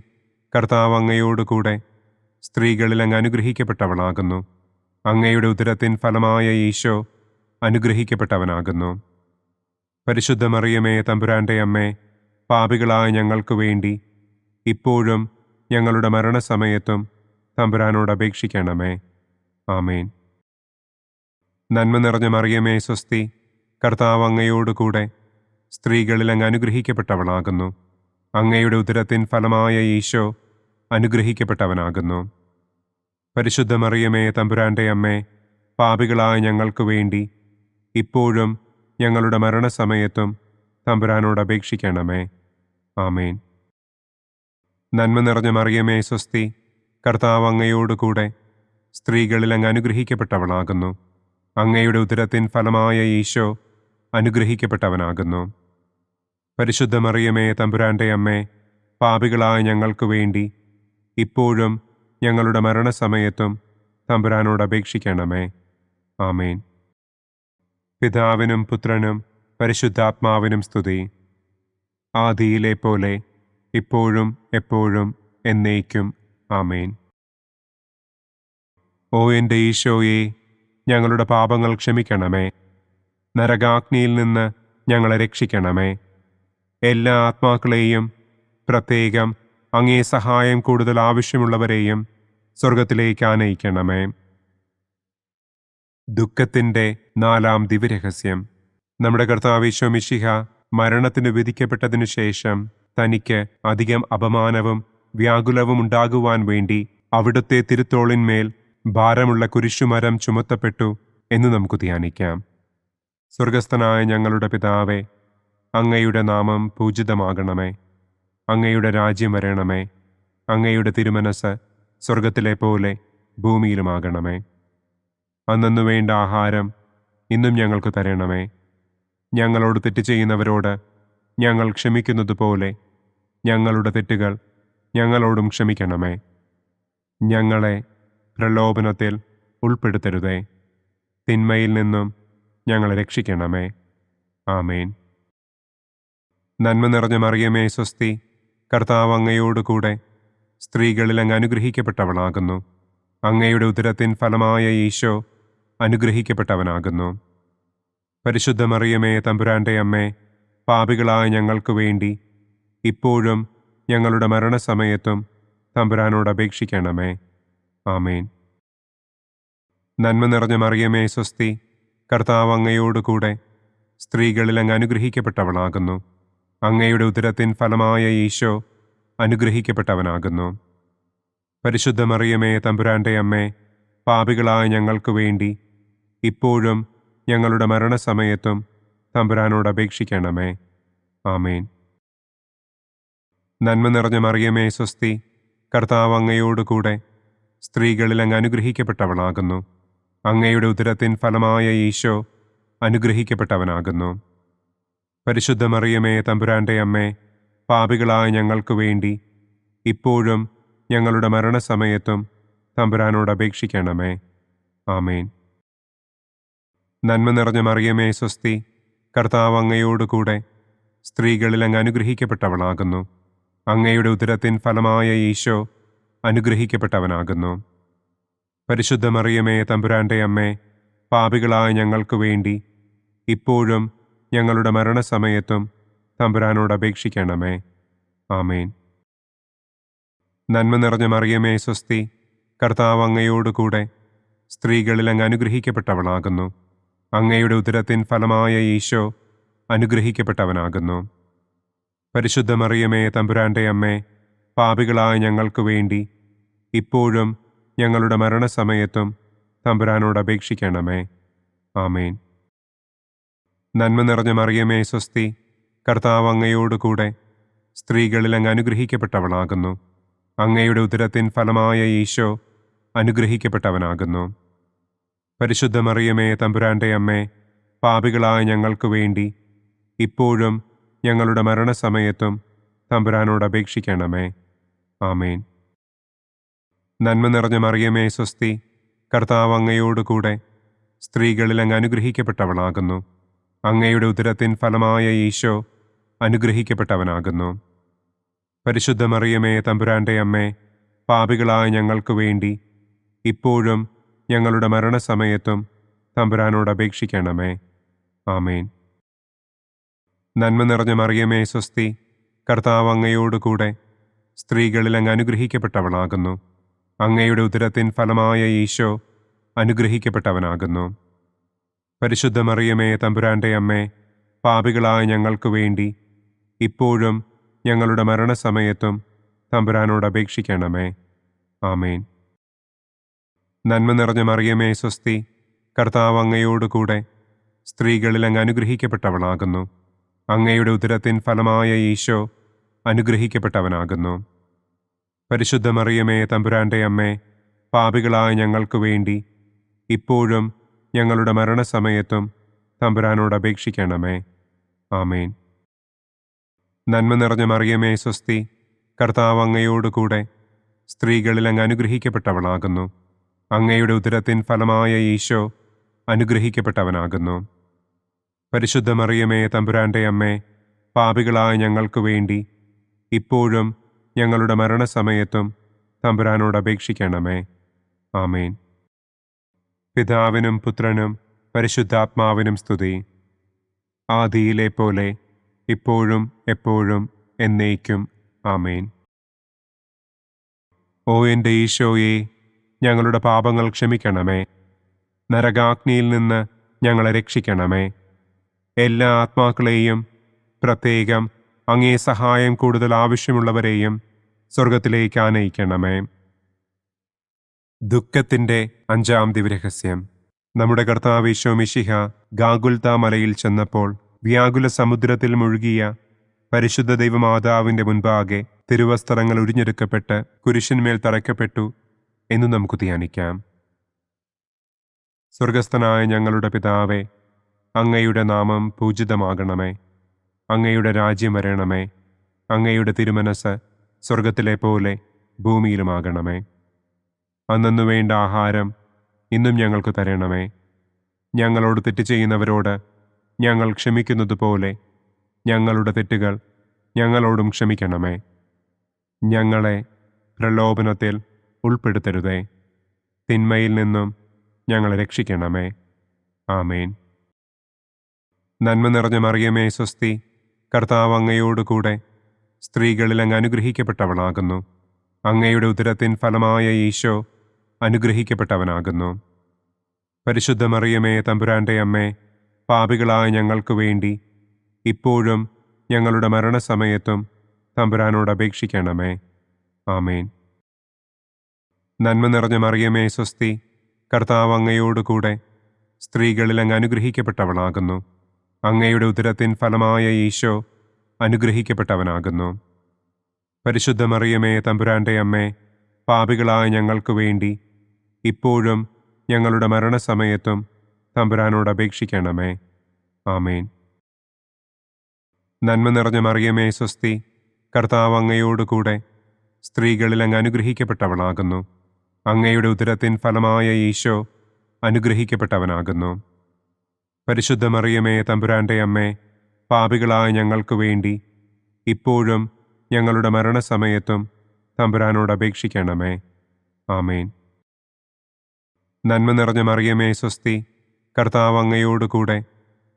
കർത്താവ് അങ്ങയോട് കൂടെ സ്ത്രീകളിൽ അങ്ങ് അനുഗ്രഹിക്കപ്പെട്ടവളാകുന്നു. അങ്ങയുടെ ഉദരത്തിൻ ഫലമായ ഈശോ അനുഗ്രഹിക്കപ്പെട്ടവനാകുന്നു. പരിശുദ്ധ മറിയമേ തമ്പുരാന്റെ അമ്മേ, പാപികളായ ഞങ്ങൾക്ക് വേണ്ടി ഇപ്പോഴും ഞങ്ങളുടെ മരണസമയത്തും തമ്പുരാനോട് അപേക്ഷിക്കണമേ. ആമേൻ. നന്മ നിറഞ്ഞ മറിയമേ സ്വസ്തി, കർത്താവ് അങ്ങയോട് കൂടെ സ്ത്രീകളിൽ അങ്ങ് അനുഗ്രഹിക്കപ്പെട്ടവളാകുന്നു. അങ്ങയുടെ ഉദരത്തിൻ ഫലമായ ഈശോ അനുഗ്രഹിക്കപ്പെട്ടവനാകുന്നു. പരിശുദ്ധ മറിയമേ തമ്പുരാന്റെ അമ്മേ, പാപികളായ ഞങ്ങൾക്ക് വേണ്ടി ഇപ്പോഴും ഞങ്ങളുടെ മരണസമയത്തും തമ്പുരാനോട് അപേക്ഷിക്കണമേ. ആമേൻ. നന്മ നിറഞ്ഞ മറിയമേ സ്വസ്തി, കർത്താവ് അങ്ങയോട് കൂടെ സ്ത്രീകളിൽ അങ്ങ് അനുഗ്രഹിക്കപ്പെട്ടവളാകുന്നു. അങ്ങയുടെ ഉദരത്തിൻ ഫലമായ ഈശോ അനുഗ്രഹിക്കപ്പെട്ടവനാകുന്നു. പരിശുദ്ധ മറിയമേ തമ്പുരാന്റെ അമ്മേ, പാപികളായ ഞങ്ങൾക്ക് വേണ്ടി ഇപ്പോഴും ഞങ്ങളുടെ മരണസമയത്തും തമ്പുരാനോട് അപേക്ഷിക്കണമേ. ആമേൻ. പിതാവിനും പുത്രനും പരിശുദ്ധാത്മാവിനും സ്തുതി. ആദിയിലെ പോലെ ഇപ്പോഴും എപ്പോഴും എന്നേക്കും. ആമേൻ. ഓ എൻ്റെ ഈശോയെ, ഞങ്ങളുടെ പാപങ്ങൾ ക്ഷമിക്കണമേ. നരകാഗ്നിയിൽ നിന്ന് ഞങ്ങളെ രക്ഷിക്കണമേ. എല്ലാ ആത്മാക്കളെയും, പ്രത്യേകം അങ്ങേ സഹായം കൂടുതൽ ആവശ്യമുള്ളവരെയും സ്വർഗത്തിലേക്ക് ആനയിക്കണമേ. ദുഃഖത്തിൻ്റെ 4-ാം ദിവ്യരഹസ്യം. നമ്മുടെ കർത്താവ് ഈശോ മിശിഹ മരണത്തിന് വിധിക്കപ്പെട്ടതിനു ശേഷം തനിക്ക് അധികം അപമാനവും വ്യാകുലവും ഉണ്ടാകുവാൻ വേണ്ടി അവിടുത്തെ തിരുത്തോളിന്മേൽ ഭാരമുള്ള കുരിശുമരം ചുമത്തപ്പെട്ടു എന്ന് നമുക്ക് ധ്യാനിക്കാം. സ്വർഗസ്ഥനായ ഞങ്ങളുടെ പിതാവേ, അങ്ങയുടെ നാമം പൂജിതമാകണമേ. അങ്ങയുടെ രാജ്യം വരണമേ. അങ്ങയുടെ തിരുമനസ് സ്വർഗത്തിലെ പോലെ ഭൂമിയിലുമാകണമേ. അന്നന്നു വേണ്ട ആഹാരം ഇന്നും ഞങ്ങൾക്ക് തരണമേ. ഞങ്ങളോട് തെറ്റ് ചെയ്യുന്നവരോട് ഞങ്ങൾ ക്ഷമിക്കുന്നത് പോലെ ഞങ്ങളുടെ തെറ്റുകൾ ഞങ്ങളോടും ക്ഷമിക്കണമേ. ഞങ്ങളെ പ്രലോഭനത്തിൽ ഉൾപ്പെടുത്തരുതേ. തിന്മയിൽ നിന്നും ഞങ്ങളെ രക്ഷിക്കണമേ. ആമേൻ. നന്മ നിറഞ്ഞ മറിയമേ സ്വസ്തി, കർത്താവ് അങ്ങയോട് കൂടെ സ്ത്രീകളിൽ അങ്ങ് അനുഗ്രഹിക്കപ്പെട്ടവളാകുന്നു. അങ്ങയുടെ ഉദരത്തിൻ ഫലമായ ഈശോ അനുഗ്രഹിക്കപ്പെട്ടവനാകുന്നു. പരിശുദ്ധ മറിയമേ തമ്പുരാന്റെ അമ്മേ, പാപികളായ ഞങ്ങൾക്ക് വേണ്ടി ഇപ്പോഴും ഞങ്ങളുടെ മരണസമയത്തും തമ്പുരാനോട് അപേക്ഷിക്കണമേ. ആമേൻ. നന്മ നിറഞ്ഞ മറിയമേ സ്വസ്തി, കർത്താവ് അങ്ങയോട് കൂടെ സ്ത്രീകളിൽ അങ്ങ് അനുഗ്രഹിക്കപ്പെട്ടവളാകുന്നു. അങ്ങയുടെ ഉദരത്തിൻ ഫലമായ ഈശോ അനുഗ്രഹിക്കപ്പെട്ടവനാകുന്നു. പരിശുദ്ധ മറിയമേ തമ്പുരാന്റെ അമ്മേ, പാപികളായ ഞങ്ങൾക്ക് വേണ്ടി ഇപ്പോഴും ഞങ്ങളുടെ മരണസമയത്തും തമ്പുരാനോട് അപേക്ഷിക്കണമേ. ആമേൻ. നന്മ നിറഞ്ഞ മറിയമേ സ്വസ്തി, കർത്താവ് അങ്ങയോട് കൂടെ സ്ത്രീകളിൽ അങ്ങ് അനുഗ്രഹിക്കപ്പെട്ടവളാകുന്നു. അങ്ങയുടെ ഉദരത്തിൻ ഫലമായ ഈശോ അനുഗ്രഹിക്കപ്പെട്ടവനാകുന്നു. പരിശുദ്ധ മറിയമേ തമ്പുരാന്റെ അമ്മേ, പാപികളായ ഞങ്ങൾക്ക് വേണ്ടി ഇപ്പോഴും ഞങ്ങളുടെ മരണസമയത്തും തമ്പുരാനോട് അപേക്ഷിക്കണമേ. ആമേൻ. നന്മ നിറഞ്ഞ മറിയമേ സ്വസ്തി, കർത്താവ് അങ്ങയോട് കൂടെ സ്ത്രീകളിൽ അങ്ങ് അനുഗ്രഹിക്കപ്പെട്ടവളാകുന്നു. അങ്ങയുടെ ഉദരത്തിൻ ഫലമായ ഈശോ അനുഗ്രഹിക്കപ്പെട്ടവനാകുന്നു. പരിശുദ്ധ മറിയമേ തമ്പുരാന്റെ അമ്മേ, പാപികളായ ഞങ്ങൾക്ക് വേണ്ടി ഇപ്പോഴും ഞങ്ങളുടെ മരണസമയത്തും തമ്പുരാനോട് അപേക്ഷിക്കണമേ. ആമേൻ. നന്മ നിറഞ്ഞ മറിയമേ സ്വസ്തി, കർത്താവ് അങ്ങയോട് കൂടെ സ്ത്രീകളിൽ അങ്ങ് അനുഗ്രഹിക്കപ്പെട്ടവളാകുന്നു. അങ്ങയുടെ ഉദരത്തിൻ ഫലമായ ഈശോ അനുഗ്രഹിക്കപ്പെട്ടവനാകുന്നു. പരിശുദ്ധ മറിയമേ, തമ്പുരാന്റെ അമ്മേ, പാപികളായ ഞങ്ങൾക്ക് വേണ്ടി ഇപ്പോഴും ഞങ്ങളുടെ മരണസമയത്തും തമ്പുരാനോട് അപേക്ഷിക്കണമേ. ആമേൻ. നന്മ നിറഞ്ഞ മറിയമേ, സ്വസ്തി. കർത്താവ് അങ്ങയോടുകൂടെ സ്ത്രീകളിൽ അങ്ങ് അനുഗ്രഹിക്കപ്പെട്ടവളാകുന്നു. അങ്ങയുടെ ഉദരത്തിൻ ഫലമായ ഈശോ അനുഗ്രഹിക്കപ്പെട്ടവനാകുന്നു. പരിശുദ്ധ മറിയമേ, തമ്പുരാന്റെ അമ്മേ, പാപികളായ ഞങ്ങൾക്ക് വേണ്ടി ഇപ്പോഴും ഞങ്ങളുടെ മരണസമയത്തും തമ്പുരാനോട് അപേക്ഷിക്കണമേ. ആമേൻ. നന്മ നിറഞ്ഞ മറിയമേ, സ്വസ്തി. കർത്താവ് അങ്ങയോടുകൂടെ സ്ത്രീകളിൽ അങ്ങ് അനുഗ്രഹിക്കപ്പെട്ടവളാകുന്നു. അങ്ങയുടെ ഉദരത്തിൻ ഫലമായ ഈശോ അനുഗ്രഹിക്കപ്പെട്ടവനാകുന്നു. പരിശുദ്ധ മറിയമേ, തമ്പുരാന്റെ അമ്മേ, പാപികളായ ഞങ്ങൾക്ക് വേണ്ടി ഇപ്പോഴും ഞങ്ങളുടെ മരണസമയത്തും തമ്പുരാനോട് അപേക്ഷിക്കണമേ. ആമേൻ. നന്മ നിറഞ്ഞ മറിയമേ, സ്വസ്തി. കർത്താവ് അങ്ങയോടുകൂടെ സ്ത്രീകളിൽ അങ്ങ് അനുഗ്രഹിക്കപ്പെട്ടവളാകുന്നു. അങ്ങയുടെ ഉദരത്തിൻ ഫലമായ ഈശോ അനുഗ്രഹിക്കപ്പെട്ടവനാകുന്നു. പരിശുദ്ധ മറിയമേ, തമ്പുരാന്റെ അമ്മേ, പാപികളായ ഞങ്ങൾക്ക് വേണ്ടി ഇപ്പോഴും ഞങ്ങളുടെ മരണസമയത്തും തമ്പുരാനോട് അപേക്ഷിക്കണമേ. ആമേൻ. നന്മ നിറഞ്ഞ മറിയമേ, സ്വസ്തി. കർത്താവ് അങ്ങയോടുകൂടെ സ്ത്രീകളിൽ അങ്ങ് അനുഗ്രഹിക്കപ്പെട്ടവളാകുന്നു. അങ്ങയുടെ ഉദരത്തിൻ ഫലമായ ഈശോ അനുഗ്രഹിക്കപ്പെട്ടവനാകുന്നു. പരിശുദ്ധ മറിയമേ, തമ്പുരാന്റെ അമ്മേ, പാപികളായ ഞങ്ങൾക്ക് വേണ്ടി ഇപ്പോഴും ഞങ്ങളുടെ മരണസമയത്തും തമ്പുരാനോട് അപേക്ഷിക്കണമേ. ആമേൻ. നന്മ നിറഞ്ഞ മറിയമേ, സ്വസ്തി. കർത്താവ് അങ്ങയോടുകൂടെ സ്ത്രീകളിൽ അങ്ങ് അനുഗ്രഹിക്കപ്പെട്ടവളാകുന്നു. അങ്ങയുടെ ഉദരത്തിൻ ഫലമായ ഈശോ അനുഗ്രഹിക്കപ്പെട്ടവനാകുന്നു. പരിശുദ്ധ മറിയമേ, തമ്പുരാന്റെ അമ്മേ, പാപികളായ ഞങ്ങൾക്ക് വേണ്ടി ഇപ്പോഴും ഞങ്ങളുടെ മരണസമയത്തും തമ്പുരാനോട് അപേക്ഷിക്കണമേ. ആമേൻ. പിതാവിനും പുത്രനും പരിശുദ്ധാത്മാവിനും സ്തുതി. ആദിയിലെ പോലെ ഇപ്പോഴും എപ്പോഴും എന്നേക്കും. ആമേൻ. ഓ എൻ്റെ ഈശോയെ, ഞങ്ങളുടെ പാപങ്ങൾ ക്ഷമിക്കണമേ. നരകാഗ്നിയിൽ നിന്ന് ഞങ്ങളെ രക്ഷിക്കണമേ. എല്ലാ ആത്മാക്കളെയും, പ്രത്യേകം അങ്ങേ സഹായം കൂടുതൽ ആവശ്യമുള്ളവരെയും സ്വർഗത്തിലേക്ക് ആനയിക്കണമേ. ദുഃഖത്തിൻ്റെ 5-ാം ദിവ്യരഹസ്യം. നമ്മുടെ കർത്താവ് ഈശോ മിശിഹ ഗാഗുൽത്ത മലയിൽ ചെന്നപ്പോൾ വ്യാകുല സമുദ്രത്തിൽ മുഴുകിയ പരിശുദ്ധ ദൈവമാതാവിൻ്റെ മുൻപാകെ തിരുവസ്ത്രങ്ങൾ ഉരിഞ്ഞെടുക്കപ്പെട്ട് കുരിശിന്മേൽ തറയ്ക്കപ്പെട്ടു എന്ന് നമുക്ക് ധ്യാനിക്കാം. സ്വർഗസ്ഥനായ ഞങ്ങളുടെ പിതാവേ, അങ്ങയുടെ നാമം പൂജിതമാകണമേ. അങ്ങയുടെ രാജ്യം വരണമേ. അങ്ങയുടെ തിരുമനസ് സ്വർഗത്തിലെ പോലെ ഭൂമിയിലുമാകണമേ. അന്നന്നു വേണ്ട ആഹാരം ഇന്നും ഞങ്ങൾക്ക് തരണമേ. ഞങ്ങളോട് തെറ്റ് ചെയ്യുന്നവരോട് ഞങ്ങൾ ക്ഷമിക്കുന്നത് പോലെ ഞങ്ങളുടെ തെറ്റുകൾ ഞങ്ങളോടും ക്ഷമിക്കണമേ. ഞങ്ങളെ പ്രലോഭനത്തിൽ ഉൾപ്പെടുത്തരുതേ. തിന്മയിൽ നിന്നും ഞങ്ങളെ രക്ഷിക്കണമേ. ആമേൻ. നന്മ നിറഞ്ഞ മറിയമേ, സ്വസ്തി. കർത്താവ് അങ്ങയോടുകൂടെ സ്ത്രീകളിൽ അങ്ങ് അനുഗ്രഹിക്കപ്പെട്ടവളാകുന്നു. അങ്ങയുടെ ഉദരത്തിൻ ഫലമായ ഈശോ അനുഗ്രഹിക്കപ്പെട്ടവനാകുന്നു. പരിശുദ്ധ മറിയമേ, തമ്പുരാന്റെ അമ്മേ, പാപികളായ ഞങ്ങൾക്ക് വേണ്ടി ഇപ്പോഴും ഞങ്ങളുടെ മരണസമയത്തും തമ്പുരാനോട് അപേക്ഷിക്കണമേ. ആമേൻ. നന്മ നിറഞ്ഞ മറിയമേ, സ്വസ്തി. കർത്താവ് അങ്ങയോടുകൂടെ സ്ത്രീകളിൽ അങ്ങ് അനുഗ്രഹിക്കപ്പെട്ടവളാകുന്നു. അങ്ങയുടെ ഉദരത്തിൻ ഫലമായ ഈശോ അനുഗ്രഹിക്കപ്പെട്ടവനാകുന്നു. പരിശുദ്ധ മറിയമേ, തമ്പുരാന്റെ അമ്മേ, പാപികളായ ഞങ്ങൾക്ക് വേണ്ടി ഇപ്പോഴും ഞങ്ങളുടെ മരണസമയത്തും തമ്പുരാനോട് അപേക്ഷിക്കണമേ. ആമേൻ. നന്മ നിറഞ്ഞ മറിയമേ, സ്വസ്തി. കർത്താവ് അങ്ങയോടുകൂടെ സ്ത്രീകളിൽ അങ്ങ് അനുഗ്രഹിക്കപ്പെട്ടവളാകുന്നു. അങ്ങയുടെ ഉദരത്തിൻ ഫലമായ ഈശോ അനുഗ്രഹിക്കപ്പെട്ടവനാകുന്നു. പരിശുദ്ധ മറിയമേ, തമ്പുരാന്റെ അമ്മേ, പാപികളായ ഞങ്ങൾക്ക് വേണ്ടി ഇപ്പോഴും ഞങ്ങളുടെ മരണസമയത്തും തമ്പുരാനോട് അപേക്ഷിക്കണമേ. ആമേൻ. നന്മ നിറഞ്ഞ മറിയമേ, സ്വസ്തി. കർത്താവ് അങ്ങയോടുകൂടെ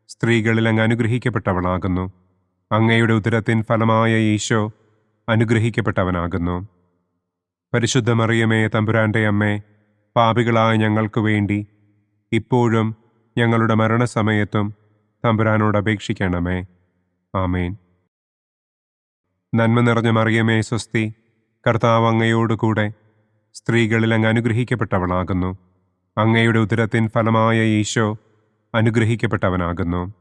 സ്ത്രീകളിൽ അങ്ങ് അനുഗ്രഹിക്കപ്പെട്ടവളാകുന്നു. അങ്ങയുടെ ഉദരത്തിൻ ഫലമായ ഈശോ അനുഗ്രഹിക്കപ്പെട്ടവനാകുന്നു. പരിശുദ്ധ മറിയമേ, തമ്പുരാന്റെ അമ്മേ, പാപികളായ ഞങ്ങൾക്ക് വേണ്ടി ഇപ്പോഴും ഞങ്ങളുടെ മരണസമയത്തും തമ്പുരാനോട് അപേക്ഷിക്കണമേ. ആമേൻ. നന്മ നിറഞ്ഞ മറിയമേ സ്വസ്തി, കർത്താവ് അങ്ങയോടുകൂടെ സ്ത്രീകളിൽ അങ്ങ് അനുഗ്രഹിക്കപ്പെട്ടവളാകുന്നു. അങ്ങയുടെ ഉദരത്തിൻ ഫലമായ ഈശോ അനുഗ്രഹിക്കപ്പെട്ടവനാകുന്നു.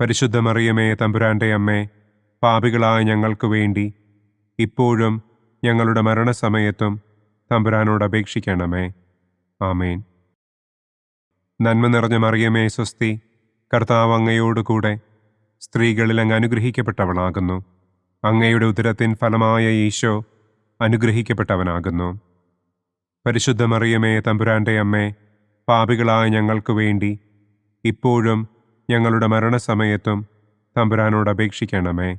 പരിശുദ്ധ മറിയമേ തമ്പുരാന്റെ അമ്മേ, പാപികളായ ഞങ്ങൾക്ക് വേണ്ടി ഇപ്പോഴും ഞങ്ങളുടെ മരണസമയത്തും തമ്പുരാനോട് അപേക്ഷിക്കണമേ. ആമേൻ. നന്മ നിറഞ്ഞ മറിയമേ സ്വസ്തി, കർത്താവ് അങ്ങയോടുകൂടെ സ്ത്രീകളിൽ അങ്ങ് അനുഗ്രഹിക്കപ്പെട്ടവളാകുന്നു. അങ്ങയുടെ ഉദരത്തിൻ ഫലമായ ഈശോ അനുഗ്രഹിക്കപ്പെട്ടവനാകുന്നു. പരിശുദ്ധ മറിയമേ തമ്പുരാന്റെ അമ്മേ, പാപികളായ ഞങ്ങൾക്ക് വേണ്ടി ഇപ്പോഴും ഞങ്ങളുടെ മരണസമയത്തും തമ്പുരാനോട് അപേക്ഷിക്കണമേ.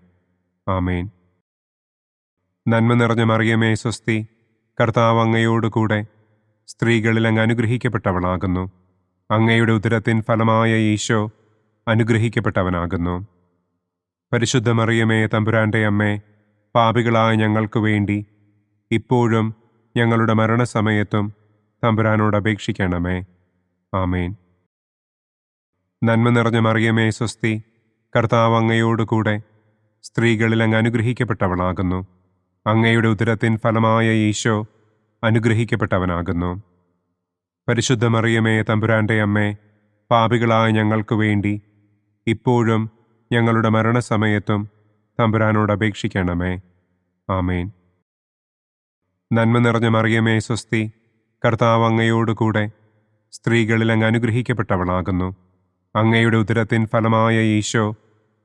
ആമേൻ. നന്മ നിറഞ്ഞ മറിയമേ സ്വസ്തി, കർത്താവ് അങ്ങയോടുകൂടെ സ്ത്രീകളിൽ അങ്ങ് അനുഗ്രഹിക്കപ്പെട്ടവളാകുന്നു. അങ്ങയുടെ ഉദരത്തിൻ ഫലമായ ഈശോ അനുഗ്രഹിക്കപ്പെട്ടവനാകുന്നു. പരിശുദ്ധ മറിയമേ തമ്പുരാന്റെ അമ്മേ, പാപികളായ ഞങ്ങൾക്ക് വേണ്ടി ഇപ്പോഴും ഞങ്ങളുടെ മരണസമയത്തും തമ്പുരാനോട് അപേക്ഷിക്കണമേ. ആമേൻ. നന്മ നിറഞ്ഞ മറിയമേ സ്വസ്തി, കർത്താവ് അങ്ങയോടുകൂടെ സ്ത്രീകളിൽ അങ്ങ് അനുഗ്രഹിക്കപ്പെട്ടവളാകുന്നു. അങ്ങയുടെ ഉദരത്തിൻ ഫലമായ ഈശോ അനുഗ്രഹിക്കപ്പെട്ടവനാകുന്നു. പരിശുദ്ധ മറിയമേ തമ്പുരാന്റെ അമ്മേ, പാപികളായ ഞങ്ങൾക്ക് വേണ്ടി ഇപ്പോഴും ഞങ്ങളുടെ മരണസമയത്തും തമ്പുരാനോട് അപേക്ഷിക്കണമേ. ആമേൻ. നന്മ നിറഞ്ഞ മറിയമേ സ്വസ്തി, കർത്താവ് അങ്ങയോടുകൂടെ സ്ത്രീകളിൽ അങ്ങ് അനുഗ്രഹിക്കപ്പെട്ടവളാകുന്നു. അങ്ങയുടെ ഉദരത്തിൻ ഫലമായ ഈശോ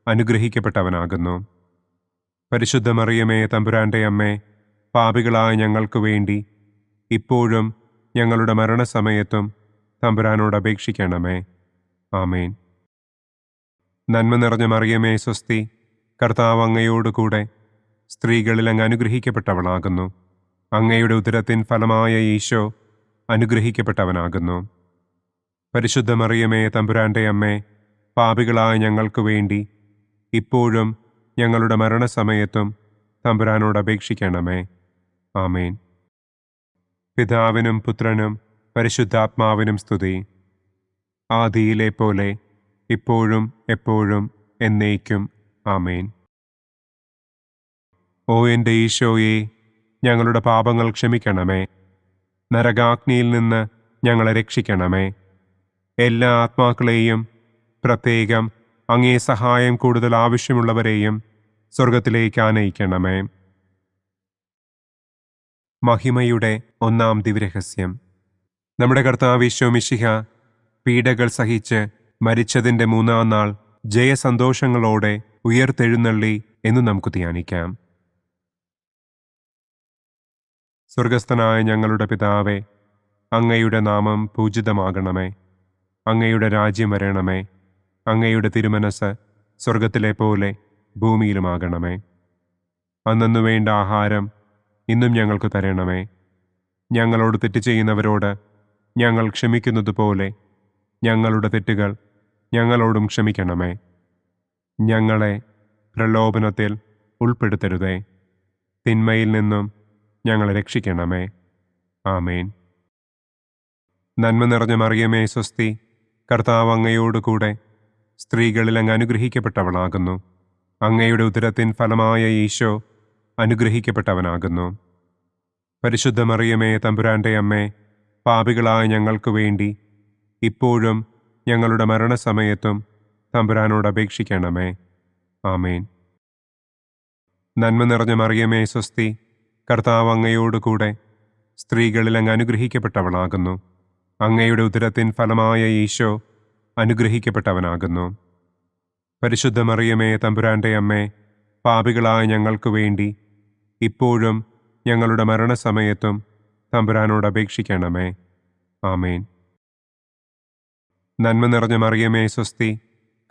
അനുഗ്രഹിക്കപ്പെട്ടവനാകുന്നു. പരിശുദ്ധ മറിയമേ തമ്പുരാന്റെ അമ്മേ, പാപികളായ ഞങ്ങൾക്ക് വേണ്ടി ഇപ്പോഴും ഞങ്ങളുടെ മരണസമയത്തും തമ്പുരാനോട് അപേക്ഷിക്കണമേ. ആമേൻ. നന്മ നിറഞ്ഞ മറിയമേ സ്വസ്തി, കർത്താവ് അങ്ങയോടുകൂടെ സ്ത്രീകളിൽ അങ്ങ് അനുഗ്രഹിക്കപ്പെട്ടവളാകുന്നു. അങ്ങയുടെ ഉദരത്തിൻ ഫലമായ ഈശോ അനുഗ്രഹിക്കപ്പെട്ടവനാകുന്നു. പരിശുദ്ധ മറിയമേ തമ്പുരാന്റെ അമ്മേ, പാപികളായ ഞങ്ങൾക്ക് വേണ്ടി ഇപ്പോഴും ഞങ്ങളുടെ മരണസമയത്തും തമ്പുരാനോട് അപേക്ഷിക്കണമേ. ആമേൻ. പിതാവിനും പുത്രനും പരിശുദ്ധാത്മാവിനും സ്തുതി. ആദിയിലെ പോലെ ഇപ്പോഴും എപ്പോഴും എന്നേക്കും. ആമേൻ. ഓ എൻ്റെ ഈശോയെ, ഞങ്ങളുടെ പാപങ്ങൾ ക്ഷമിക്കണമേ. നരകാഗ്നിയിൽ നിന്ന് ഞങ്ങളെ രക്ഷിക്കണമേ. എല്ലാ ആത്മാക്കളെയും, പ്രത്യേകം അങ്ങേ സഹായം കൂടുതൽ ആവശ്യമുള്ളവരെയും സ്വർഗത്തിലേക്ക് ആനയിക്കണമേ. മഹിമയുടെ ഒന്നാം ദിവ്യരഹസ്യം. നമ്മുടെ കർത്താവ് ഈശോ മിശിഹ പീഡകൾ സഹിച്ച് മരിച്ചതിൻ്റെ മൂന്നാം നാൾ ജയസന്തോഷങ്ങളോടെ ഉയർത്തെഴുന്നള്ളി എന്ന് നമുക്ക് ധ്യാനിക്കാം. സ്വർഗസ്ഥനായ ഞങ്ങളുടെ പിതാവേ, അങ്ങയുടെ നാമം പൂജിതമാകണമേ. അങ്ങയുടെ രാജ്യം വരണമേ. അങ്ങയുടെ തിരുമനസ് സ്വർഗത്തിലെ പോലെ ഭൂമിയിലുമാകണമേ. അന്നന്നു വേണ്ട ആഹാരം ഇന്നും ഞങ്ങൾക്ക് തരണമേ. ഞങ്ങളോട് തെറ്റ് ചെയ്യുന്നവരോട് ഞങ്ങൾ ക്ഷമിക്കുന്നത് പോലെ ഞങ്ങളുടെ തെറ്റുകൾ ഞങ്ങളോടും ക്ഷമിക്കണമേ. ഞങ്ങളെ പ്രലോഭനത്തിൽ ഉൾപ്പെടുത്തരുതേ. തിന്മയിൽ നിന്നും ഞങ്ങളെ രക്ഷിക്കണമേ. ആമേൻ. നന്മ നിറഞ്ഞ മറിയമേ സ്വസ്തി, കർത്താവ് അങ്ങയോടുകൂടെ സ്ത്രീകളിൽ അങ്ങ് അനുഗ്രഹിക്കപ്പെട്ടവളാകുന്നു. അങ്ങയുടെ ഉദരത്തിൻ ഫലമായ ഈശോ അനുഗ്രഹിക്കപ്പെട്ടവനാകുന്നു. പരിശുദ്ധ മറിയമേ തമ്പുരാന്റെ അമ്മേ, പാപികളായ ഞങ്ങൾക്ക് വേണ്ടി ഇപ്പോഴും ഞങ്ങളുടെ മരണസമയത്തും തമ്പുരാനോട് അപേക്ഷിക്കണമേ. ആമേൻ. നന്മ നിറഞ്ഞ മറിയമേ സ്വസ്തി, കർത്താവ് അങ്ങയോടുകൂടെ സ്ത്രീകളിൽ അങ്ങ് അനുഗ്രഹിക്കപ്പെട്ടവളാകുന്നു. അങ്ങയുടെ ഉദരത്തിൻ ഫലമായ ഈശോ അനുഗ്രഹിക്കപ്പെട്ടവനാകുന്നു. പരിശുദ്ധ മറിയമേ തമ്പുരാന്റെ അമ്മേ, പാപികളായ ഞങ്ങൾക്ക് വേണ്ടി ഇപ്പോഴും ഞങ്ങളുടെ മരണസമയത്തും തമ്പുരാനോട് അപേക്ഷിക്കണമേ. ആമേൻ. നന്മ നിറഞ്ഞ മറിയമേ സ്വസ്തി,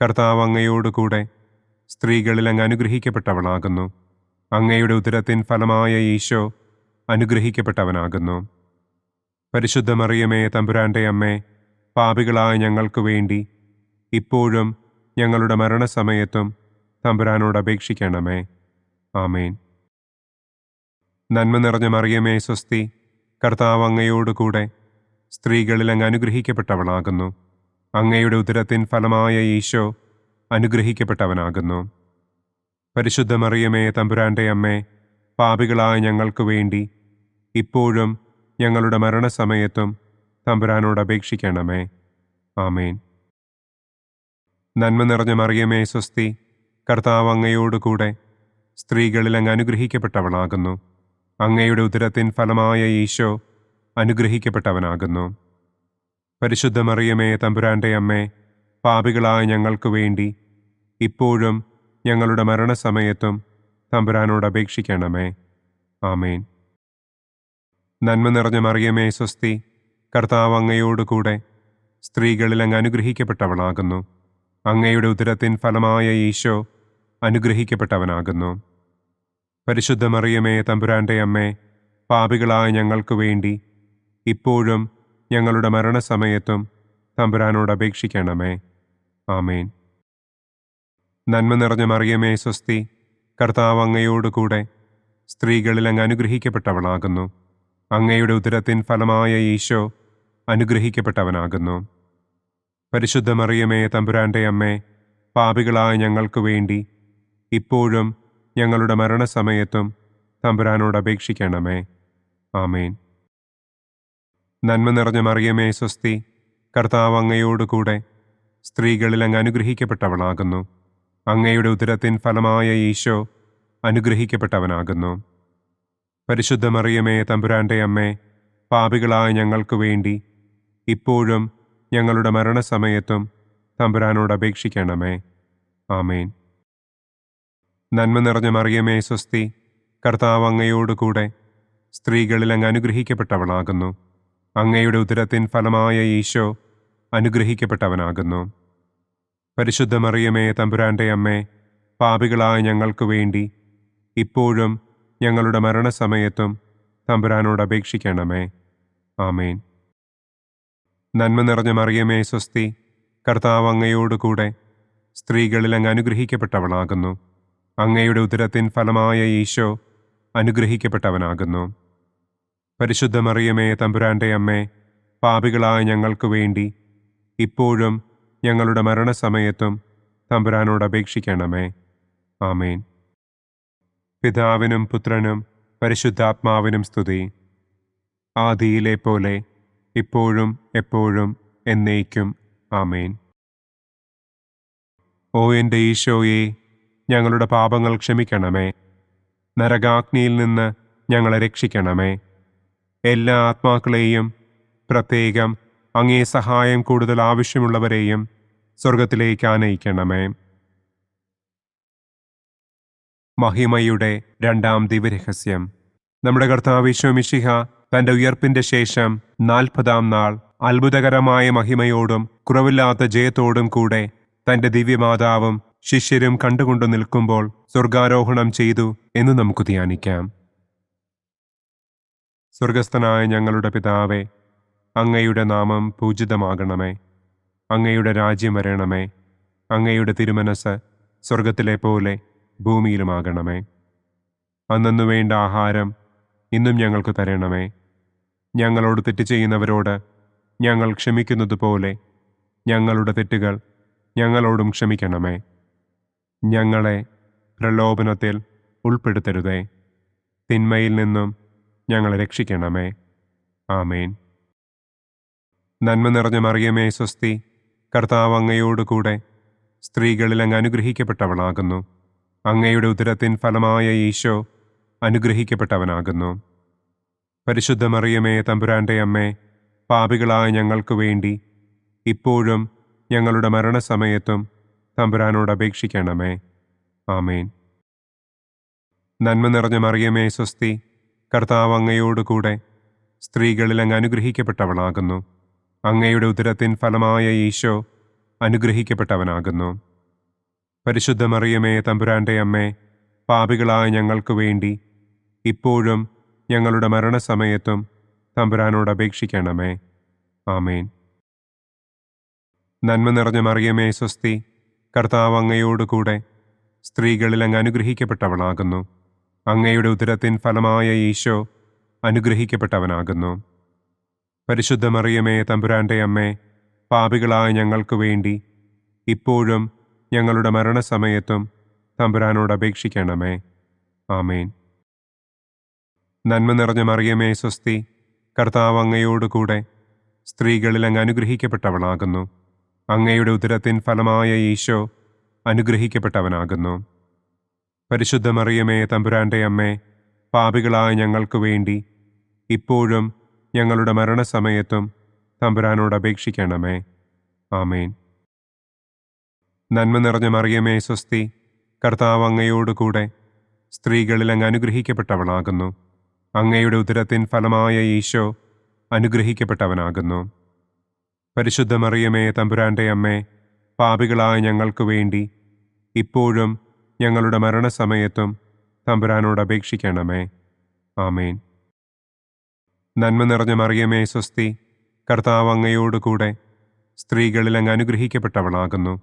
കർത്താവ് അങ്ങയോടുകൂടെ സ്ത്രീകളിൽ അങ്ങ് അനുഗ്രഹിക്കപ്പെട്ടവളാകുന്നു. അങ്ങയുടെ ഉദരത്തിൻ ഫലമായ ഈശോ അനുഗ്രഹിക്കപ്പെട്ടവനാകുന്നു. പരിശുദ്ധ മറിയമേ തമ്പുരാന്റെ അമ്മേ, പാപികളായ ഞങ്ങൾക്ക് വേണ്ടി ഇപ്പോഴും ഞങ്ങളുടെ മരണസമയത്തും തമ്പുരാനോട് അപേക്ഷിക്കണമേ. ആമേൻ. നന്മ നിറഞ്ഞ മറിയമേ സ്വസ്തി, കർത്താവ് അങ്ങയോടുകൂടെ സ്ത്രീകളിൽ അങ്ങ് അനുഗ്രഹിക്കപ്പെട്ടവളാകുന്നു. അങ്ങയുടെ ഉദരത്തിൻ ഫലമായ ഈശോ അനുഗ്രഹിക്കപ്പെട്ടവനാകുന്നു. പരിശുദ്ധ മറിയമേ, തമ്പുരാന്റെ അമ്മേ, പാപികളായ ഞങ്ങൾക്ക് വേണ്ടി ഇപ്പോഴും ഞങ്ങളുടെ മരണസമയത്തും തമ്പുരാനോട് അപേക്ഷിക്കണമേ. ആമേൻ. നന്മ നിറഞ്ഞ മറിയമേ, സ്വസ്തി. കർത്താവ് അങ്ങയോടുകൂടെ സ്ത്രീകളിൽ അങ്ങ് അനുഗ്രഹിക്കപ്പെട്ടവളാകുന്നു. അങ്ങയുടെ ഉദരത്തിൻ ഫലമായ ഈശോ അനുഗ്രഹിക്കപ്പെട്ടവനാകുന്നു. പരിശുദ്ധ മറിയമേ, തമ്പുരാന്റെ അമ്മേ, പാപികളായ ഞങ്ങൾക്ക് വേണ്ടി ഇപ്പോഴും ഞങ്ങളുടെ മരണസമയത്തും തമ്പുരാനോട് അപേക്ഷിക്കണമേ. ആമേൻ. നന്മ നിറഞ്ഞ മറിയമേ, സ്വസ്തി. കർത്താവ് അങ്ങയോടുകൂടെ സ്ത്രീകളിൽ അങ്ങ് അനുഗ്രഹിക്കപ്പെട്ടവളാകുന്നു. അങ്ങയുടെ ഉദരത്തിൻ ഫലമായ ഈശോ അനുഗ്രഹിക്കപ്പെട്ടവനാകുന്നു. പരിശുദ്ധ മറിയമേ, തമ്പുരാന്റെ അമ്മേ, പാപികളായ ഞങ്ങൾക്ക് വേണ്ടി ഇപ്പോഴും ഞങ്ങളുടെ മരണസമയത്തും തമ്പുരാനോട് അപേക്ഷിക്കണമേ. ആമേൻ. നന്മ നിറഞ്ഞ മറിയമേ, സ്വസ്തി. കർത്താവ് അങ്ങയോടുകൂടെ സ്ത്രീകളിൽ അങ്ങ് അനുഗ്രഹിക്കപ്പെട്ടവളാകുന്നു. അങ്ങയുടെ ഉദരത്തിൻ ഫലമായ ഈശോ അനുഗ്രഹിക്കപ്പെട്ടവനാകുന്നു. പരിശുദ്ധ മറിയമേ, തമ്പുരാന്റെ അമ്മേ, പാപികളായ ഞങ്ങൾക്ക് വേണ്ടി ഇപ്പോഴും ഞങ്ങളുടെ മരണസമയത്തും തമ്പുരാനോട് അപേക്ഷിക്കണമേ. ആമേൻ. നന്മ നിറഞ്ഞ മറിയമേ, സ്വസ്തി. കർത്താവ് അങ്ങയോടുകൂടെ സ്ത്രീകളിൽ അങ്ങ് അനുഗ്രഹിക്കപ്പെട്ടവളാകുന്നു. അങ്ങയുടെ ഉദരത്തിൻ ഫലമായ ഈശോ അനുഗ്രഹിക്കപ്പെട്ടവനാകുന്നു. പരിശുദ്ധ മറിയമേ, തമ്പുരാന്റെ അമ്മേ, പാപികളായ ഞങ്ങൾക്ക് വേണ്ടി ഇപ്പോഴും ഞങ്ങളുടെ മരണസമയത്തും തമ്പുരാനോട് അപേക്ഷിക്കണമേ. ആമേൻ. നന്മ നിറഞ്ഞ മറിയമേ, സ്വസ്തി. കർത്താവ് അങ്ങയോടുകൂടെ സ്ത്രീകളിൽ അങ്ങ് അനുഗ്രഹിക്കപ്പെട്ടവളാകുന്നു. അങ്ങയുടെ ഉദരത്തിൻ ഫലമായ ഈശോ അനുഗ്രഹിക്കപ്പെട്ടവനാകുന്നു. പരിശുദ്ധ മറിയമേ, തമ്പുരാന്റെ അമ്മേ, പാപികളായ ഞങ്ങൾക്ക് വേണ്ടി ഇപ്പോഴും ഞങ്ങളുടെ മരണസമയത്തും തമ്പുരാനോട് അപേക്ഷിക്കണമേ. ആമേൻ. നന്മ നിറഞ്ഞ മറിയമേ, സ്വസ്തി. കർത്താവ് അങ്ങയോടുകൂടെ സ്ത്രീകളിൽ അങ്ങ് അനുഗ്രഹിക്കപ്പെട്ടവളാകുന്നു. അങ്ങയുടെ ഉദരത്തിൻ ഫലമായ ഈശോ അനുഗ്രഹിക്കപ്പെട്ടവനാകുന്നു. പരിശുദ്ധ മറിയമേ, തമ്പുരാന്റെ അമ്മേ, പാപികളായ ഞങ്ങൾക്ക് വേണ്ടി ഇപ്പോഴും ഞങ്ങളുടെ മരണസമയത്തും തമ്പുരാനോട് അപേക്ഷിക്കണമേ. ആമേൻ. പിതാവിനും പുത്രനും പരിശുദ്ധാത്മാവിനും സ്തുതി. ആദിയിലെ പോലെ ഇപ്പോഴും എപ്പോഴും എന്നേക്കും. ആമേൻ. ഓ എൻ്റെ ഈശോയെ, ഞങ്ങളുടെ പാപങ്ങൾ ക്ഷമിക്കണമേ. നരകാഗ്നിയിൽ നിന്ന് ഞങ്ങളെ രക്ഷിക്കണമേ. എല്ലാ ആത്മാക്കളെയും, പ്രത്യേകം അങ്ങേ സഹായം കൂടുതൽ ആവശ്യമുള്ളവരെയും സ്വർഗത്തിലേക്ക് ആനയിക്കണമേ. മഹിമയുടെ രണ്ടാം ദിവ്യരഹസ്യം. നമ്മുടെ കർത്താവ് ഈശോ മിശിഹ തന്റെ ഉയർപ്പിന്റെ ശേഷം 40-ാം നാൾ അത്ഭുതകരമായ മഹിമയോടും കുറവില്ലാത്ത ജയത്തോടും കൂടെ തന്റെ ദിവ്യമാതാവും ശിഷ്യരും കണ്ടുകൊണ്ടു നിൽക്കുമ്പോൾ സ്വർഗാരോഹണം ചെയ്തു എന്ന് നമുക്ക് ധ്യാനിക്കാം. സ്വർഗസ്ഥനായ ഞങ്ങളുടെ പിതാവേ, അങ്ങയുടെ നാമം പൂജിതമാകണമേ. അങ്ങയുടെ രാജ്യം വരണമേ. അങ്ങയുടെ തിരുമനസ് സ്വർഗത്തിലെ പോലെ ഭൂമിയിലുമാകണമേ. അന്നു വേണ്ട ആഹാരം ഇന്നും ഞങ്ങൾക്ക് തരണമേ. ഞങ്ങളോട് തെറ്റ് ചെയ്യുന്നവരോട് ഞങ്ങൾ ക്ഷമിക്കുന്നത് പോലെ ഞങ്ങളുടെ തെറ്റുകൾ ഞങ്ങളോടും ക്ഷമിക്കണമേ. ഞങ്ങളെ പ്രലോഭനത്തിൽ ഉൾപ്പെടുത്തരുതേ. തിന്മയിൽ നിന്നും ഞങ്ങളെ രക്ഷിക്കണമേ. ആമേൻ. നന്മ നിറഞ്ഞ മറിയമേ, സ്വസ്തി. കർത്താവ് അങ്ങയോടുകൂടെ സ്ത്രീകളിൽ അങ്ങ് അനുഗ്രഹിക്കപ്പെട്ടവളാകുന്നു. അങ്ങയുടെ ഉദരത്തിൻ ഫലമായ ഈശോ അനുഗ്രഹിക്കപ്പെട്ടവനാകുന്നു. പരിശുദ്ധ മറിയമേ, തമ്പുരാന്റെ അമ്മേ, പാപികളായ ഞങ്ങൾക്ക് വേണ്ടി ഇപ്പോഴും ഞങ്ങളുടെ മരണസമയത്തും തമ്പുരാനോട് അപേക്ഷിക്കണമേ. ആമേൻ. നന്മ നിറഞ്ഞ മറിയമേ, സ്വസ്തി. കർത്താവ് അങ്ങയോടുകൂടെ സ്ത്രീകളിൽ അങ്ങ് അനുഗ്രഹിക്കപ്പെട്ടവളാകുന്നു. അങ്ങയുടെ ഉദരത്തിൻ ഫലമായ ഈശോ അനുഗ്രഹിക്കപ്പെട്ടവനാകുന്നു. പരിശുദ്ധ മറിയമേ, തമ്പുരാന്റെ അമ്മേ, പാപികളായ ഞങ്ങൾക്ക് വേണ്ടി ഇപ്പോഴും ഞങ്ങളുടെ മരണസമയത്തും തമ്പുരാനോട് അപേക്ഷിക്കണമേ. ആമേൻ. നന്മ നിറഞ്ഞ മറിയമേ, സ്വസ്തി. കർത്താവ് അങ്ങയോടുകൂടെ സ്ത്രീകളിൽ അങ്ങ് അനുഗ്രഹിക്കപ്പെട്ടവളാകുന്നു. അങ്ങയുടെ ഉദരത്തിൻ ഫലമായ ഈശോ അനുഗ്രഹിക്കപ്പെട്ടവനാകുന്നു. പരിശുദ്ധ മറിയമേ തമ്പുരാന്റെ അമ്മേ, പാപികളായ ഞങ്ങൾക്ക് വേണ്ടി ഇപ്പോഴും ഞങ്ങളുടെ മരണസമയത്തും തമ്പുരാനോട് അപേക്ഷിക്കണമേ. ആമേൻ. നന്മ നിറഞ്ഞ മറിയമേ സ്വസ്തി, കർത്താവ് അങ്ങയോടുകൂടെ സ്ത്രീകളിൽ അങ്ങ് അനുഗ്രഹിക്കപ്പെട്ടവളാകുന്നു. അങ്ങയുടെ ഉദരത്തിൻ ഫലമായ ഈശോ അനുഗ്രഹിക്കപ്പെട്ടവനാകുന്നു. പരിശുദ്ധ മറിയമേ തമ്പുരാന്റെ അമ്മേ, പാപികളായ ഞങ്ങൾക്ക് വേണ്ടി ഇപ്പോഴും ഞങ്ങളുടെ മരണസമയത്തും തമ്പുരാനോട് അപേക്ഷിക്കണമേ. ആമേൻ. നന്മ നിറഞ്ഞ മറിയമേ സ്വസ്തി, കർത്താവ് അങ്ങയോടുകൂടെ സ്ത്രീകളിൽ അങ്ങ് അനുഗ്രഹിക്കപ്പെട്ടവളാകുന്നു. അങ്ങയുടെ ഉദരത്തിൻ ഫലമായ ഈശോ അനുഗ്രഹിക്കപ്പെട്ടവനാകുന്നു. പരിശുദ്ധ മറിയമേ തമ്പുരാന്റെ അമ്മേ, പാപികളായ ഞങ്ങൾക്ക് വേണ്ടി ഇപ്പോഴും ഞങ്ങളുടെ മരണസമയത്തും തമ്പുരാനോട് അപേക്ഷിക്കണമേ. ആമേൻ. നന്മ നിറഞ്ഞ മറിയമേ സ്വസ്തി, കർത്താവ് അങ്ങയോടുകൂടെ സ്ത്രീകളിൽ അങ്ങ് അനുഗ്രഹിക്കപ്പെട്ടവളാകുന്നു.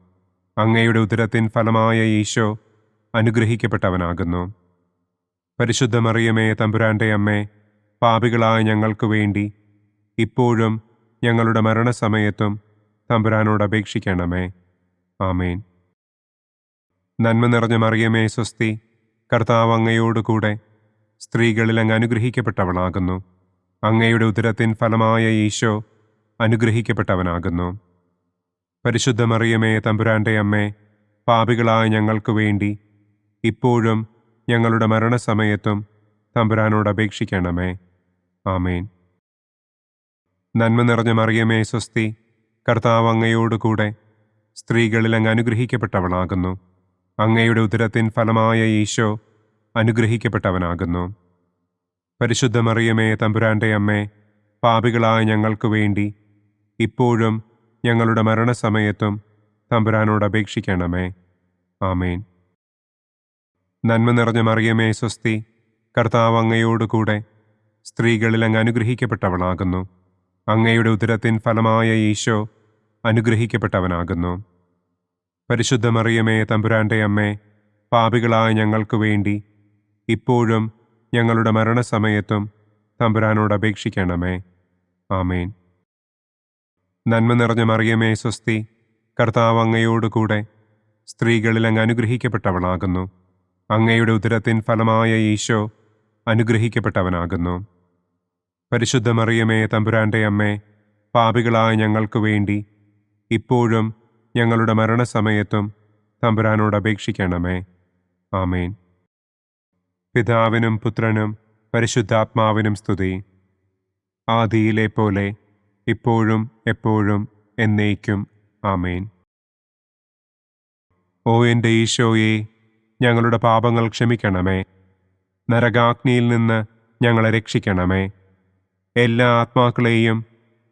അങ്ങയുടെ ഉദരത്തിൻ ഫലമായ ഈശോ അനുഗ്രഹിക്കപ്പെട്ടവനാകുന്നു. പരിശുദ്ധ മറിയമേ തമ്പുരാന്റെ അമ്മേ, പാപികളായ ഞങ്ങൾക്ക് വേണ്ടി ഇപ്പോഴും ഞങ്ങളുടെ മരണസമയത്തും തമ്പുരാനോട് അപേക്ഷിക്കണമേ. ആമേൻ. നന്മ നിറഞ്ഞ മറിയമേ സ്വസ്തി, കർത്താവ് അങ്ങയോടുകൂടെ സ്ത്രീകളിൽ അങ്ങ് അനുഗ്രഹിക്കപ്പെട്ടവളാകുന്നു. അങ്ങയുടെ ഉദരത്തിൻ ഫലമായ ഈശോ അനുഗ്രഹിക്കപ്പെട്ടവനാകുന്നു. പരിശുദ്ധ മറിയമേ തമ്പുരാന്റെ അമ്മേ, പാപികളായ ഞങ്ങൾക്ക് വേണ്ടി ഇപ്പോഴും ഞങ്ങളുടെ മരണസമയത്തും തമ്പുരാനോട് അപേക്ഷിക്കണമേ. ആമേൻ. നന്മ നിറഞ്ഞ മറിയമേ സ്വസ്തി, കർത്താവ് അങ്ങയോടുകൂടെ സ്ത്രീകളിൽ അങ്ങ് അനുഗ്രഹിക്കപ്പെട്ടവളാകുന്നു. അങ്ങയുടെ ഉദരത്തിൻ ഫലമായ ഈശോ അനുഗ്രഹിക്കപ്പെട്ടവനാകുന്നു. പരിശുദ്ധ മറിയമേ തമ്പുരാന്റെ അമ്മേ, പാപികളായ ഞങ്ങൾക്ക് വേണ്ടി ഇപ്പോഴും ഞങ്ങളുടെ മരണസമയത്തും തമ്പുരാനോട് അപേക്ഷിക്കണമേ. ആമേൻ. നന്മ നിറഞ്ഞ മറിയമേ സ്വസ്തി, കർത്താവ് അങ്ങയോടുകൂടെ സ്ത്രീകളിൽ അങ്ങ് അനുഗ്രഹിക്കപ്പെട്ടവളാകുന്നു. അങ്ങയുടെ ഉദരത്തിൻ ഫലമായ ഈശോ അനുഗ്രഹിക്കപ്പെട്ടവനാകുന്നു. പരിശുദ്ധ മറിയമേ തമ്പുരാന്റെ അമ്മേ, പാപികളായ ഞങ്ങൾക്ക് വേണ്ടി ഇപ്പോഴും ഞങ്ങളുടെ മരണസമയത്തും തമ്പുരാനോട് അപേക്ഷിക്കണമേ. ആമേൻ. നന്മ നിറഞ്ഞ മറിയമേ സ്വസ്തി, കർത്താവ് അങ്ങയോടുകൂടെ സ്ത്രീകളിൽ അങ്ങ് അനുഗ്രഹിക്കപ്പെട്ടവളാകുന്നു. അങ്ങയുടെ ഉദരത്തിൻ ഫലമായ ഈശോ അനുഗ്രഹിക്കപ്പെട്ടവനാകുന്നു. പരിശുദ്ധ മറിയമേ തമ്പുരാന്റെ അമ്മേ, പാപികളായ ഞങ്ങൾക്ക് വേണ്ടി ഇപ്പോഴും ഞങ്ങളുടെ മരണസമയത്തും തമ്പുരാനോട് അപേക്ഷിക്കണമേ. ആമേൻ. പിതാവിനും പുത്രനും പരിശുദ്ധാത്മാവിനും സ്തുതി. ആദിയിലെ പോലെ ഇപ്പോഴും എപ്പോഴും എന്നേക്കും. ആമേൻ. ഓ എൻ്റെ ഈശോയെ, ഞങ്ങളുടെ പാപങ്ങൾ ക്ഷമിക്കണമേ. നരകാഗ്നിയിൽ നിന്ന് ഞങ്ങളെ രക്ഷിക്കണമേ. എല്ലാ ആത്മാക്കളെയും,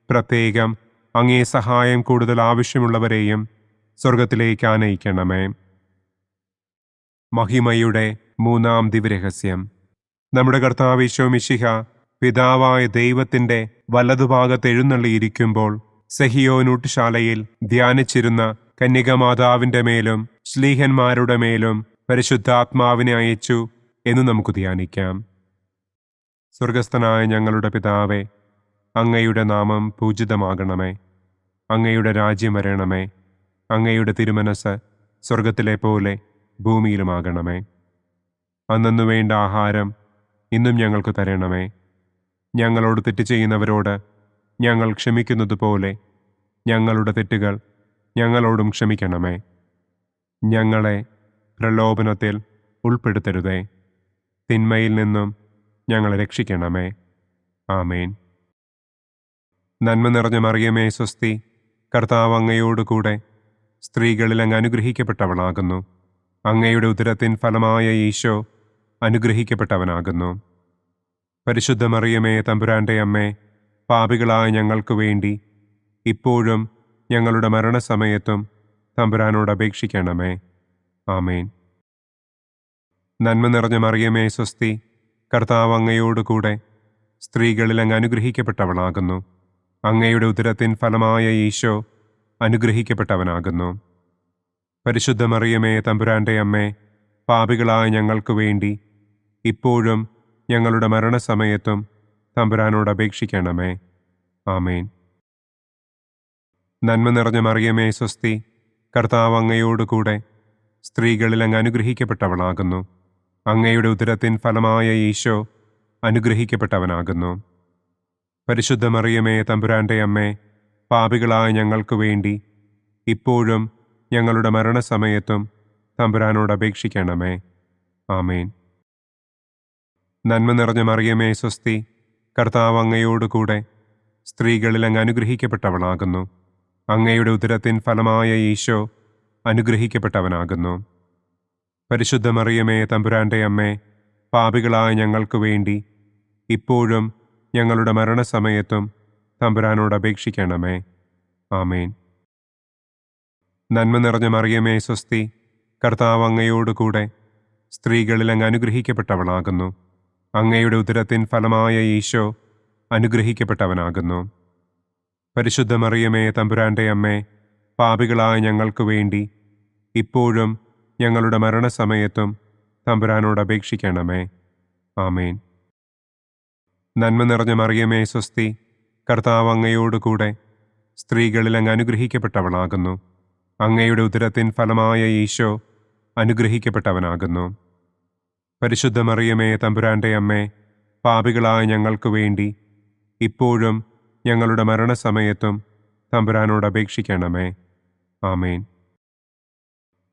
പ്രത്യേകം അങ്ങേ സഹായം കൂടുതൽ ആവശ്യമുള്ളവരെയും സ്വർഗത്തിലേക്ക് ആനയിക്കണമേ. മഹിമയുടെ മൂന്നാം ദിവ്യരഹസ്യം. നമ്മുടെ കർത്താവ് ഈശോ മിശിഹ പിതാവായ ദൈവത്തിൻ്റെ വലതുഭാഗത്ത് എഴുന്നള്ളിയിരിക്കുമ്പോൾ സെഹിയോനൂട്ടുശാലയിൽ ധ്യാനിച്ചിരുന്ന കന്യകമാതാവിൻ്റെ മേലും ശ്ലീഹന്മാരുടെ മേലും പരിശുദ്ധാത്മാവിനെ അയച്ചു എന്ന് നമുക്ക് ധ്യാനിക്കാം. സ്വർഗസ്ഥനായ ഞങ്ങളുടെ പിതാവേ, അങ്ങയുടെ നാമം പൂജിതമാകണമേ. അങ്ങയുടെ രാജ്യം വരണമേ. അങ്ങയുടെ തിരുമനസ് സ്വർഗത്തിലെ പോലെ ഭൂമിയിലുമാകണമേ. അന്നു വേണ്ട ആഹാരം ഇന്നും ഞങ്ങൾക്ക് തരണമേ. ഞങ്ങളോട് തെറ്റ് ചെയ്യുന്നവരോട് ഞങ്ങൾ ക്ഷമിക്കുന്നത് പോലെ ഞങ്ങളുടെ തെറ്റുകൾ ഞങ്ങളോടും ക്ഷമിക്കണമേ. ഞങ്ങളെ പ്രലോഭനത്തിൽ ഉൾപ്പെടുത്തരുതേ. തിന്മയിൽ നിന്നും ഞങ്ങളെ രക്ഷിക്കണമേ. ആമേൻ. നന്മ നിറഞ്ഞ മറിയമേ സ്വസ്തി, കർത്താവ് അങ്ങയോടുകൂടെ സ്ത്രീകളിൽ അങ്ങ് അനുഗ്രഹിക്കപ്പെട്ടവളാകുന്നു. അങ്ങയുടെ ഉദരത്തിൻ ഫലമായ ഈശോ അനുഗ്രഹിക്കപ്പെട്ടവനാകുന്നു. പരിശുദ്ധ മറിയമേ തമ്പുരാന്റെ അമ്മേ, പാപികളായ ഞങ്ങൾക്ക് വേണ്ടി ഇപ്പോഴും ഞങ്ങളുടെ മരണസമയത്തും തമ്പുരാനോട് അപേക്ഷിക്കണമേ. ആമേൻ. നന്മ നിറഞ്ഞ മറിയമേ സ്വസ്തി, കർത്താവ് അങ്ങയോടുകൂടെ സ്ത്രീകളിൽ അങ്ങ് അനുഗ്രഹിക്കപ്പെട്ടവളാകുന്നു. അങ്ങയുടെ ഉദരത്തിൻ ഫലമായ ഈശോ അനുഗ്രഹിക്കപ്പെട്ടവനാകുന്നു. പരിശുദ്ധ മറിയമേ തമ്പുരാന്റെ അമ്മേ, പാപികളായ ഞങ്ങൾക്ക് വേണ്ടി ഇപ്പോഴും ഞങ്ങളുടെ മരണസമയത്തും തമ്പുരാനോട് അപേക്ഷിക്കണമേ. ആമേൻ. നന്മ നിറഞ്ഞ മറിയമേ സ്വസ്തി, കർത്താവ് അങ്ങയോടുകൂടെ സ്ത്രീകളിൽ അങ്ങ് അനുഗ്രഹിക്കപ്പെട്ടവളാകുന്നു. അങ്ങയുടെ ഉദരത്തിൻ ഫലമായ ഈശോ അനുഗ്രഹിക്കപ്പെട്ടവനാകുന്നു. പരിശുദ്ധ മറിയമേ തമ്പുരാന്റെ അമ്മേ, പാപികളായ ഞങ്ങൾക്ക് വേണ്ടി ഇപ്പോഴും ഞങ്ങളുടെ മരണസമയത്തും തമ്പുരാനോട് അപേക്ഷിക്കണമേ. ആമേൻ. നന്മ നിറഞ്ഞ മറിയമേ സ്വസ്തി, കർത്താവ് അങ്ങയോടുകൂടെ സ്ത്രീകളിൽ അങ്ങ് അനുഗ്രഹിക്കപ്പെട്ടവളാകുന്നു. അങ്ങയുടെ ഉദരത്തിൻ ഫലമായ ഈശോ അനുഗ്രഹിക്കപ്പെട്ടവനാകുന്നു. പരിശുദ്ധ മറിയമേ തമ്പുരാന്റെ അമ്മേ, പാപികളായ ഞങ്ങൾക്ക് വേണ്ടി ഇപ്പോഴും ഞങ്ങളുടെ മരണസമയത്തും തമ്പുരാനോട് അപേക്ഷിക്കണമേ. ആമേൻ. നന്മ നിറഞ്ഞ മറിയമേ സ്വസ്തി, കർത്താവ് അങ്ങയോടുകൂടെ സ്ത്രീകളിൽ അങ്ങ് അനുഗ്രഹിക്കപ്പെട്ടവളാകുന്നു. അങ്ങയുടെ ഉദരത്തിൻ ഫലമായ ഈശോ അനുഗ്രഹിക്കപ്പെട്ടവനാകുന്നു. പരിശുദ്ധ മറിയമേ തമ്പുരാന്റെ അമ്മേ, പാപികളായ ഞങ്ങൾക്ക് വേണ്ടി ഇപ്പോഴും ഞങ്ങളുടെ മരണസമയത്തും തമ്പുരാനോട് അപേക്ഷിക്കണമേ. ആമേൻ. നന്മ നിറഞ്ഞ മറിയമേ സ്വസ്തി, കർത്താവ് അങ്ങയോടുകൂടെ സ്ത്രീകളിൽ അങ്ങ് അനുഗ്രഹിക്കപ്പെട്ടവളാകുന്നു. അങ്ങയുടെ ഉദരത്തിൻ ഫലമായ ഈശോ അനുഗ്രഹിക്കപ്പെട്ടവനാകുന്നു. പരിശുദ്ധ മറിയമേ തമ്പുരാന്റെ അമ്മേ, പാപികളായ ഞങ്ങൾക്ക് വേണ്ടി ഇപ്പോഴും ഞങ്ങളുടെ മരണസമയത്തും തമ്പുരാനോട് അപേക്ഷിക്കണമേ. ആമേൻ.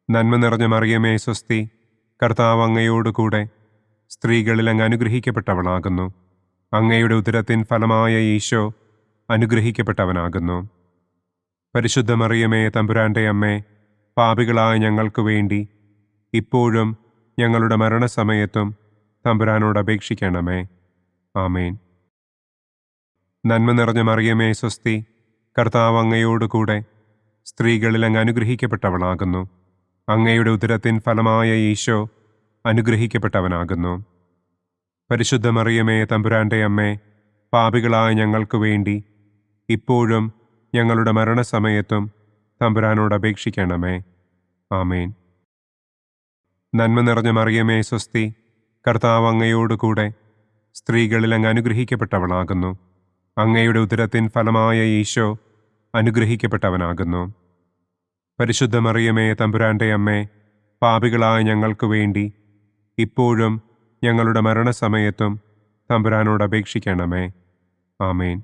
നന്മ നിറഞ്ഞ മറിയമേ സ്വസ്തി, കർത്താവ് അങ്ങയോടുകൂടെ സ്ത്രീകളിൽ അങ്ങ് അനുഗ്രഹിക്കപ്പെട്ടവളാകുന്നു. അങ്ങയുടെ ഉദരത്തിൻ ഫലമായ ഈശോ അനുഗ്രഹിക്കപ്പെട്ടവനാകുന്നു. പരിശുദ്ധ മറിയമേ തമ്പുരാന്റെ അമ്മേ, പാപികളായ ഞങ്ങൾക്ക് വേണ്ടി ഇപ്പോഴും ഞങ്ങളുടെ മരണസമയത്തും തമ്പുരാനോട് അപേക്ഷിക്കണമേ. ആമേൻ. നന്മ നിറഞ്ഞ മറിയമേ സ്വസ്തി, കർത്താവ് അങ്ങയോടുകൂടെ സ്ത്രീകളിൽ അങ്ങ് അനുഗ്രഹിക്കപ്പെട്ടവളാകുന്നു. അങ്ങയുടെ ഉദരത്തിൻ ഫലമായ ഈശോ അനുഗ്രഹിക്കപ്പെട്ടവനാകുന്നു. പരിശുദ്ധ മറിയമേ തമ്പുരാന്റെ അമ്മേ, പാപികളായ ഞങ്ങൾക്ക് വേണ്ടി ഇപ്പോഴും ഞങ്ങളുടെ മരണസമയത്തും തമ്പുരാനോട് അപേക്ഷിക്കണമേ. ആമേൻ. നന്മ നിറഞ്ഞ മറിയമേ സ്വസ്തി, കർത്താവ് അങ്ങയോടുകൂടെ സ്ത്രീകളിൽ അങ്ങ് അനുഗ്രഹിക്കപ്പെട്ടവളാകുന്നു. അങ്ങയുടെ ഉദരത്തിൻ ഫലമായ ഈശോ അനുഗ്രഹിക്കപ്പെട്ടവനാകുന്നു. പരിശുദ്ധ മറിയമേ തമ്പുരാന്റെ അമ്മേ, പാപികളായ ഞങ്ങൾക്ക് വേണ്ടി ഇപ്പോഴും ഞങ്ങളുടെ മരണസമയത്തും തമ്പുരാനോട് അപേക്ഷിക്കണമേ. ആമേൻ.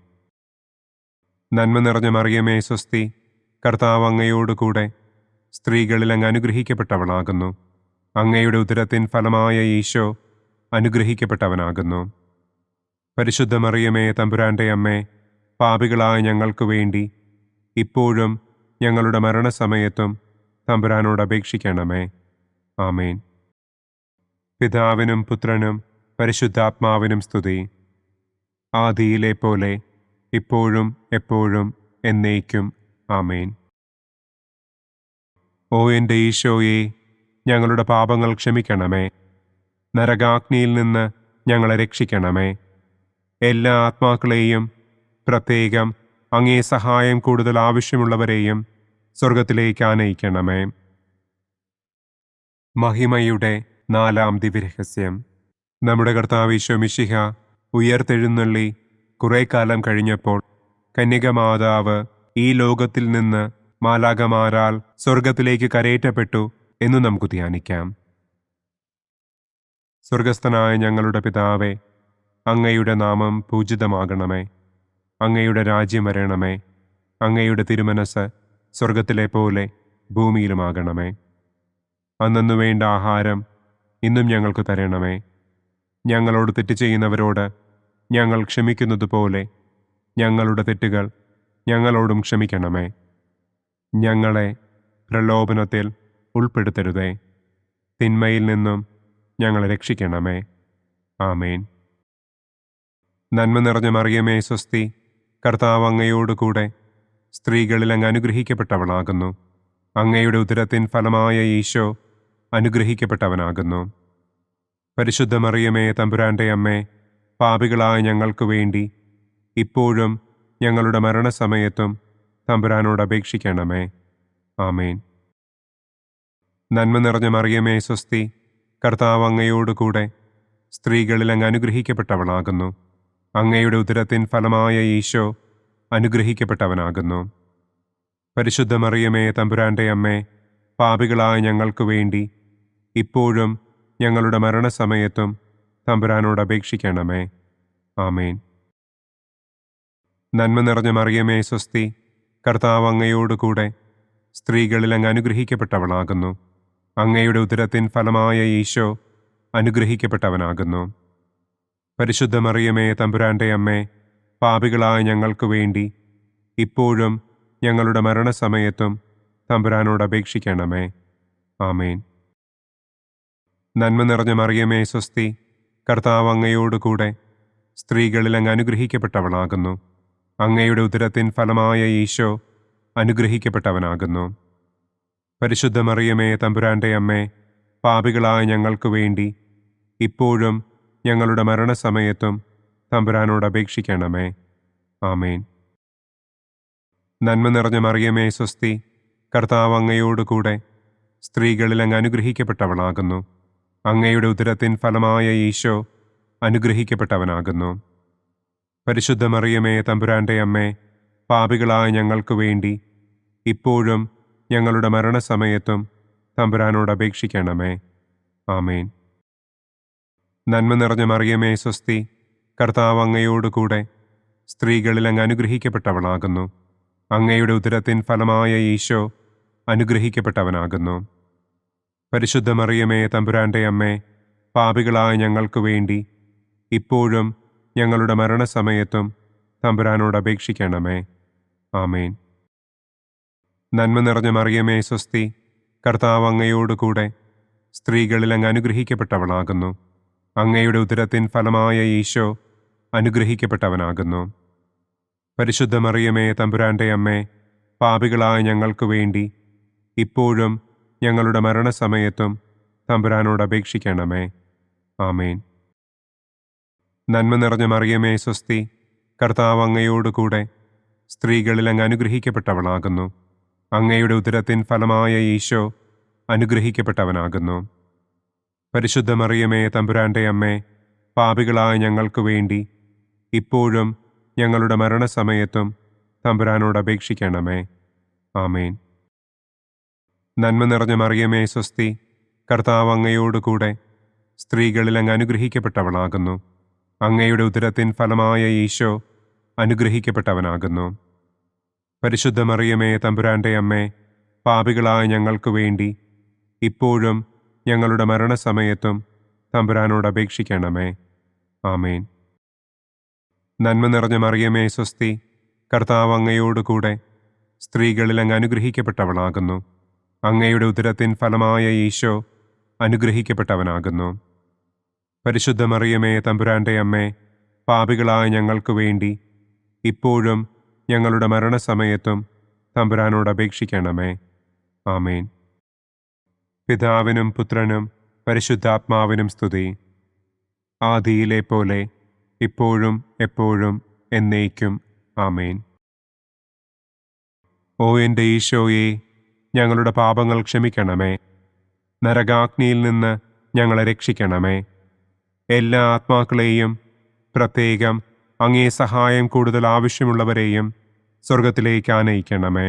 നന്മ നിറഞ്ഞ മറിയമേ സ്വസ്തി, കർത്താവ് അങ്ങയോടുകൂടെ സ്ത്രീകളിൽ അങ്ങ് അനുഗ്രഹിക്കപ്പെട്ടവളാകുന്നു. അങ്ങയുടെ ഉദരത്തിൻ ഫലമായ ഈശോ അനുഗ്രഹിക്കപ്പെട്ടവനാകുന്നു. പരിശുദ്ധ മറിയമേ തമ്പുരാന്റെ അമ്മേ, പാപികളായ ഞങ്ങൾക്ക് വേണ്ടി ഇപ്പോഴും ഞങ്ങളുടെ മരണസമയത്തും തമ്പുരാനോട് അപേക്ഷിക്കണമേ. ആമേൻ. പിതാവിനും പുത്രനും പരിശുദ്ധാത്മാവിനും സ്തുതി. ആദിയിലെ പോലെ ഇപ്പോഴും എപ്പോഴും എന്നേക്കും. ആമേൻ. ഓ എൻ്റെ ഈശോയെ, ഞങ്ങളുടെ പാപങ്ങൾ ക്ഷമിക്കണമേ. നരകാഗ്നിയിൽ നിന്ന് ഞങ്ങളെ രക്ഷിക്കണമേ. എല്ലാ ആത്മാക്കളെയും, പ്രത്യേകം അങ്ങേ സഹായം കൂടുതൽ ആവശ്യമുള്ളവരെയും സ്വർഗത്തിലേക്ക് ആനയിക്കണമേ. മഹിമയുടെ 4-ാം ദിവ്യരഹസ്യം. നമ്മുടെ കർത്താവ് ഈശോ മിശിഹ ഉയർത്തെഴുന്നള്ളി കുറെ കാലം കഴിഞ്ഞപ്പോൾ കന്യകമാതാവ് ഈ ലോകത്തിൽ നിന്ന് മാലാഖമാരാൽ സ്വർഗത്തിലേക്ക് കരയേറ്റപ്പെട്ടു എന്നു നമുക്ക് ധ്യാനിക്കാം. സ്വർഗസ്ഥനായ ഞങ്ങളുടെ പിതാവേ, അങ്ങയുടെ നാമം പൂജിതമാകണമേ. അങ്ങയുടെ രാജ്യം വരണമേ. അങ്ങയുടെ തിരുമനസ് സ്വർഗത്തിലെ പോലെ ഭൂമിയിലുമാകണമേ. അന്നന്നു വേണ്ട ആഹാരം ഇന്നും ഞങ്ങൾക്ക് തരണമേ. ഞങ്ങളോട് തെറ്റ് ചെയ്യുന്നവരോട് ഞങ്ങൾ ക്ഷമിക്കുന്നത് പോലെ ഞങ്ങളുടെ തെറ്റുകൾ ഞങ്ങളോടും ക്ഷമിക്കണമേ. ഞങ്ങളെ പ്രലോഭനത്തിൽ ഉൾപ്പെടുത്തരുതേ. തിന്മയിൽ നിന്നും ഞങ്ങളെ രക്ഷിക്കണമേ. ആമേൻ. നന്മ നിറഞ്ഞ മറിയമേ സ്വസ്തി, കർത്താവ് അങ്ങയോടുകൂടെ സ്ത്രീകളിൽ അങ്ങ് അനുഗ്രഹിക്കപ്പെട്ടവളാകുന്നു. അങ്ങയുടെ ഉദരത്തിൻ ഫലമായ ഈശോ അനുഗ്രഹിക്കപ്പെട്ടവനാകുന്നു. പരിശുദ്ധ മറിയമേ തമ്പുരാന്റെ അമ്മേ, പാപികളായ ഞങ്ങൾക്ക് വേണ്ടി ഇപ്പോഴും ഞങ്ങളുടെ മരണസമയത്തും തമ്പുരാനോട് അപേക്ഷിക്കണമേ. ആമേൻ. നന്മ നിറഞ്ഞ മറിയമേ സ്വസ്തി, കർത്താവ് അങ്ങയോടുകൂടെ സ്ത്രീകളിൽ അങ്ങ് അനുഗ്രഹിക്കപ്പെട്ടവളാകുന്നു. അങ്ങയുടെ ഉദരത്തിൻ ഫലമായ ഈശോ അനുഗ്രഹിക്കപ്പെട്ടവനാകുന്നു. പരിശുദ്ധ മറിയമേ, തമ്പുരാന്റെ അമ്മേ, പാപികളായ ഞങ്ങൾക്ക് വേണ്ടി ഇപ്പോഴും ഞങ്ങളുടെ മരണസമയത്തും തമ്പുരാനോട് അപേക്ഷിക്കണമേ. ആമേൻ. നന്മ നിറഞ്ഞ മറിയമേ, സ്വസ്തി, കർത്താവ് അങ്ങയോടുകൂടെ സ്ത്രീകളിൽ അങ്ങ് അനുഗ്രഹിക്കപ്പെട്ടവളാകുന്നു. അങ്ങയുടെ ഉദരത്തിൻ ഫലമായ ഈശോ അനുഗ്രഹിക്കപ്പെട്ടവനാകുന്നു. പരിശുദ്ധ മറിയമേ, തമ്പുരാന്റെ അമ്മേ, പാപികളായ ഞങ്ങൾക്ക് വേണ്ടി ഇപ്പോഴും ഞങ്ങളുടെ മരണസമയത്തും തമ്പുരാനോട് അപേക്ഷിക്കണമേ. ആമേൻ. നന്മ നിറഞ്ഞ മറിയമേ, സ്വസ്തി, കർത്താവ് അങ്ങയോടുകൂടെ സ്ത്രീകളിൽ അങ്ങ് അനുഗ്രഹിക്കപ്പെട്ടവളാകുന്നു. അങ്ങയുടെ ഉദരത്തിൻ ഫലമായ ഈശോ അനുഗ്രഹിക്കപ്പെട്ടവനാകുന്നു. പരിശുദ്ധ മറിയമേ, തമ്പുരാന്റെ അമ്മേ, പാപികളായ ഞങ്ങൾക്ക് വേണ്ടി ഇപ്പോഴും ഞങ്ങളുടെ മരണസമയത്തും തമ്പുരാനോട് അപേക്ഷിക്കണമേ. ആമേൻ. നന്മ നിറഞ്ഞ മറിയമേ, സ്വസ്തി, കർത്താവ് അങ്ങയോടുകൂടെ സ്ത്രീകളിൽ അങ്ങ് അനുഗ്രഹിക്കപ്പെട്ടവളാകുന്നു. അങ്ങയുടെ ഉദരത്തിൻ ഫലമായ ഈശോ അനുഗ്രഹിക്കപ്പെട്ടവനാകുന്നു. പരിശുദ്ധ മറിയമേ, തമ്പുരാന്റെ അമ്മേ, പാപികളായ ഞങ്ങൾക്ക് വേണ്ടി ഇപ്പോഴും ഞങ്ങളുടെ മരണസമയത്തും തമ്പുരാനോട് അപേക്ഷിക്കണമേ. ആമേൻ. നന്മ നിറഞ്ഞ മറിയമേ, സ്വസ്തി, കർത്താവ് അങ്ങയോടുകൂടെ സ്ത്രീകളിൽ അങ്ങ് അനുഗ്രഹിക്കപ്പെട്ടവളാകുന്നു. അങ്ങയുടെ ഉദരത്തിൻ ഫലമായ ഈശോ അനുഗ്രഹിക്കപ്പെട്ടവനാകുന്നു. പരിശുദ്ധ മറിയമേ, തമ്പുരാന്റെ അമ്മേ, പാപികളായ ഞങ്ങൾക്ക് വേണ്ടി ഇപ്പോഴും ഞങ്ങളുടെ മരണസമയത്തും തമ്പുരാനോട് അപേക്ഷിക്കണമേ. ആമേൻ. നന്മ നിറഞ്ഞ മറിയമേ, സ്വസ്തി, കർത്താവ് അങ്ങയോടുകൂടെ സ്ത്രീകളിൽ അങ്ങ് അനുഗ്രഹിക്കപ്പെട്ടവളാകുന്നു. അങ്ങയുടെ ഉദരത്തിൻ ഫലമായ ഈശോ അനുഗ്രഹിക്കപ്പെട്ടവനാകുന്നു. പരിശുദ്ധ മറിയമേ, തമ്പുരാന്റെ അമ്മേ, പാപികളായ ഞങ്ങൾക്ക് വേണ്ടി ഇപ്പോഴും ഞങ്ങളുടെ മരണസമയത്തും തമ്പുരാനോട് അപേക്ഷിക്കണമേ. ആമേൻ. നന്മ നിറഞ്ഞ മറിയമേ, സ്വസ്തി, കർത്താവ് അങ്ങയോടുകൂടെ സ്ത്രീകളിൽ അങ്ങ് അനുഗ്രഹിക്കപ്പെട്ടവളാകുന്നു. അങ്ങയുടെ ഉദരത്തിൻ ഫലമായ ഈശോ അനുഗ്രഹിക്കപ്പെട്ടവനാകുന്നു. പരിശുദ്ധ മറിയമേ, തമ്പുരാന്റെ അമ്മേ, പാപികളായ ഞങ്ങൾക്ക് വേണ്ടി ഇപ്പോഴും ഞങ്ങളുടെ മരണസമയത്തും തമ്പുരാനോട് അപേക്ഷിക്കണമേ. ആമേൻ. നന്മ നിറഞ്ഞ മറിയമേ, സ്വസ്തി, കർത്താവ് അങ്ങയോടുകൂടെ സ്ത്രീകളിൽ അങ്ങ് അനുഗ്രഹിക്കപ്പെട്ടവളാകുന്നു. അങ്ങയുടെ ഉദരത്തിൻ ഫലമായ ഈശോ അനുഗ്രഹിക്കപ്പെട്ടവനാകുന്നു. പരിശുദ്ധ മറിയമേ, തമ്പുരാന്റെ അമ്മേ, പാപികളായ ഞങ്ങൾക്ക് വേണ്ടി ഇപ്പോഴും ഞങ്ങളുടെ മരണസമയത്തും തമ്പുരാനോട് അപേക്ഷിക്കണമേ. ആമേൻ. നന്മ നിറഞ്ഞ മറിയമേ, സ്വസ്തി, കർത്താവ് അങ്ങയോടുകൂടെ സ്ത്രീകളിൽ അങ്ങ് അനുഗ്രഹിക്കപ്പെട്ടവളാകുന്നു. അങ്ങയുടെ ഉദരത്തിൻ ഫലമായ ഈശോ അനുഗ്രഹിക്കപ്പെട്ടവനാകുന്നു. പരിശുദ്ധ മറിയമേ, തമ്പുരാന്റെ അമ്മേ, പാപികളായ ഞങ്ങൾക്ക് വേണ്ടി ഇപ്പോഴും ഞങ്ങളുടെ മരണസമയത്തും തമ്പുരാനോട് അപേക്ഷിക്കണമേ. ആമേൻ. പിതാവിനും പുത്രനും പരിശുദ്ധാത്മാവിനും സ്തുതി. ആദിയിലെ പോലെ ഇപ്പോഴും എപ്പോഴും എന്നേക്കും. ആമേൻ. ഓ എൻ്റെ ഈശോയെ, ഞങ്ങളുടെ പാപങ്ങൾ ക്ഷമിക്കണമേ. നരകാഗ്നിയിൽ നിന്ന് ഞങ്ങളെ രക്ഷിക്കണമേ. എല്ലാ ആത്മാക്കളെയും, പ്രത്യേകം അങ്ങേ സഹായം കൂടുതൽ ആവശ്യമുള്ളവരെയും സ്വർഗത്തിലേക്ക് ആനയിക്കണമേ.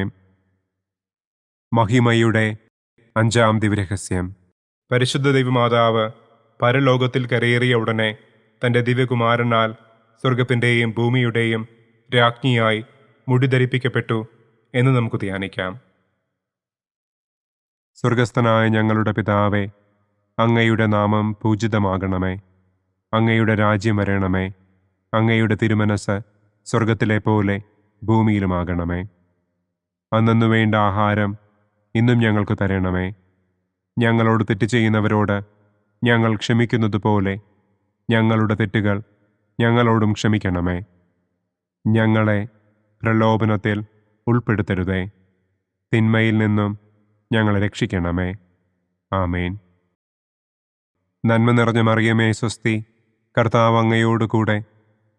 മഹിമയുടെ 5-ാം ദിവ്യരഹസ്യം. പരിശുദ്ധ ദൈവമാതാവ് പരലോകത്തിൽ കരയേറിയ ഉടനെ തൻ്റെ ദിവ്യകുമാരനാൽ സ്വർഗത്തിൻ്റെയും ഭൂമിയുടെയും രാജ്ഞിയായി മുടിധരിപ്പിക്കപ്പെട്ടു എന്ന് നമുക്ക് ധ്യാനിക്കാം. സ്വർഗസ്ഥനായ ഞങ്ങളുടെ പിതാവേ, അങ്ങയുടെ നാമം പൂജിതമാകണമേ. അങ്ങയുടെ രാജ്യം വരണമേ. അങ്ങയുടെ തിരുമനസ് സ്വർഗത്തിലെ പോലെ ഭൂമിയിലുമാകണമേ. അന്നന്നു വേണ്ട ആഹാരം ഇന്നും ഞങ്ങൾക്ക് തരണമേ. ഞങ്ങളോട് തെറ്റ് ചെയ്യുന്നവരോട് ഞങ്ങൾ ക്ഷമിക്കുന്നത് പോലെ ഞങ്ങളുടെ തെറ്റുകൾ ഞങ്ങളോടും ക്ഷമിക്കണമേ. ഞങ്ങളെ പ്രലോഭനത്തിൽ ഉൾപ്പെടുത്തരുതേ. തിന്മയിൽ നിന്നും ഞങ്ങളെ രക്ഷിക്കണമേ. ആമേൻ. നന്മ നിറഞ്ഞ മറിയമേ, സ്വസ്തി, കർത്താവ് അങ്ങയോടുകൂടെ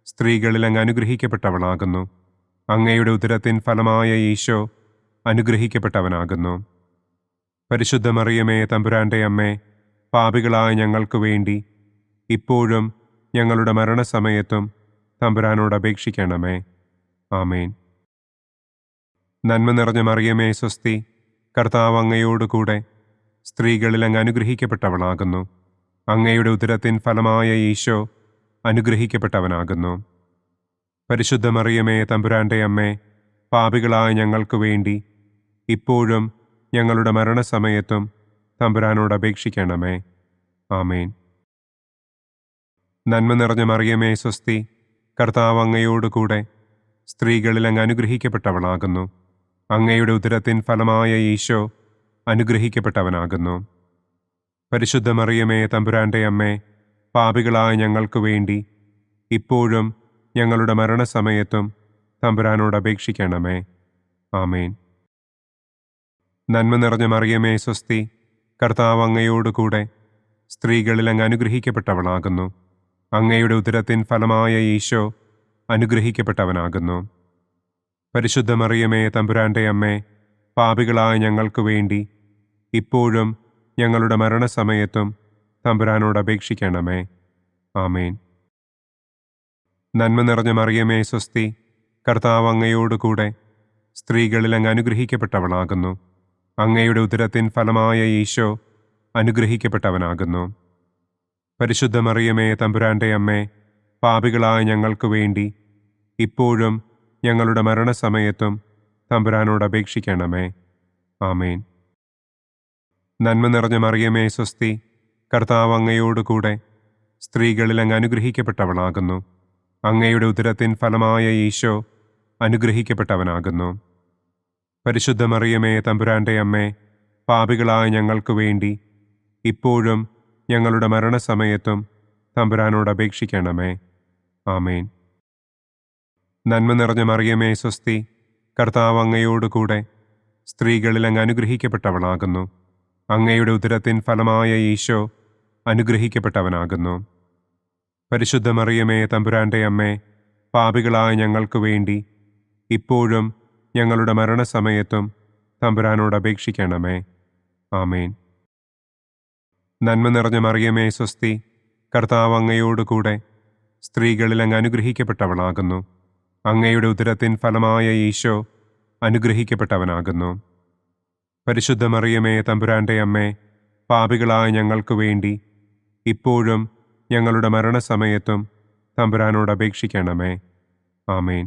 സ്ത്രീകളിൽ അങ്ങ് അനുഗ്രഹിക്കപ്പെട്ടവളാകുന്നു. അങ്ങയുടെ ഉദരത്തിൻ ഫലമായ ഈശോ അനുഗ്രഹിക്കപ്പെട്ടവനാകുന്നു. പരിശുദ്ധ മറിയമേ, തമ്പുരാന്റെ അമ്മേ, പാപികളായ ഞങ്ങൾക്ക് വേണ്ടി ഇപ്പോഴും ഞങ്ങളുടെ മരണസമയത്തും തമ്പുരാനോട് അപേക്ഷിക്കണമേ. ആമേൻ. നന്മ നിറഞ്ഞ മറിയമേ സ്വസ്തി, കർത്താവ് അങ്ങയോടുകൂടെ സ്ത്രീകളിൽ അങ്ങ് അനുഗ്രഹിക്കപ്പെട്ടവളാകുന്നു. അങ്ങയുടെ ഉദരത്തിൻ ഫലമായ ഈശോ അനുഗ്രഹിക്കപ്പെട്ടവനാകുന്നു. പരിശുദ്ധ മറിയമേ തമ്പുരാന്റെ അമ്മേ, പാപികളായ ഞങ്ങൾക്ക് വേണ്ടി ഇപ്പോഴും ഞങ്ങളുടെ മരണസമയത്തും തമ്പുരാനോട് അപേക്ഷിക്കണമേ. ആമേൻ. നന്മ നിറഞ്ഞ മറിയമേ സ്വസ്തി, കർത്താവ് അങ്ങയോടുകൂടെ സ്ത്രീകളിൽ അങ്ങ് അനുഗ്രഹിക്കപ്പെട്ടവളാകുന്നു. അങ്ങയുടെ ഉദരത്തിൻ ഫലമായ ഈശോ അനുഗ്രഹിക്കപ്പെട്ടവനാകുന്നു. പരിശുദ്ധ മറിയമേ തമ്പുരാന്റെ അമ്മേ, പാപികളായ ഞങ്ങൾക്ക് വേണ്ടി ഇപ്പോഴും ഞങ്ങളുടെ മരണസമയത്തും തമ്പുരാനോട് അപേക്ഷിക്കണമേ. ആമേൻ. നന്മ നിറഞ്ഞ മറിയമേ സ്വസ്തി, കർത്താവ് അങ്ങയോടുകൂടെ സ്ത്രീകളിൽ അങ്ങ് അനുഗ്രഹിക്കപ്പെട്ടവളാകുന്നു. അങ്ങയുടെ ഉദരത്തിൻ ഫലമായ ഈശോ അനുഗ്രഹിക്കപ്പെട്ടവനാകുന്നു. പരിശുദ്ധ മറിയമേ തമ്പുരാന്റെ അമ്മേ, പാപികളായ ഞങ്ങൾക്ക് വേണ്ടി ഇപ്പോഴും ഞങ്ങളുടെ മരണസമയത്തും തമ്പുരാനോട് അപേക്ഷിക്കണമേ. ആമേൻ. നന്മ നിറഞ്ഞ മറിയമേ സ്വസ്തി, കർത്താവ് അങ്ങയോടുകൂടെ സ്ത്രീകളിൽ അങ്ങ് അനുഗ്രഹിക്കപ്പെട്ടവളാകുന്നു. അങ്ങയുടെ ഉദരത്തിൻ ഫലമായ ഈശോ അനുഗ്രഹിക്കപ്പെട്ടവനാകുന്നു. പരിശുദ്ധ മറിയമേ തമ്പുരാന്റെ അമ്മേ, പാപികളായ ഞങ്ങൾക്ക് വേണ്ടി ഇപ്പോഴും ഞങ്ങളുടെ മരണസമയത്തും തമ്പുരാനോട് അപേക്ഷിക്കണമേ. ആമേൻ. നന്മ നിറഞ്ഞ മറിയമേ സ്വസ്തി, കർത്താവ് അങ്ങയോടുകൂടെ സ്ത്രീകളിൽ അങ്ങ് അനുഗ്രഹിക്കപ്പെട്ടവളാകുന്നു. അങ്ങയുടെ ഉദരത്തിൻ ഫലമായ ഈശോ അനുഗ്രഹിക്കപ്പെട്ടവനാകുന്നു. പരിശുദ്ധ മറിയമേ തമ്പുരാന്റെ അമ്മേ, പാപികളായ ഞങ്ങൾക്ക് വേണ്ടി ഇപ്പോഴും ഞങ്ങളുടെ മരണസമയത്തും തമ്പുരാനോട് അപേക്ഷിക്കണമേ. ആമേൻ. നന്മ നിറഞ്ഞ മറിയമേ സ്വസ്തി, കർത്താവ് അങ്ങയോടുകൂടെ സ്ത്രീകളിൽ അങ്ങ് അനുഗ്രഹിക്കപ്പെട്ടവളാകുന്നു. അങ്ങയുടെ ഉദരത്തിൻ ഫലമായ ഈശോ അനുഗ്രഹിക്കപ്പെട്ടവനാകുന്നു. പരിശുദ്ധ മറിയമേ തമ്പുരാന്റെ അമ്മേ, പാപികളായ ഞങ്ങൾക്ക് വേണ്ടി ഇപ്പോഴും ഞങ്ങളുടെ മരണസമയത്തും തമ്പുരാനോട് അപേക്ഷിക്കണമേ. ആമേൻ. നന്മ നിറഞ്ഞ മറിയമേ സ്വസ്തി, കർത്താവ് അങ്ങയോടുകൂടെ സ്ത്രീകളിൽ അങ്ങ് അനുഗ്രഹിക്കപ്പെട്ടവളാകുന്നു. അങ്ങയുടെ ഉദരത്തിൻ ഫലമായ ഈശോ അനുഗ്രഹിക്കപ്പെട്ടവനാകുന്നു. പരിശുദ്ധ മറിയമേ തമ്പുരാന്റെ അമ്മേ, പാപികളായ ഞങ്ങൾക്ക് വേണ്ടി ഇപ്പോഴും ഞങ്ങളുടെ മരണസമയത്തും തമ്പുരാനോട് അപേക്ഷിക്കണമേ. ആമേൻ.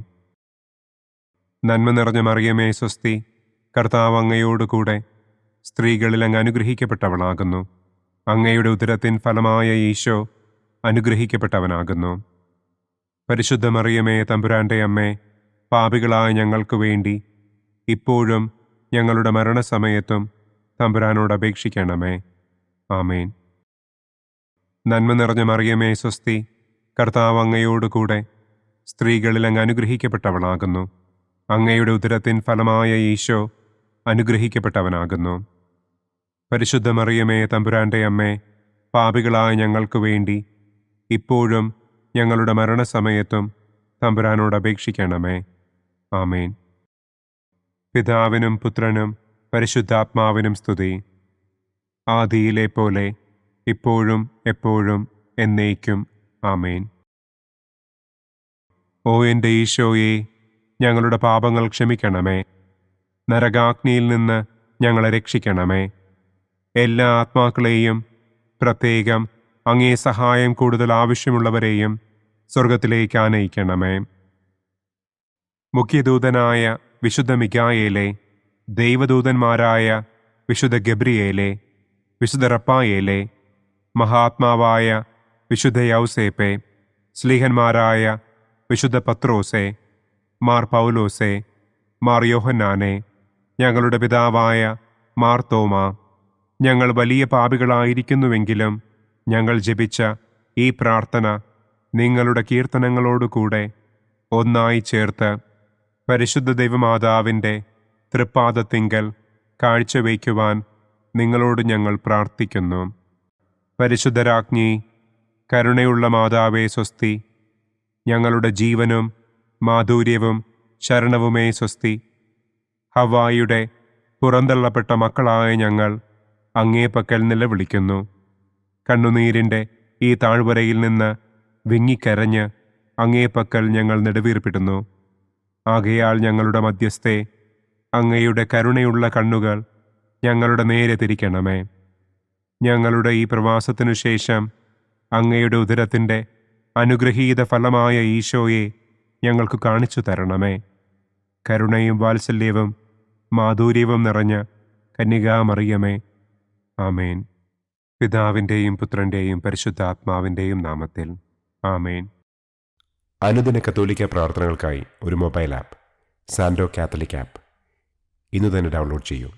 നന്മ നിറഞ്ഞ മറിയമേ സ്വസ്തി, കർത്താവ് അങ്ങയോടുകൂടെ സ്ത്രീകളിൽ അങ്ങ് അനുഗ്രഹിക്കപ്പെട്ടവളാകുന്നു. അങ്ങയുടെ ഉദരത്തിൻ ഫലമായ ഈശോ അനുഗ്രഹിക്കപ്പെട്ടവനാകുന്നു. പരിശുദ്ധ മറിയമേ തമ്പുരാന്റെ അമ്മേ, പാപികളായ ഞങ്ങൾക്ക് വേണ്ടി ഇപ്പോഴും ഞങ്ങളുടെ മരണസമയത്തും തമ്പുരാനോട് അപേക്ഷിക്കണമേ. ആമേൻ. നന്മ നിറഞ്ഞ മറിയമേ സ്വസ്തി, കർത്താവ് അങ്ങയോടുകൂടെ സ്ത്രീകളിൽ അങ്ങ് അനുഗ്രഹിക്കപ്പെട്ടവളാകുന്നു. അങ്ങയുടെ ഉദരത്തിൻ ഫലമായ ഈശോ അനുഗ്രഹിക്കപ്പെട്ടവനാകുന്നു. പരിശുദ്ധ മറിയമേ തമ്പുരാന്റെ അമ്മേ, പാപികളായ ഞങ്ങൾക്ക് വേണ്ടി ഇപ്പോഴും ഞങ്ങളുടെ മരണസമയത്തും തമ്പുരാനോട് അപേക്ഷിക്കണമേ. ആമേൻ. പിതാവിനും പുത്രനും പരിശുദ്ധാത്മാവിനും സ്തുതി. ആദിയിലെ പോലെ ഇപ്പോഴും എപ്പോഴും എന്നേക്കും. ആമേൻ. ഓ എൻ്റെ ഈശോയെ, ഞങ്ങളുടെ പാപങ്ങൾ ക്ഷമിക്കണമേ. നരകാഗ്നിയിൽ നിന്ന് ഞങ്ങളെ രക്ഷിക്കണമേ. എല്ലാ ആത്മാക്കളെയും, പ്രത്യേകം അങ്ങേ സഹായം കൂടുതൽ ആവശ്യമുള്ളവരെയും സ്വർഗത്തിലേക്ക് ആനയിക്കണമേ. മുഖ്യദൂതനായ വിശുദ്ധ മിഖായേലേ, ദൈവദൂതന്മാരായ വിശുദ്ധ ഗബ്രിയേലേ, വിശുദ്ധ റപ്പായേലേ, മഹാത്മാവായ വിശുദ്ധ യൗസേപ്പേ, സ്ലീഹന്മാരായ വിശുദ്ധ പത്രോസേ, മാർ പൗലോസേ, മാർ യോഹന്നാനെ, ഞങ്ങളുടെ പിതാവായ മാർ തോമാ, ഞങ്ങൾ വലിയ പാപികളായിരിക്കുന്നുവെങ്കിലും ഞങ്ങൾ ജപിച്ച ഈ പ്രാർത്ഥന നിങ്ങളുടെ കീർത്തനങ്ങളോടുകൂടെ ഒന്നായി ചേർത്ത് പരിശുദ്ധ ദൈവമാതാവിൻ്റെ തൃപ്പാദത്തിങ്കൽ കാഴ്ചവയ്ക്കുവാൻ നിങ്ങളോട് ഞങ്ങൾ പ്രാർത്ഥിക്കുന്നു. പരിശുദ്ധരാജ്ഞി, കരുണയുള്ള മാതാവേ സ്വസ്തി. ഞങ്ങളുടെ ജീവനും മാധുര്യവും ശരണവുമേ സ്വസ്തി. ഹവ്വായുടെ പുറന്തള്ളപ്പെട്ട മക്കളായ ഞങ്ങൾ അങ്ങേ പക്കൽ നിലവിളിക്കുന്നു. കണ്ണുനീരിൻ്റെ ഈ താഴ്വരയിൽ നിന്ന് വിങ്ങിക്കരഞ്ഞ് അങ്ങേ പക്കൽ ഞങ്ങൾ നെടുവീർപ്പിടുന്നു. ആകയാൽ ഞങ്ങളുടെ മധ്യസ്ഥെ, അങ്ങയുടെ കരുണയുള്ള കണ്ണുകൾ ഞങ്ങളുടെ നേരെ തിരിക്കണമേ. ഞങ്ങളുടെ ഈ പ്രവാസത്തിനു ശേഷം അങ്ങയുടെ ഉദരത്തിൻ്റെ അനുഗ്രഹീത ഫലമായ ഈശോയെ ഞങ്ങൾക്ക് കാണിച്ചു തരണമേ. കരുണയും വാത്സല്യവും മാധുര്യവും നിറഞ്ഞ കന്യകാമറിയമേ, ആമേൻ. പിതാവിൻ്റെയും പുത്രൻ്റെയും പരിശുദ്ധാത്മാവിൻ്റെയും നാമത്തിൽ, ആമേൻ. അനുദിന കത്തോലിക്ക പ്രാർത്ഥനകൾക്കായി ഒരു മൊബൈൽ ആപ്പ്, സാൻഡോ കാത്തലിക് ആപ്പ്, ഇന്ന് തന്നെ ഡൗൺലോഡ് ചെയ്യൂ.